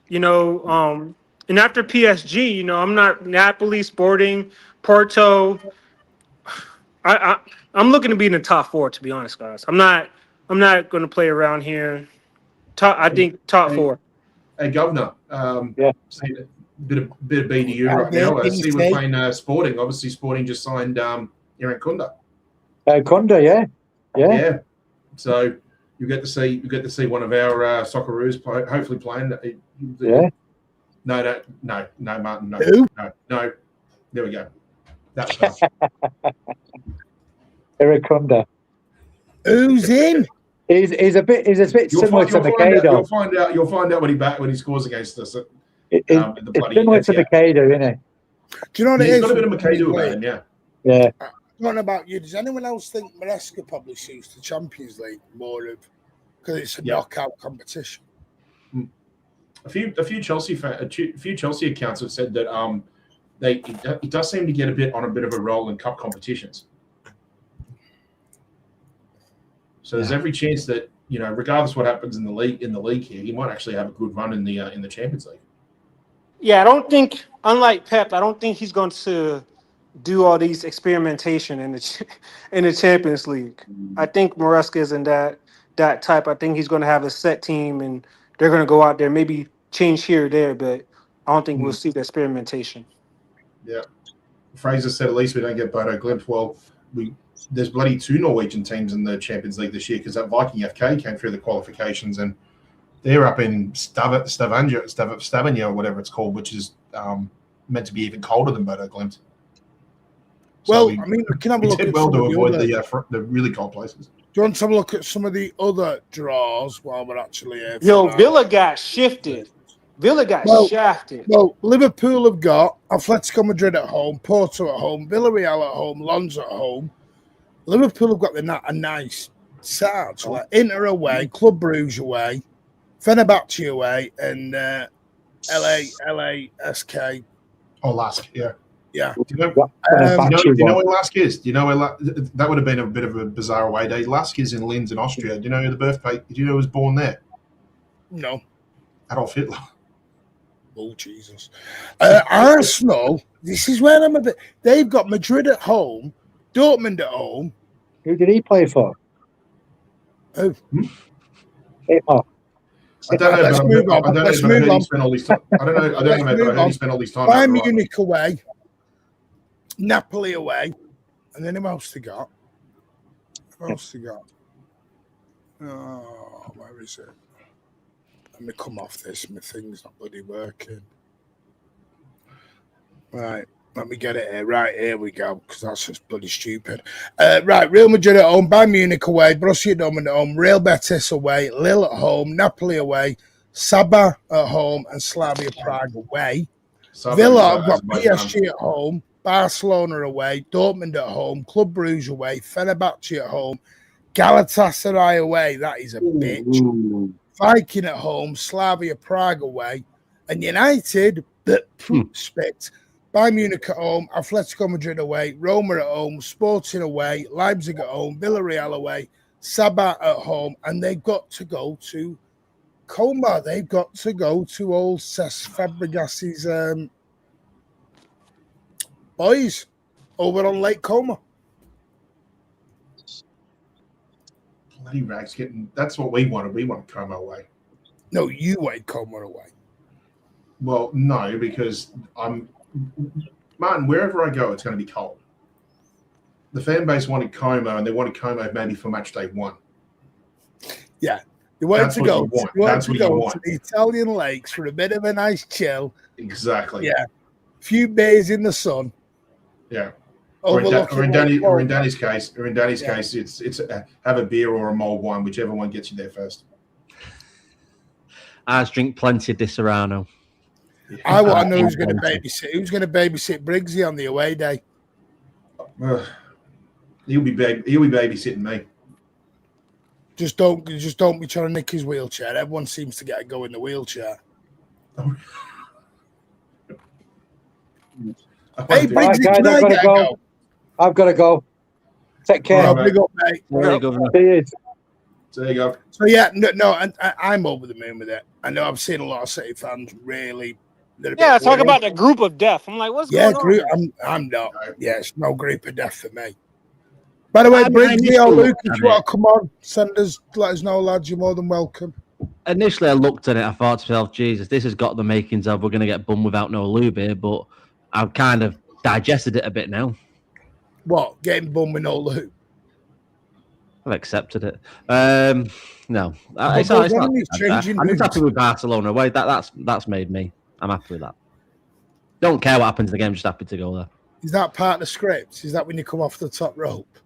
You know, and after PSG, you know, I'm not Napoli, Sporting, Porto. I'm looking to be in the top 4, to be honest, guys. I'm not going to play around here. I think top 4. Hey, Governor. See, bit of BDU right now. I see we're playing Sporting. Obviously, Sporting just signed Aaron Kunda. Kunda, yeah. So you get to see one of our Socceroos hopefully playing. Yeah. No, Martin. No. There we go. That was Eric Kunda. Who's in? He's a bit similar to Mikado. You'll find out when he scores against us. It's similar to Mikado, isn't it? Do you know what it is? He's got a bit of Mikado about him, yeah. Yeah. I don't know about you. Does anyone else think Maresca probably suits the Champions League more of because it's a knockout competition? A few Chelsea accounts have said that it does seem to get a bit of a role in cup competitions. So there's every chance that, you know, regardless what happens in the league here, he might actually have a good run in the Champions League. Yeah, I don't think, unlike Pep, I don't think he's going to do all these experimentation in the Champions League. I think Maresca isn't that type. I think he's going to have a set team and they're going to go out there, maybe change here or there, but I don't think we'll see the experimentation. Yeah. Fraser said at least we don't get Bodo Glimt. Well, there's bloody 2 Norwegian teams in the Champions League this year because that Viking FK came through the qualifications and they're up in Stavanger or whatever it's called, which is meant to be even colder than Bodo Glimt. So we can have a look at to avoid the really cold places. Do you want to have a look at some of the other draws while we're actually here? Villa got shifted. Villa got shafted. Well, Liverpool have got Atletico Madrid at home, Porto at home, Villarreal at home, Lens at home. Liverpool have got a nice start. So like Inter away, Club Brugge away, Fenerbahce away, and LASK. Oh, Lask, yeah. Yeah. Do you know where Lask is? Do you know where that would have been a bit of a bizarre away day? Lask is in Linz in Austria. Do you know who do you know who was born there? No. Adolf Hitler. Oh, Jesus. Arsenal, this is where I'm a bit. They've got Madrid at home, Dortmund at home. Who did he play for? Who? I don't know. I don't know. But I heard he spent all these time. I don't know. But I heard he spent all these time. Bayern Munich away, Napoli away, and then who else they got? Who else they got? Oh, where is it? Let me come off this. My thing's not bloody working. Right. Let me get it here. Right, here we go, because that's just bloody stupid. Right, Real Madrid at home, Bayern Munich away, Borussia Dortmund at home, Real Betis away, Lille at home, Napoli away, Sabah at home, and Slavia Prague away. Villa have got PSG at home, Barcelona away, Dortmund at home, Club Brugge away, Fenerbahce at home, Galatasaray away. That is a bitch. Ooh. Viking at home, Slavia Prague away, and United spit. Bayern Munich at home, Atletico Madrid away, Roma at home, Sporting away, Leipzig at home, Villarreal away, Sabah at home, and they've got to go to Como. They've got to go to old Cesc Fabregas's boys over on Lake Como. Bloody rags getting. That's what we wanted. We want Como away. No, you want Como away. Well, no, because Martin, wherever I go, it's going to be cold. The fan base wanted Como, and they wanted Como maybe for match day 1. Yeah, they wanted to go. To the Italian lakes for a bit of a nice chill. Exactly. Yeah, a few days in the sun. Yeah. Or in Danny's case, it's have a beer or a mulled wine, whichever one gets you there first. I drink plenty of Disaronno. I want to know who's going to babysit. Who's going to babysit Briggsy on the away day? He'll be babysitting me. Just don't be trying to nick his wheelchair. Everyone seems to get a go in the wheelchair. Hey, Briggsy, guys, I've got to go. Take care. All right, big up, mate. There you go. So yeah, no, I'm over the moon with it. I know I've seen a lot of City fans really. Yeah, talk about the group of death. I'm like, what's going on? I'm not. Yeah, it's no group of death for me. By the way, Briggsy or Luke, if you want to come on, let us know, lads. You're more than welcome. Initially, I looked at it. I thought to myself, Jesus, this has got the makings of we're going to get bummed without no lube here, but I've kind of digested it a bit now. What? Getting bummed with no lube? I've accepted it. No, it's not. I'm just happy with Barcelona away. That's made me. I'm happy with that. Don't care what happens in the game. Just happy to go there. Is that part of the script? Is that when you come off the top rope?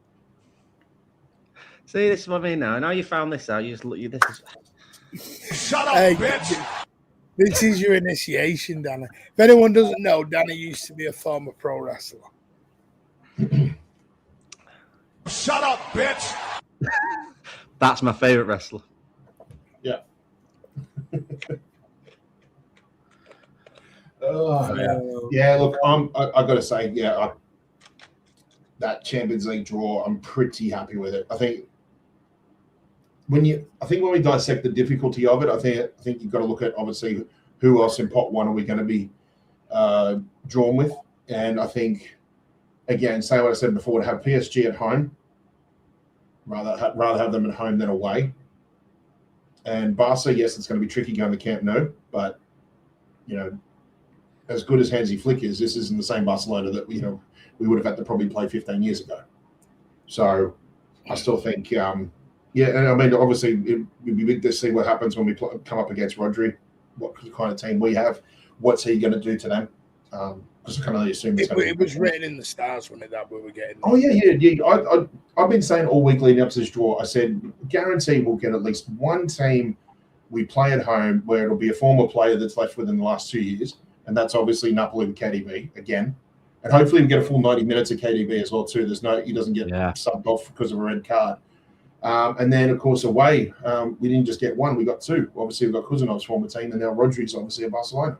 See, this is what I mean now. I know you found this out. You just look. This is. Shut up, bitch. This is your initiation, Danny. If anyone doesn't know, Danny used to be a former pro wrestler. Shut up, bitch. That's my favorite wrestler. Yeah. Yeah. Look, I got to say, that Champions League draw, I'm pretty happy with it. I think when we dissect the difficulty of it, I think you've got to look at obviously who else in pot 1 are we going to be drawn with, and I think again, say what I said before, to have PSG at home, rather have them at home than away. And Barca, yes, it's going to be tricky going to Camp Nou, but as good as Hansi Flick is, this isn't the same Barcelona that we would have had to probably play 15 years ago. So I still think, and I mean, obviously it would be big to see what happens when we come up against Rodri, what kind of team we have, what's he going to do to them? Because I can only assume it was written in the stars when we were getting. Oh yeah. I've been saying all week leading up to this draw. I said guarantee we'll get at least one team we play at home where it'll be a former player that's left within the last 2 years, and that's obviously Napoli with KDB again. And hopefully we get a full 90 minutes of KDB as well too. He doesn't get subbed off because of a red card. And then of course away, we didn't just get one, we got 2. Obviously we've got Kuzanov's former team, and now Rodri's obviously at Barcelona.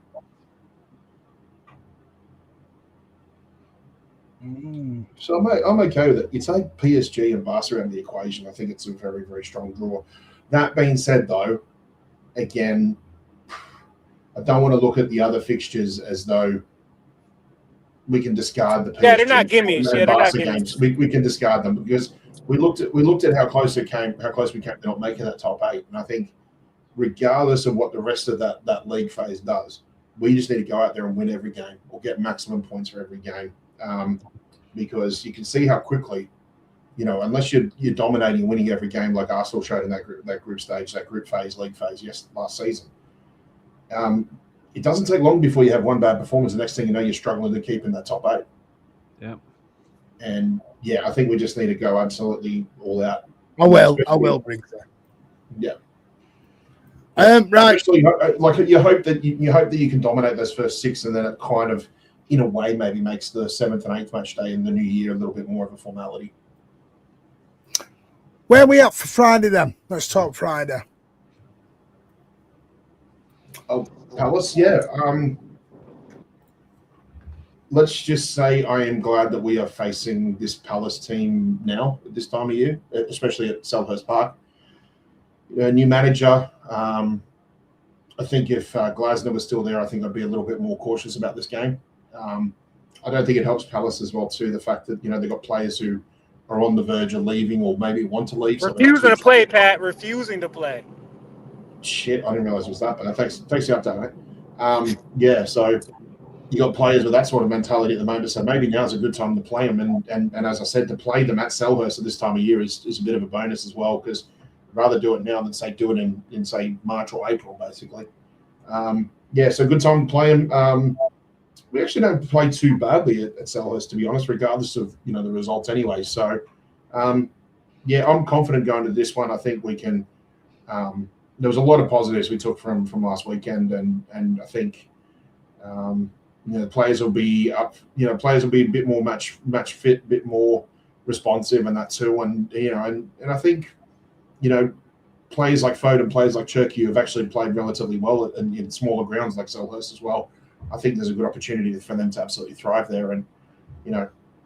So I'm okay with it. You take PSG and Barca out of the equation, I think it's a very, very strong draw. That being said, though, again, I don't want to look at the other fixtures as though we can discard the PSG. Yeah, they're not gimmies. Yeah, they're not games. We can discard them because we looked at how close we came to not making that top 8. And I think regardless of what the rest of that league phase does, we just need to go out there and win every game or get maximum points for every game. Because you can see how quickly, unless you're dominating, winning every game like Arsenal showed in that group stage, that group phase, league phase, last season. It doesn't take long before you have one bad performance. The next thing you know, you're struggling to keep in that top 8. Yeah. And I think we just need to go absolutely all out. I will bring that. Yeah. Right. Especially, like you hope that you can dominate those first 6, and then it kind of in a way, maybe makes the 7th and 8th match day in the new year a little bit more of a formality. Where are we at for Friday then? Let's talk Friday. Oh, Palace, yeah. Let's just say I am glad that we are facing this Palace team now at this time of year, especially at Selhurst Park. New manager. I think if Glasner was still there, I think I'd be a little bit more cautious about this game. I don't think it helps Palace as well, too, the fact that, they've got players who are on the verge of leaving or maybe want to leave. Refusing to play, Pat. Refusing to play. Shit, I didn't realize it was that, but thanks for the update, mate. Yeah, so you got players with that sort of mentality at the moment, so maybe now's a good time to play them. And as I said, to play them at Selhurst at this time of year is a bit of a bonus as well, because I'd rather do it now than, say, do it in say, March or April, basically. Yeah, so good time to play them. We actually don't play too badly at Selhurst, to be honest, regardless of, the results anyway. So, yeah, I'm confident going to this one. I think we can there was a lot of positives we took from last weekend, and I think players will be up. Players will be a bit more match fit, a bit more responsive, and that too. And and I think players like Foden, players like Cherki, who have actually played relatively well in smaller grounds like Selhurst as well. I think there's a good opportunity for them to absolutely thrive there. And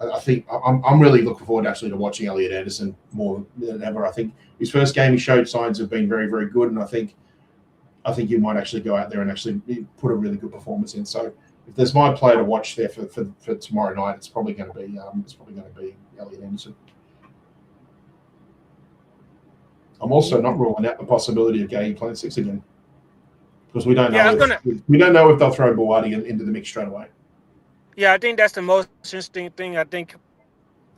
I think I'm really looking forward actually to watching Elliot Anderson more than ever. I think his first game he showed signs of being very, very good, and I think you might actually go out there and actually put a really good performance in. So if there's my player to watch there for tomorrow night, it's probably going to be Elliot Anderson. I'm also not ruling out the possibility of Gay playing 6 again, because we don't know. We don't know if they'll throw Bouaddi into the mix straight away. Yeah, I think that's the most interesting thing. I think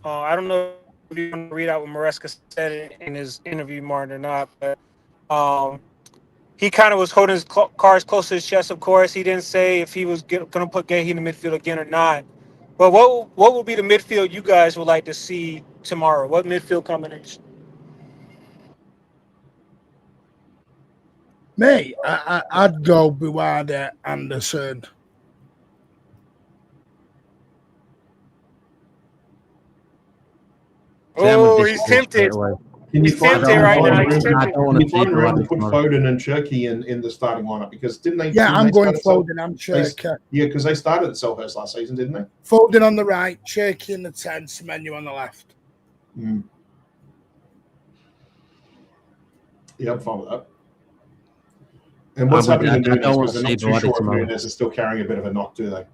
I don't know if you want to read out what Maresca said in his interview, Martin, or not, but he kind of was holding his cards close to his chest. Of course, he didn't say if he was going to put Gahey in the midfield again or not. But what would be the midfield you guys would like to see tomorrow? What midfield combination? Me, I'd go Bouaddi, Anderson. Oh, he's tempted. He's tempted right now. He's tempted. I don't want to find room to put Foden and Cherki in the starting lineup, because didn't they? Yeah, I'm going Foden and Cherki. Yeah, because they started at Selhurst last season, didn't they? Foden on the right, Cherki in the 10, Semenyo on the left. Yeah, I'm fine with that. And what's happening to Nunes? Because they're not too sure if Nunes is still carrying a bit of a knock, do they?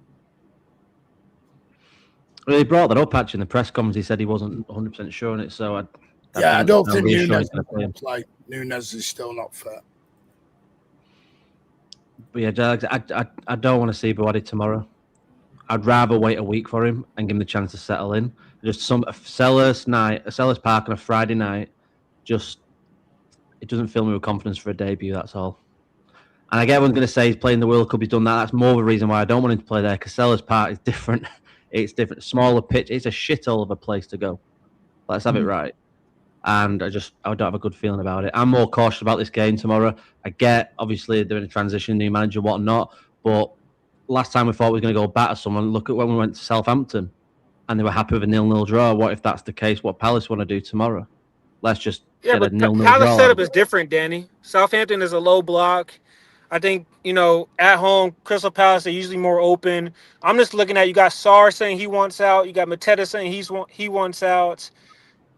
Well, he brought that up actually in the press conference. He said he wasn't 100% sure on it. So I don't think Nunes will play. Nunes is still not fit. But yeah, I don't want to see Bouaddi tomorrow. I'd rather wait a week for him and give him the chance to settle in. Just a Selhurst Park on a Friday night. It doesn't fill me with confidence for a debut. That's all. And I get everyone's going to say he's playing the World Cup. He's done that. That's more of a reason why I don't want him to play there, because Selhurst Park is different. It's different, smaller pitch. It's a shithole of a place to go. Let's have it right. And I don't have a good feeling about it. I'm more cautious about this game tomorrow. I get, obviously, they're in a transition, new manager, whatnot. But last time we thought we were going to go batter someone, look at when we went to Southampton and they were happy with a 0-0 draw. What if that's the case? What Palace want to do tomorrow? Let's just get a 0-0 draw. Palace setup is different, Danny. Southampton is a low block. I think, at home, Crystal Palace, they're usually more open. I'm just looking at, you got Sarr saying he wants out. You got Mateta saying he wants out.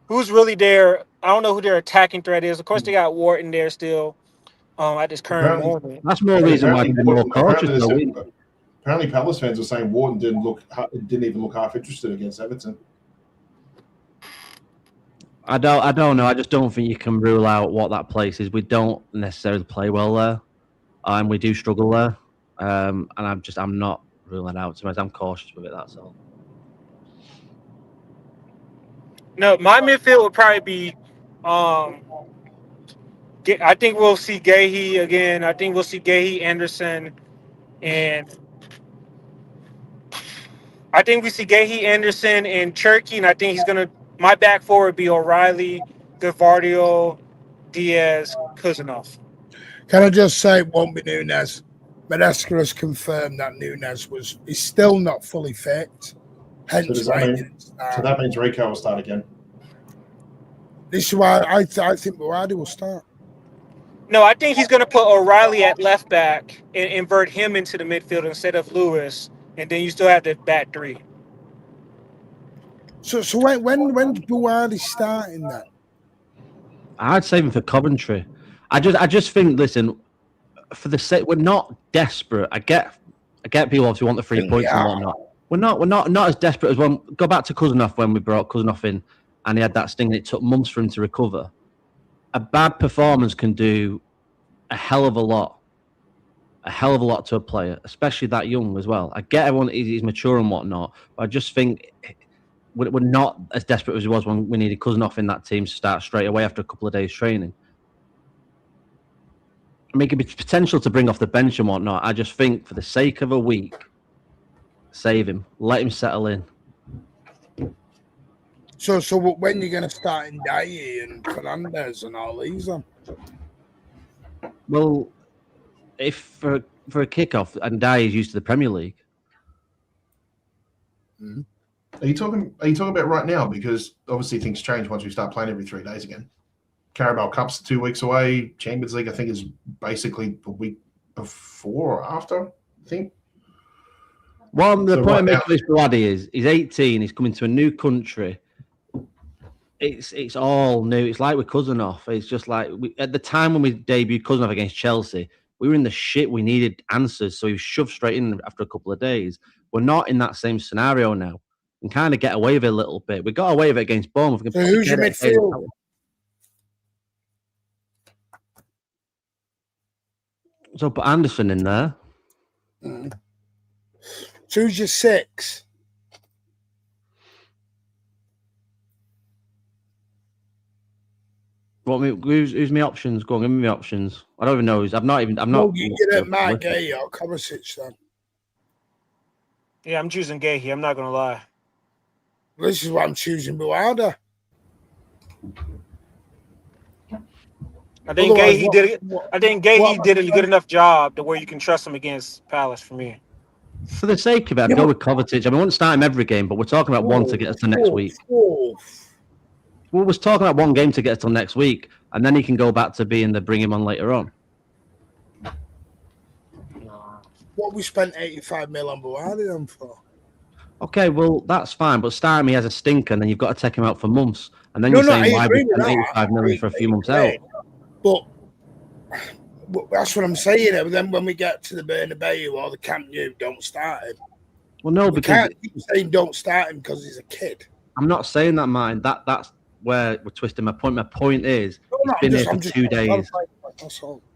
Who's really there? I don't know who their attacking threat is. Of course, they got Wharton there still at this current moment. That's more reason why they're more cautious. Apparently, Palace fans are saying Wharton didn't even look half interested against Everton. I don't know. I just don't think you can rule out what that place is. We don't necessarily play well there. And we do struggle there, and I'm not ruling out. So I'm cautious with it. That's all. No, my midfield would probably be. I think we'll see Gahey again. I think we'll see Gahey, Anderson, and I think we see Gahey, Anderson, and Cherki. And I think he's gonna. My back four would be O'Reilly, Gavardio, Diaz, Kuzanov. Can I just say it won't be Nunes? Maresca has confirmed that Nunes is still not fully fit. Hence So that means Rico will start again. This is why I think Bouaddi will start. No, I think he's going to put O'Reilly at left back and invert him into the midfield instead of Lewis, and then you still have the back three. So when's Bouaddi starting then? I'd save him for Coventry. I just think, listen, for the sake, we're not desperate. I get people obviously want the 3 points and whatnot. We're not as desperate as when go back to Cousinov when we brought Cousinov in and he had that sting and it took months for him to recover. A bad performance can do a hell of a lot to a player, especially that young as well. I get everyone he's mature and whatnot, but I just think we're not as desperate as it was when we needed Cousinov in that team to start straight away after a couple of days training. I mean, it could be potential to bring off the bench and whatnot. I just think for the sake of a week, save him, let him settle in. So when you're going to start Ndiaye and Fernandez and all these on? Well, if for a kickoff, Ndiaye is used to the Premier League. Mm-hmm. Are you talking about right now? Because obviously things change once we start playing every 3 days again. Carabao Cup's 2 weeks away. Champions League, I think, is basically a week before or after, I think. Well, the point I'm making with Bouaddi is he's 18, he's coming to a new country. It's all new. It's like with Cousinov. It's just like at the time when we debuted Cousinov against Chelsea, we were in the shit. We needed answers, so he was shoved straight in after a couple of days. We're not in that same scenario now. We can kind of get away with it a little bit. We got away with it against Bournemouth. So who's your midfield? So put Anderson in there. So who's your 6? Who's my options? Go on, give me my options. I don't even know who's. I'm not. You get at Matt Gay or Kovacic then. Yeah, I'm choosing Gay here. I'm not gonna lie. This is why I'm choosing Bouaddi. I think Gay did it. I think Gay did a good enough job to where you can trust him against Palace for me. For the sake of it, I'd go with Kovacic. I mean, we won't start him every game, but we're talking about one to get us to next week. We was talking about one game to get us till next week, and then he can go back to being the bring him on later on. What we spent 85 mil on Bouaddi on for? Okay, well that's fine, but start him as a stinker, and then you've got to take him out for months, and then you're saying why we spent 85 million for a few months out. But that's what I'm saying. But then when we get to the Bernabeu or the Camp Nou, don't start him. Well, no, because can't keep saying don't start him because he's a kid. I'm not saying that, Martin. That's where we're twisting my point. My point is he's been here for 2 days.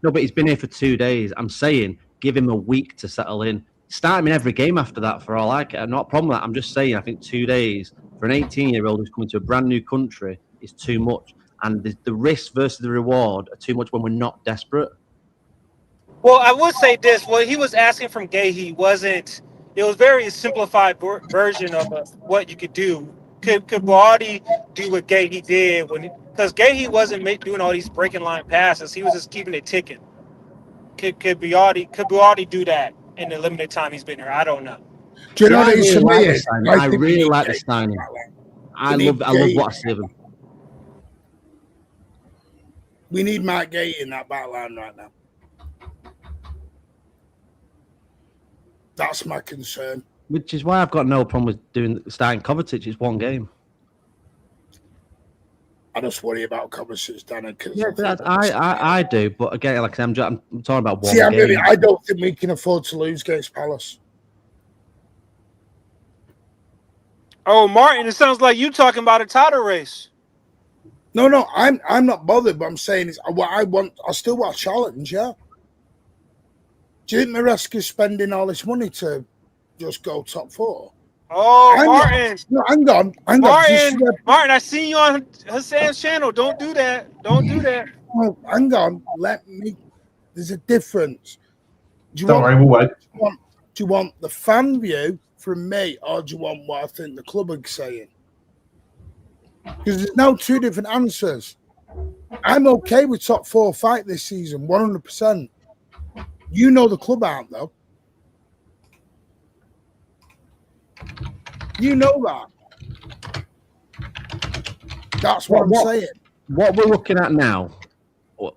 No, but he's been here for 2 days. I'm saying give him a week to settle in. Start him in every game after that for all I care. Not a problem with that. I'm just saying I think 2 days for an 18-year-old who's coming to a brand new country is too much. And the risk versus the reward are too much when we're not desperate. Well, I would say this. What he was asking from Gahey wasn't... It was very simplified version of what you could do. Could Bouaddi do what Gahey did? Because Gahey wasn't doing all these breaking line passes. He was just keeping it ticking. Could Bouaddi do that in the limited time he's been here? I don't know. Do you know what he's amazing? I really like the signing. I love what I see of him. We need Matt Gay in that back line right now. That's my concern. Which is why I've got no problem with starting Kovacic. It's one game. I just worry about Kovacic, Dan. Yeah, I do. But again, like I'm talking about one game. I don't think we can afford to lose against Palace. Oh, Martin, it sounds like you talking about a title race. No, I'm not bothered. But I'm saying is what I want. I still want a challenge. Yeah. Do you think Maresca's spending all this money to just go top 4? Oh, Martin! Hang on. Martin, I seen you on Hassan's channel. Don't do that. Don't do that. Oh, hang on. Let me. There's a difference. Don't worry, we'll wait. Do you want the fan view from me, or do you want what I think the club is saying? Because there's now 2 different answers. I'm okay with top 4 fight this season, 100%. You know the club aren't, though. You know that. That's what I'm saying. What we're looking at now,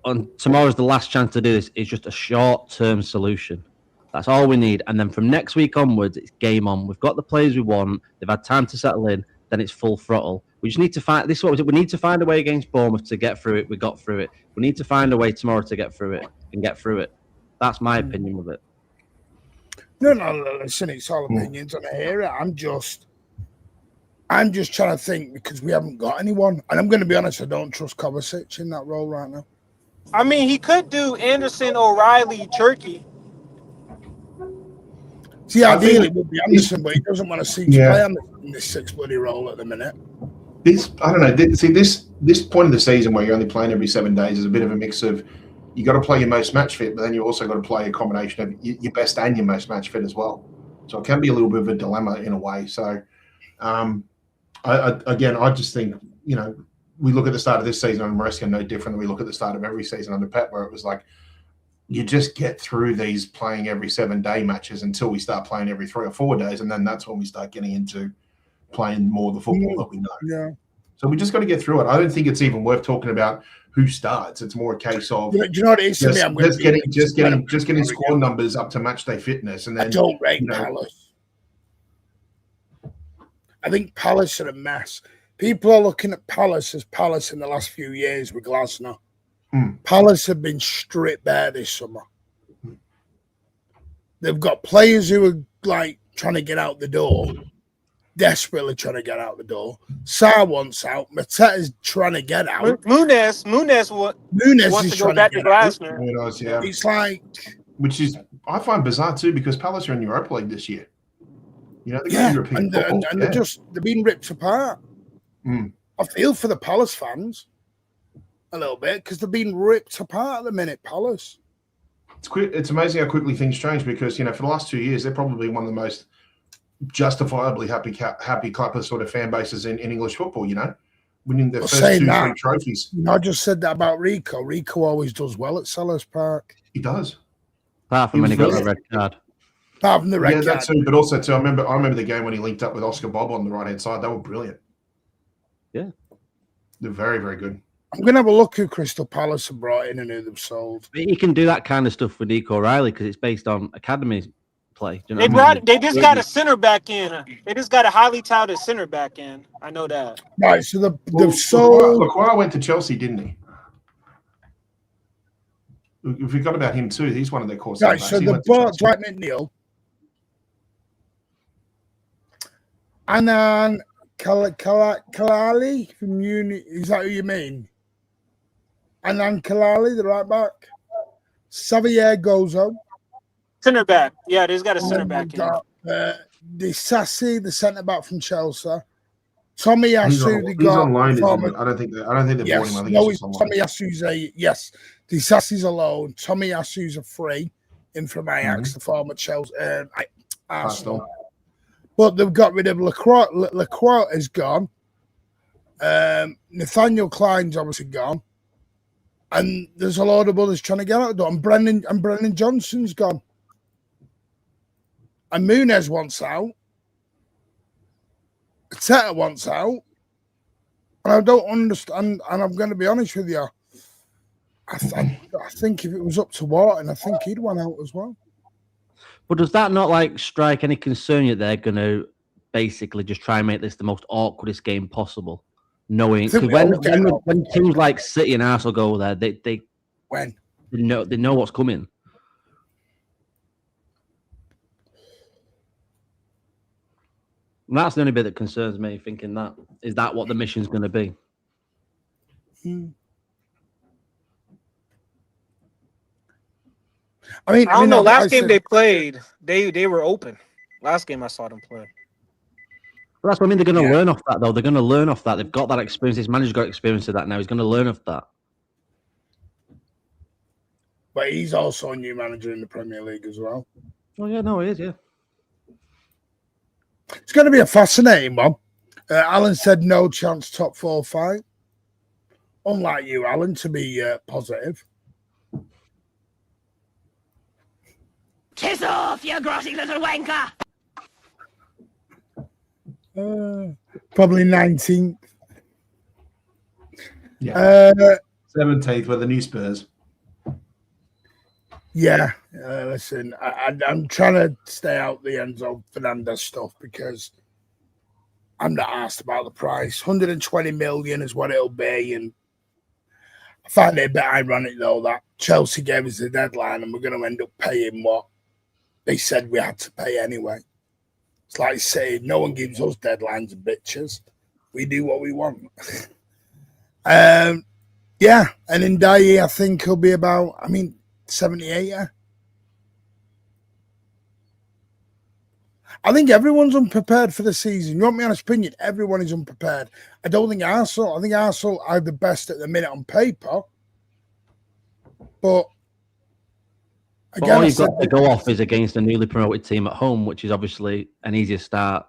and tomorrow's the last chance to do this, is just a short-term solution. That's all we need. And then from next week onwards, it's game on. We've got the players we want. They've had time to settle in. Then it's full throttle. We just need to find this. We need to find a way against Bournemouth to get through it. We got through it. We need to find a way tomorrow to get through it and get through it. That's my opinion of it. No, listen, it's all opinions on here. I'm just trying to think because we haven't got anyone. And I'm going to be honest, I don't trust Kovacic in that role right now. I mean, he could do Anderson, O'Reilly, Turkey. See, ideally it would be Anderson, but he doesn't want to see play Anderson in this 6 bloody role at the minute. I don't know. This point of the season where you're only playing every 7 days is a bit of a mix of you got to play your most match fit, but then you also got to play a combination of your best and your most match fit as well. So it can be a little bit of a dilemma in a way. So, I just think, we look at the start of this season on Maresca no different than we look at the start of every season under Pep, where it was like you just get through these playing every 7 day matches until we start playing every 3 or 4 days, and then that's when we start getting into playing more of the football that we know. Yeah. So we just got to get through it. I don't think it's even worth talking about who starts. It's more a case of do you know what it is? just getting squad numbers up to match day fitness, and then I don't rate Palace. I think Palace are a mess. People are looking at Palace as Palace in the last few years with Glasner. Palace have been stripped bare this summer. They've got players who are like trying to get out the door, desperately trying to get out the door. Sarr wants out. Mateta's trying to get out. Muniz wants to go back to Glasner. It's like, which is I find bizarre too because Palace are in Europa League this year. European football. And they're being ripped apart. I feel for the Palace fans a little bit because they're being ripped apart at the minute. Palace. It's amazing how quickly things change because for the last 2 years they're probably one of the most justifiably happy couple of sort of fan bases in English football. Winning their first 2-3 trophies. I just said that about Rico. Rico always does well at Selhurst Park. He does. Apart from when he got the red card. Apart from the red card. That too. But also too, I remember the game when he linked up with Oscar Bob on the right hand side. They were brilliant. Yeah, they're very, very good. I'm going to have a look who Crystal Palace have brought in and who they've sold. You can do that kind of stuff with Nico O'Reilly because it's based on academy play. Do you know what I mean? They just got a center back in. They just got a highly touted center back in. I know that. Right, so they've sold. Maguire went to Chelsea, didn't he? We forgot about him too. He's one of their core. Right, so they bought Dwight McNeil. And then Kalali from Uni. Is that who you mean? And then Kalali, the right back. Xavier Gozo. Center back. Yeah, they've got a center back in. Disasi, the centre back from Chelsea. Tommy Yasu, he's on loan, isn't he? I don't think they bought him. I think he's on loan. Tommy Yasu's Disasi's a loan. Tommy Yasu's a free in from Ajax, the former Chelsea Arsenal. But they've got rid of Lacroix is gone. Nathaniel Klein's obviously gone. And there's a load of others trying to get out of the door. And Brennan Johnson's gone. And Muniz wants out. Teta wants out. And I don't understand. And I'm going to be honest with you. I think if it was up to Wharton, I think he'd want out as well. But does that not strike any concern that they're going to basically just try and make this the most awkwardest game possible? Knowing when teams like City and Arsenal go there, they know what's coming. And that's the only bit that concerns me. Thinking that is that what the mission's going to be. I don't know. Last game they played, they were open. Last game I saw them play. Well, that's what I mean. They're going to learn off that, though. They're going to learn off that. They've got that experience. This manager's got experience of that now. He's going to learn off that. But he's also a new manager in the Premier League as well. Oh, yeah, no, he is, yeah. It's going to be a fascinating one. Alan said no chance top 4 fight. Unlike you, Alan, to be positive. Piss off, you grotty little wanker! Probably 19th. Yeah. 17th with the new Spurs. Yeah. Listen, I'm trying to stay out the Enzo Fernandez stuff because I'm not asked about the price. 120 million is what it'll be. And I find it a bit ironic, though, that Chelsea gave us the deadline and we're going to end up paying what they said we had to pay anyway. It's like saying no one gives us deadlines and bitches. We do what we want. Yeah, and Ndiaye, I think he'll be about, 78, yeah. I think everyone's unprepared for the season. You want my honest opinion? Everyone is unprepared. I don't think Arsenal. I think Arsenal are the best at the minute on paper. But again, all you've got to go off is against a newly promoted team at home, which is obviously an easier start.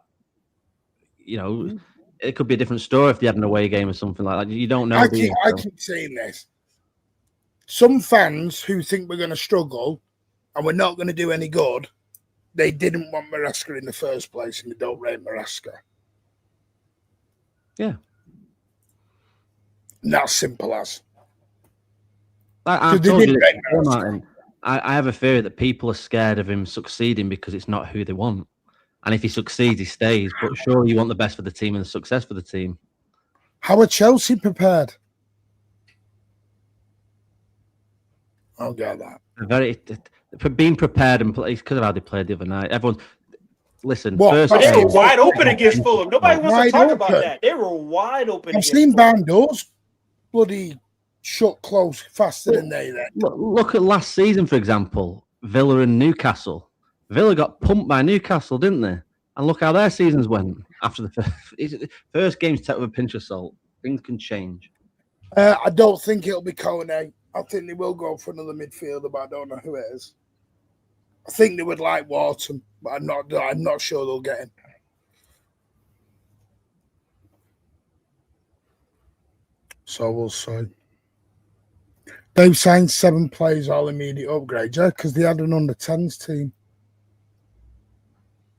You know, it could be a different story if they had an away game or something like that. You don't know. I keep saying this. Some fans who think we're going to struggle and we're not going to do any good, they didn't want Maresca in the first place and they don't rate Maresca. Yeah. And that's simple as. I've told you this before, Martin. I have a theory that people are scared of him succeeding because it's not who they want. And if he succeeds, he stays. But sure, you want the best for the team and the success for the team. How are Chelsea prepared? I'll get that. Being prepared and play because of how they played the other night. Everyone, listen. But they were wide open against Fulham. Nobody wants to talk about that. They were wide open. I've seen barn doors bloody shut close faster than they did. Look at last season, for example, Villa and Newcastle. Villa got pumped by Newcastle, didn't they? And look how their seasons went after the first game's take with a pinch of salt. Things can change. I don't think it'll be Kone. I think they will go for another midfielder, but I don't know who it is. I think they would like Wharton, but I'm not sure they'll get him. So we'll see. They've signed 7 players all immediate upgrade, yeah, because they had an under-10s team.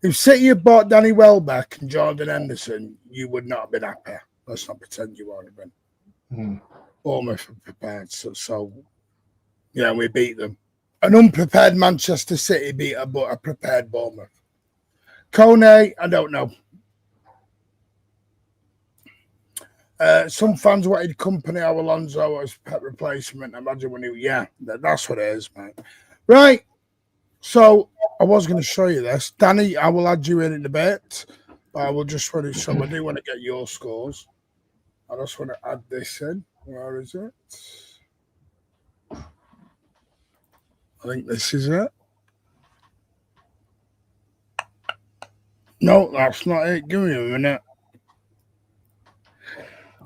If City had bought Danny Welbeck and Jordan Henderson, you would not have been happy. Let's not pretend you would have been. Bournemouth were prepared, so yeah, we beat them. An unprepared Manchester City beat a prepared Bournemouth. Kone, I don't know. Some fans wanted company of Alonso as pet replacement. Imagine when that's what it is, mate. Right. So I was going to show you this. Danny, I will add you in a bit, but I will just run it. So I do want to get your scores. I just want to add this in. Where is it? I think this is it. No, that's not it. Give me a minute.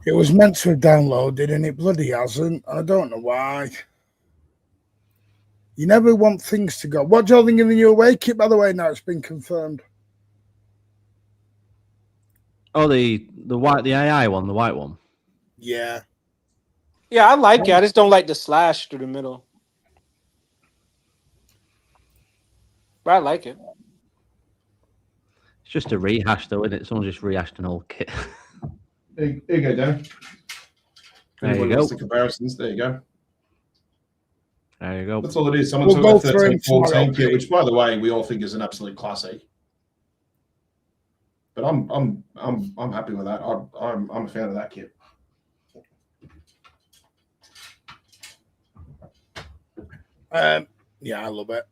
It was meant to have downloaded and it bloody hasn't. I don't know why. You never want things to go. What do you think of the new away kit, by the way, now it's been confirmed? Oh, the AI one, the white one. Yeah. Yeah, I like it. I just don't like the slash through the middle. But I like it. It's just a rehash, though, isn't it? Someone just rehashed an old kit. Here you go, Dan. There you go. The comparisons. There you go. There you go. That's all it is. Someone took a 13-14 kit, which, by the way, we all think is an absolute classic. But I'm happy with that. I'm a fan of that kit. Yeah, I love it.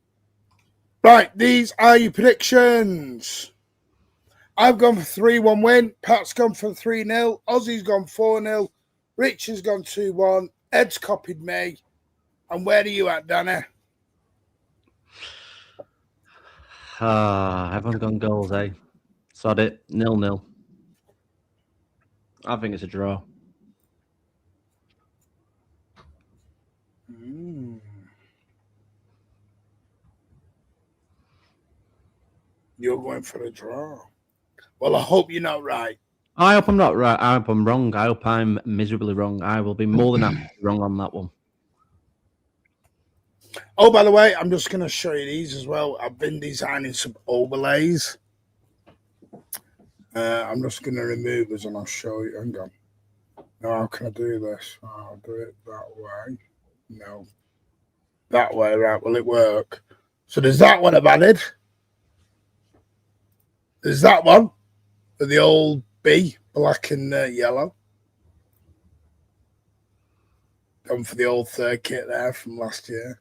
Right, these are your predictions. I've gone for 3-1 win. Pat's gone for 3-0. Ozzy's gone 4-0. Rich has gone 2-1. Ed's copied me. And where are you at, Danny? Everyone's gone goals, eh? Sod it. 0-0. I think it's a draw. You're going for a draw. Well, I hope you're not right. I hope I'm not right. I hope I'm wrong. I hope I'm miserably wrong. I will be more than happy wrong on that one. Oh, by the way, I'm just going to show you these as well. I've been designing some overlays. I'm just going to remove this and I'll show you. Hang on. No, how can I do this? I'll do it that way. No. That way, right. Will it work? So there's that one I've added. There's that one. For the old B, black and yellow. Gone for the old third kit there from last year.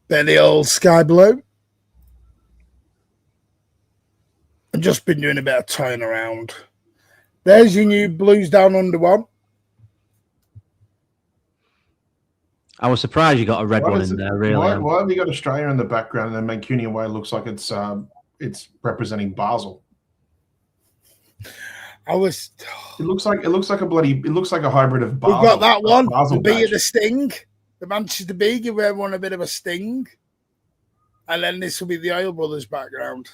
Then the old sky blue. I've just been doing a bit of toying around. There's your new blues down under one. I was surprised you got a red one in there, really. Why have you got Australia in the background and then Mancunian way looks like it's representing Basel? It looks like a hybrid of Basel. We've got that one. Basel the B of the Sting. The Manchester B give everyone a bit of a sting. And then this will be the Oil Brothers background.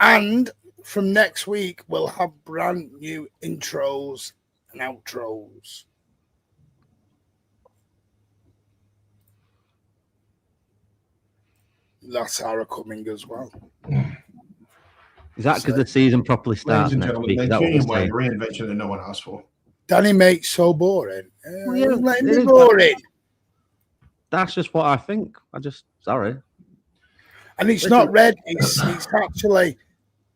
And from next week, we'll have brand new intros and outros. That's our coming as well. Is that because the season properly starts next week? Is that what we're saying? Reinvention that no one asked for. Danny makes so boring. Let me boring. That's just what I think. Sorry. And it's not red. It's actually,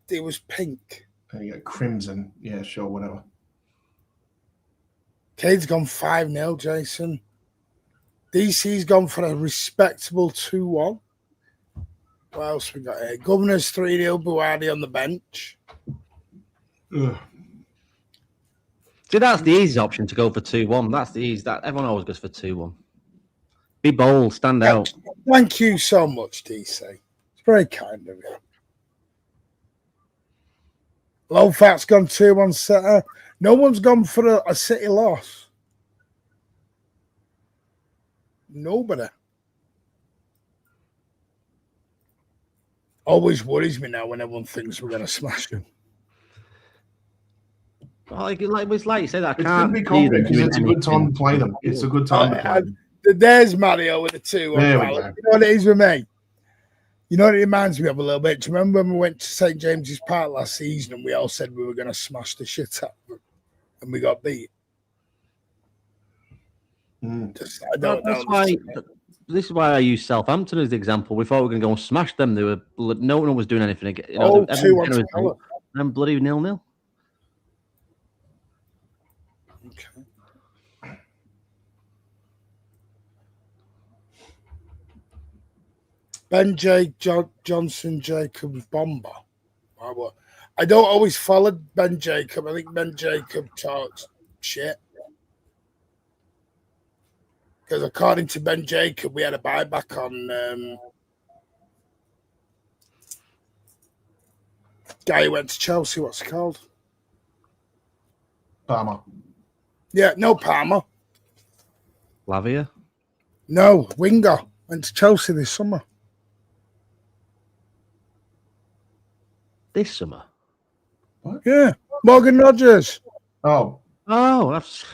it was pink. And you got crimson. Yeah, sure, whatever. Cade's gone 5-0, Jason. DC's gone for a respectable 2-1. What else we got here? Governor's 3-0, Bouaddi on the bench. Ugh. See, that's the easy option to go for 2-1. That's the easy. That everyone always goes for 2-1. Be bold, stand out. Thank you so much, DC. It's very kind of you. Low Fat's gone 2-1 setter. No one's gone for a City loss. Nobody. Always worries me now when everyone thinks we're going to smash them. Well, like you say, that it's going to be confident because it's a good time to play them. It's a good time to play them. There's Mario with the 2-1. You know what it is with me? You know what it reminds me of a little bit? Do you remember when we went to St. James's Park last season and we all said we were going to smash the shit out of them and we got beat? This is why I use Southampton as the example. We thought we were going to go and smash them. No one was doing anything. You know, 2-1. And bloody 0-0. Okay. Ben J. Johnson Jacobs Bomber. I don't always follow Ben Jacob. I think Ben Jacob talks shit. Because according to Ben Jacob, we had a buyback on guy who went to Chelsea. What's it called? Palmer. Yeah, no Palmer. Lavia? No, Winger. Went to Chelsea this summer. This summer? What? Yeah. Morgan Rogers. Oh, that's...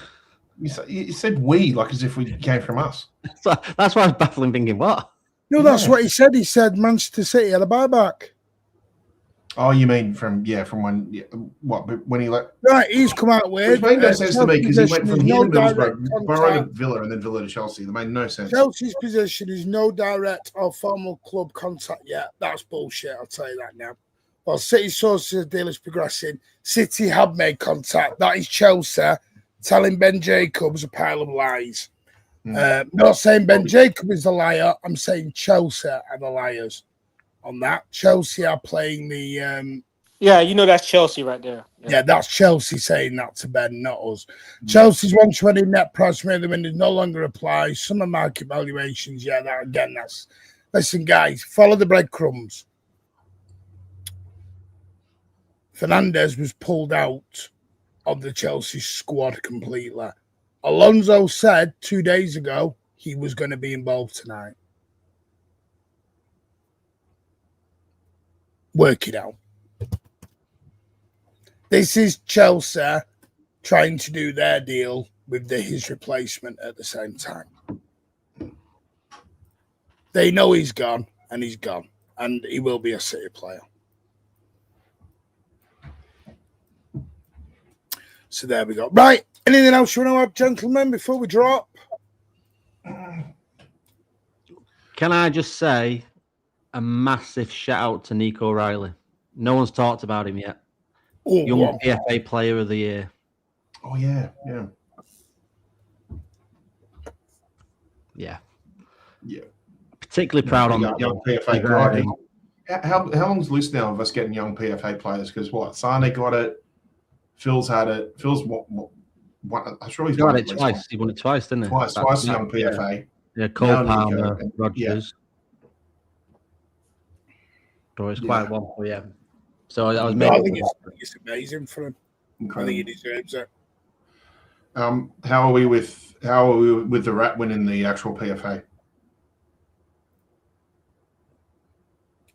You said we, like as if we came from us. That's why I was baffling, thinking, what? No, that's what he said. He said Manchester City had a buyback. Oh, you mean from when? Yeah, when he let? Right, he's come out weird. Which made no sense to me because he went from here to Middlesbrough, Borough to Villa, and then Villa to Chelsea. That made no sense. Chelsea's position is no direct or formal club contact yet. That's bullshit. I'll tell you that now. While City sources deal is progressing, City have made contact. That is Chelsea telling Ben Jacobs a pile of lies. Not saying Ben Jacob is the liar. I'm saying Chelsea are the liars on that. Chelsea are playing the... yeah, you know that's Chelsea right there. Yeah, that's Chelsea saying that to Ben, not us. Chelsea's 120 net price made the windows no longer applies. Some of market valuations, yeah, that again, that's... Listen, guys, follow the breadcrumbs. Fernandes was pulled out of the Chelsea squad completely. Alonso said 2 days ago he was going to be involved tonight. Work it out. This is Chelsea trying to do their deal with his replacement at the same time. They know he's gone, and he will be a City player. So there we go. Right. Anything else you want to add, gentlemen, before we drop? Can I just say a massive shout out to Nico Riley? No one's talked about him yet. Young PFA Player of the Year. Oh, yeah. Particularly proud on that young PFA guy. How long's the list now of us getting young PFA players? Because Sane got it, Phil's had it. Phil's I'm sure he's won it twice. He won it twice, didn't he? Twice young PFA. Yeah, Cole Palmer, Rogers. So it's quite one for you. So I was I think it's amazing for him. I think he deserves it. How are we with the Rat winning the actual PFA?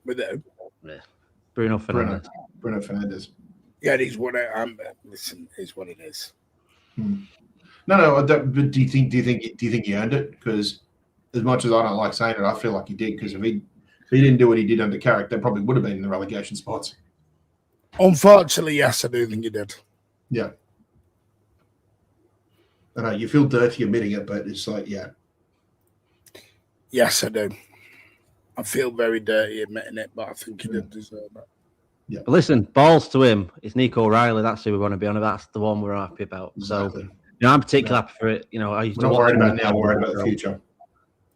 With it, Bruno Fernandes. Bruno Fernandes. Yeah, he's won it. Listen, it's what it is. No. But do you think he earned it? Because as much as I don't like saying it, I feel like he did. Because if he didn't do what he did under Carrick, they probably would have been in the relegation spots. Unfortunately, yes, I do think he did. Yeah. I know you feel dirty admitting it, but it's like, yeah. Yes, I do. I feel very dirty admitting it, but I think he did deserve it. Yeah. But listen, balls to him. It's Nico Riley. That's who we want to be on. That's the one we're happy about. Exactly. So, I'm particularly happy for it. I used we're not worried about now. We're worried about the future.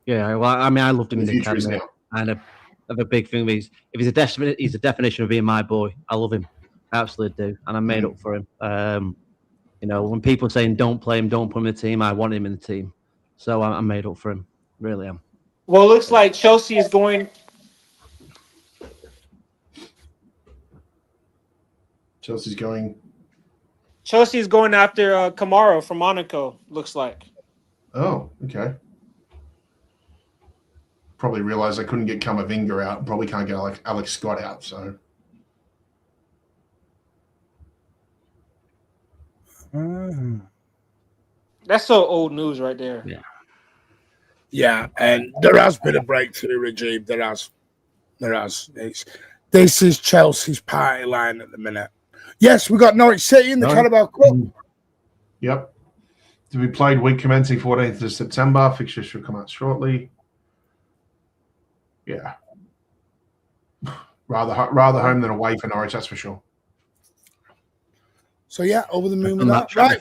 Yeah. Well, I mean, I loved him in the academy. And a big thing. If he's a definition of being my boy. I love him. I absolutely do. And I made up for him. When people are saying don't play him, don't put him in the team, I want him in the team. So I made up for him. Really am. Well, it looks like Chelsea is going. Chelsea's going after Kamara from Monaco, looks like. Oh, okay. Probably realised they couldn't get Camavinga out. Probably can't get Alex Scott out, so. That's so old news right there. Yeah. Yeah, and there has been a breakthrough regime. There has. This is Chelsea's party line at the minute. Yes, we got Norwich City in the Carabao Cup. Yep. To be played week commencing 14th of September. Fixtures should come out shortly. Yeah. Rather home than away for Norwich, that's for sure. So, yeah, over the moon with that. Right,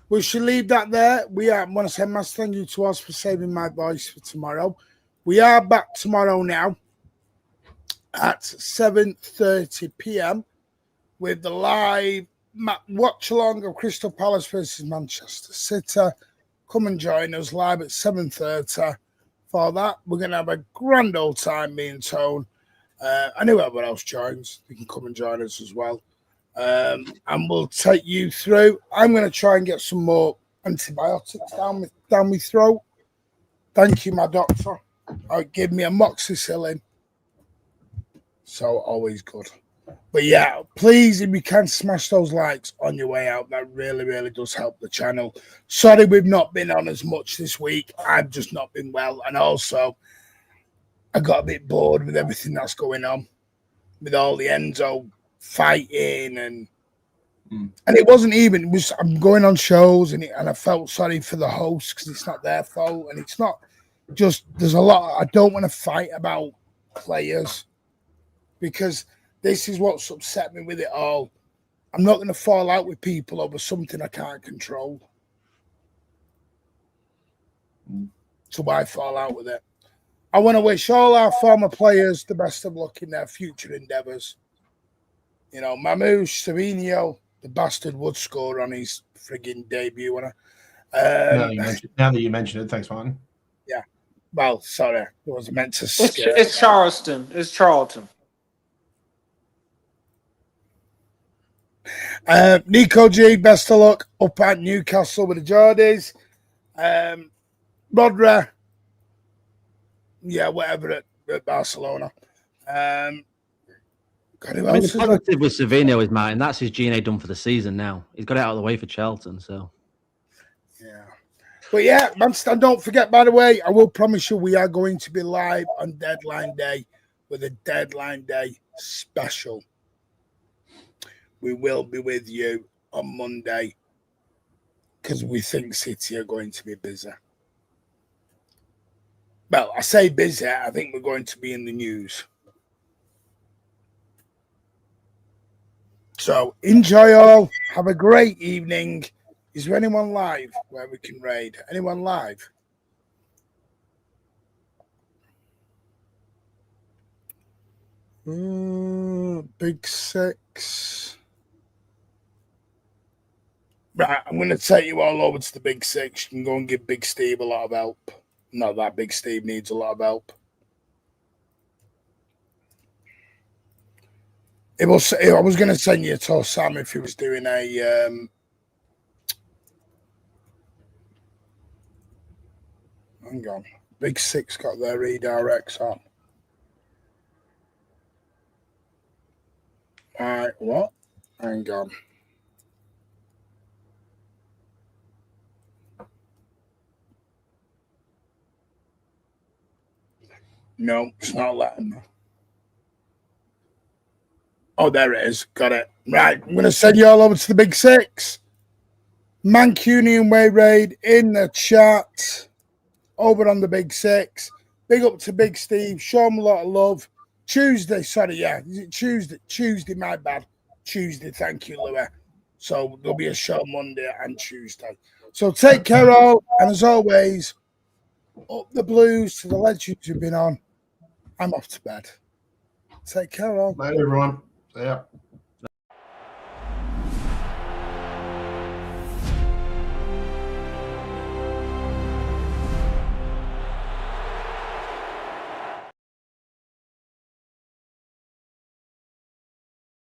we should leave that there. I want to say massive thank you to us for saving my voice for tomorrow. We are back tomorrow now at 7:30 p.m. with the live watch along of Crystal Palace versus Manchester City. Come and join us live at 7:30 for that. We're going to have a grand old time, me and Tone. And whoever else joins, you can come and join us as well. And we'll take you through. I'm going to try and get some more antibiotics down my throat. Thank you, my doctor. Give me a amoxicillin. So always good. But yeah, please, if you can, smash those likes on your way out. That really, really does help the channel. Sorry we've not been on as much this week. I've just not been well. And also, I got a bit bored with everything that's going on. With all the Enzo fighting and it wasn't even, I'm going on shows and I felt sorry for the hosts because it's not their fault. And it's not just, there's a lot, I don't want to fight about players because this is what's upset me with it all. I'm not going to fall out with people over something I can't control. So why fall out with it? I want to wish all our former players the best of luck in their future endeavours. Mamouche, Savinho, the bastard would score on his frigging debut. Now that you mention it, thanks, Martin. Yeah. Well, sorry. I wasn't meant to scare. It's Charleston. It's Charlton. Nico G, best of luck up at Newcastle with the Geordies. Rodra, yeah, whatever at Barcelona. I mean, the positive with Savinho is, Martin, that's his G&A done for the season now. He's got it out of the way for Charlton, so. Yeah. But yeah, Manchester, don't forget, by the way, I will promise you we are going to be live on Deadline Day with a Deadline Day special. We will be with you on Monday because we think City are going to be busy. Well, I say busy, I think we're going to be in the news. So enjoy all. Have a great evening. Is there anyone live where we can raid? Anyone live? Big Six. Right, I'm going to take you all over to the Big Six. You can go and give Big Steve a lot of help. Not that Big Steve needs a lot of help. I was going to send you to Sam if he was doing a... hang on. Big Six got their redirects on. All right, what? Hang on. No, it's not letting me. Oh, there it is. Got it. Right, I'm going to send you all over to the Big Six. Mancunian Way Raid in the chat. Over on the Big Six. Big up to Big Steve. Show him a lot of love. Tuesday, sorry, yeah. Is it Tuesday? Tuesday, my bad. Tuesday, thank you, Louis. So there'll be a show Monday and Tuesday. So take care all. And as always, up the Blues to the legends who've been on. I'm off to bed. Take care all. Bye, everyone. See ya.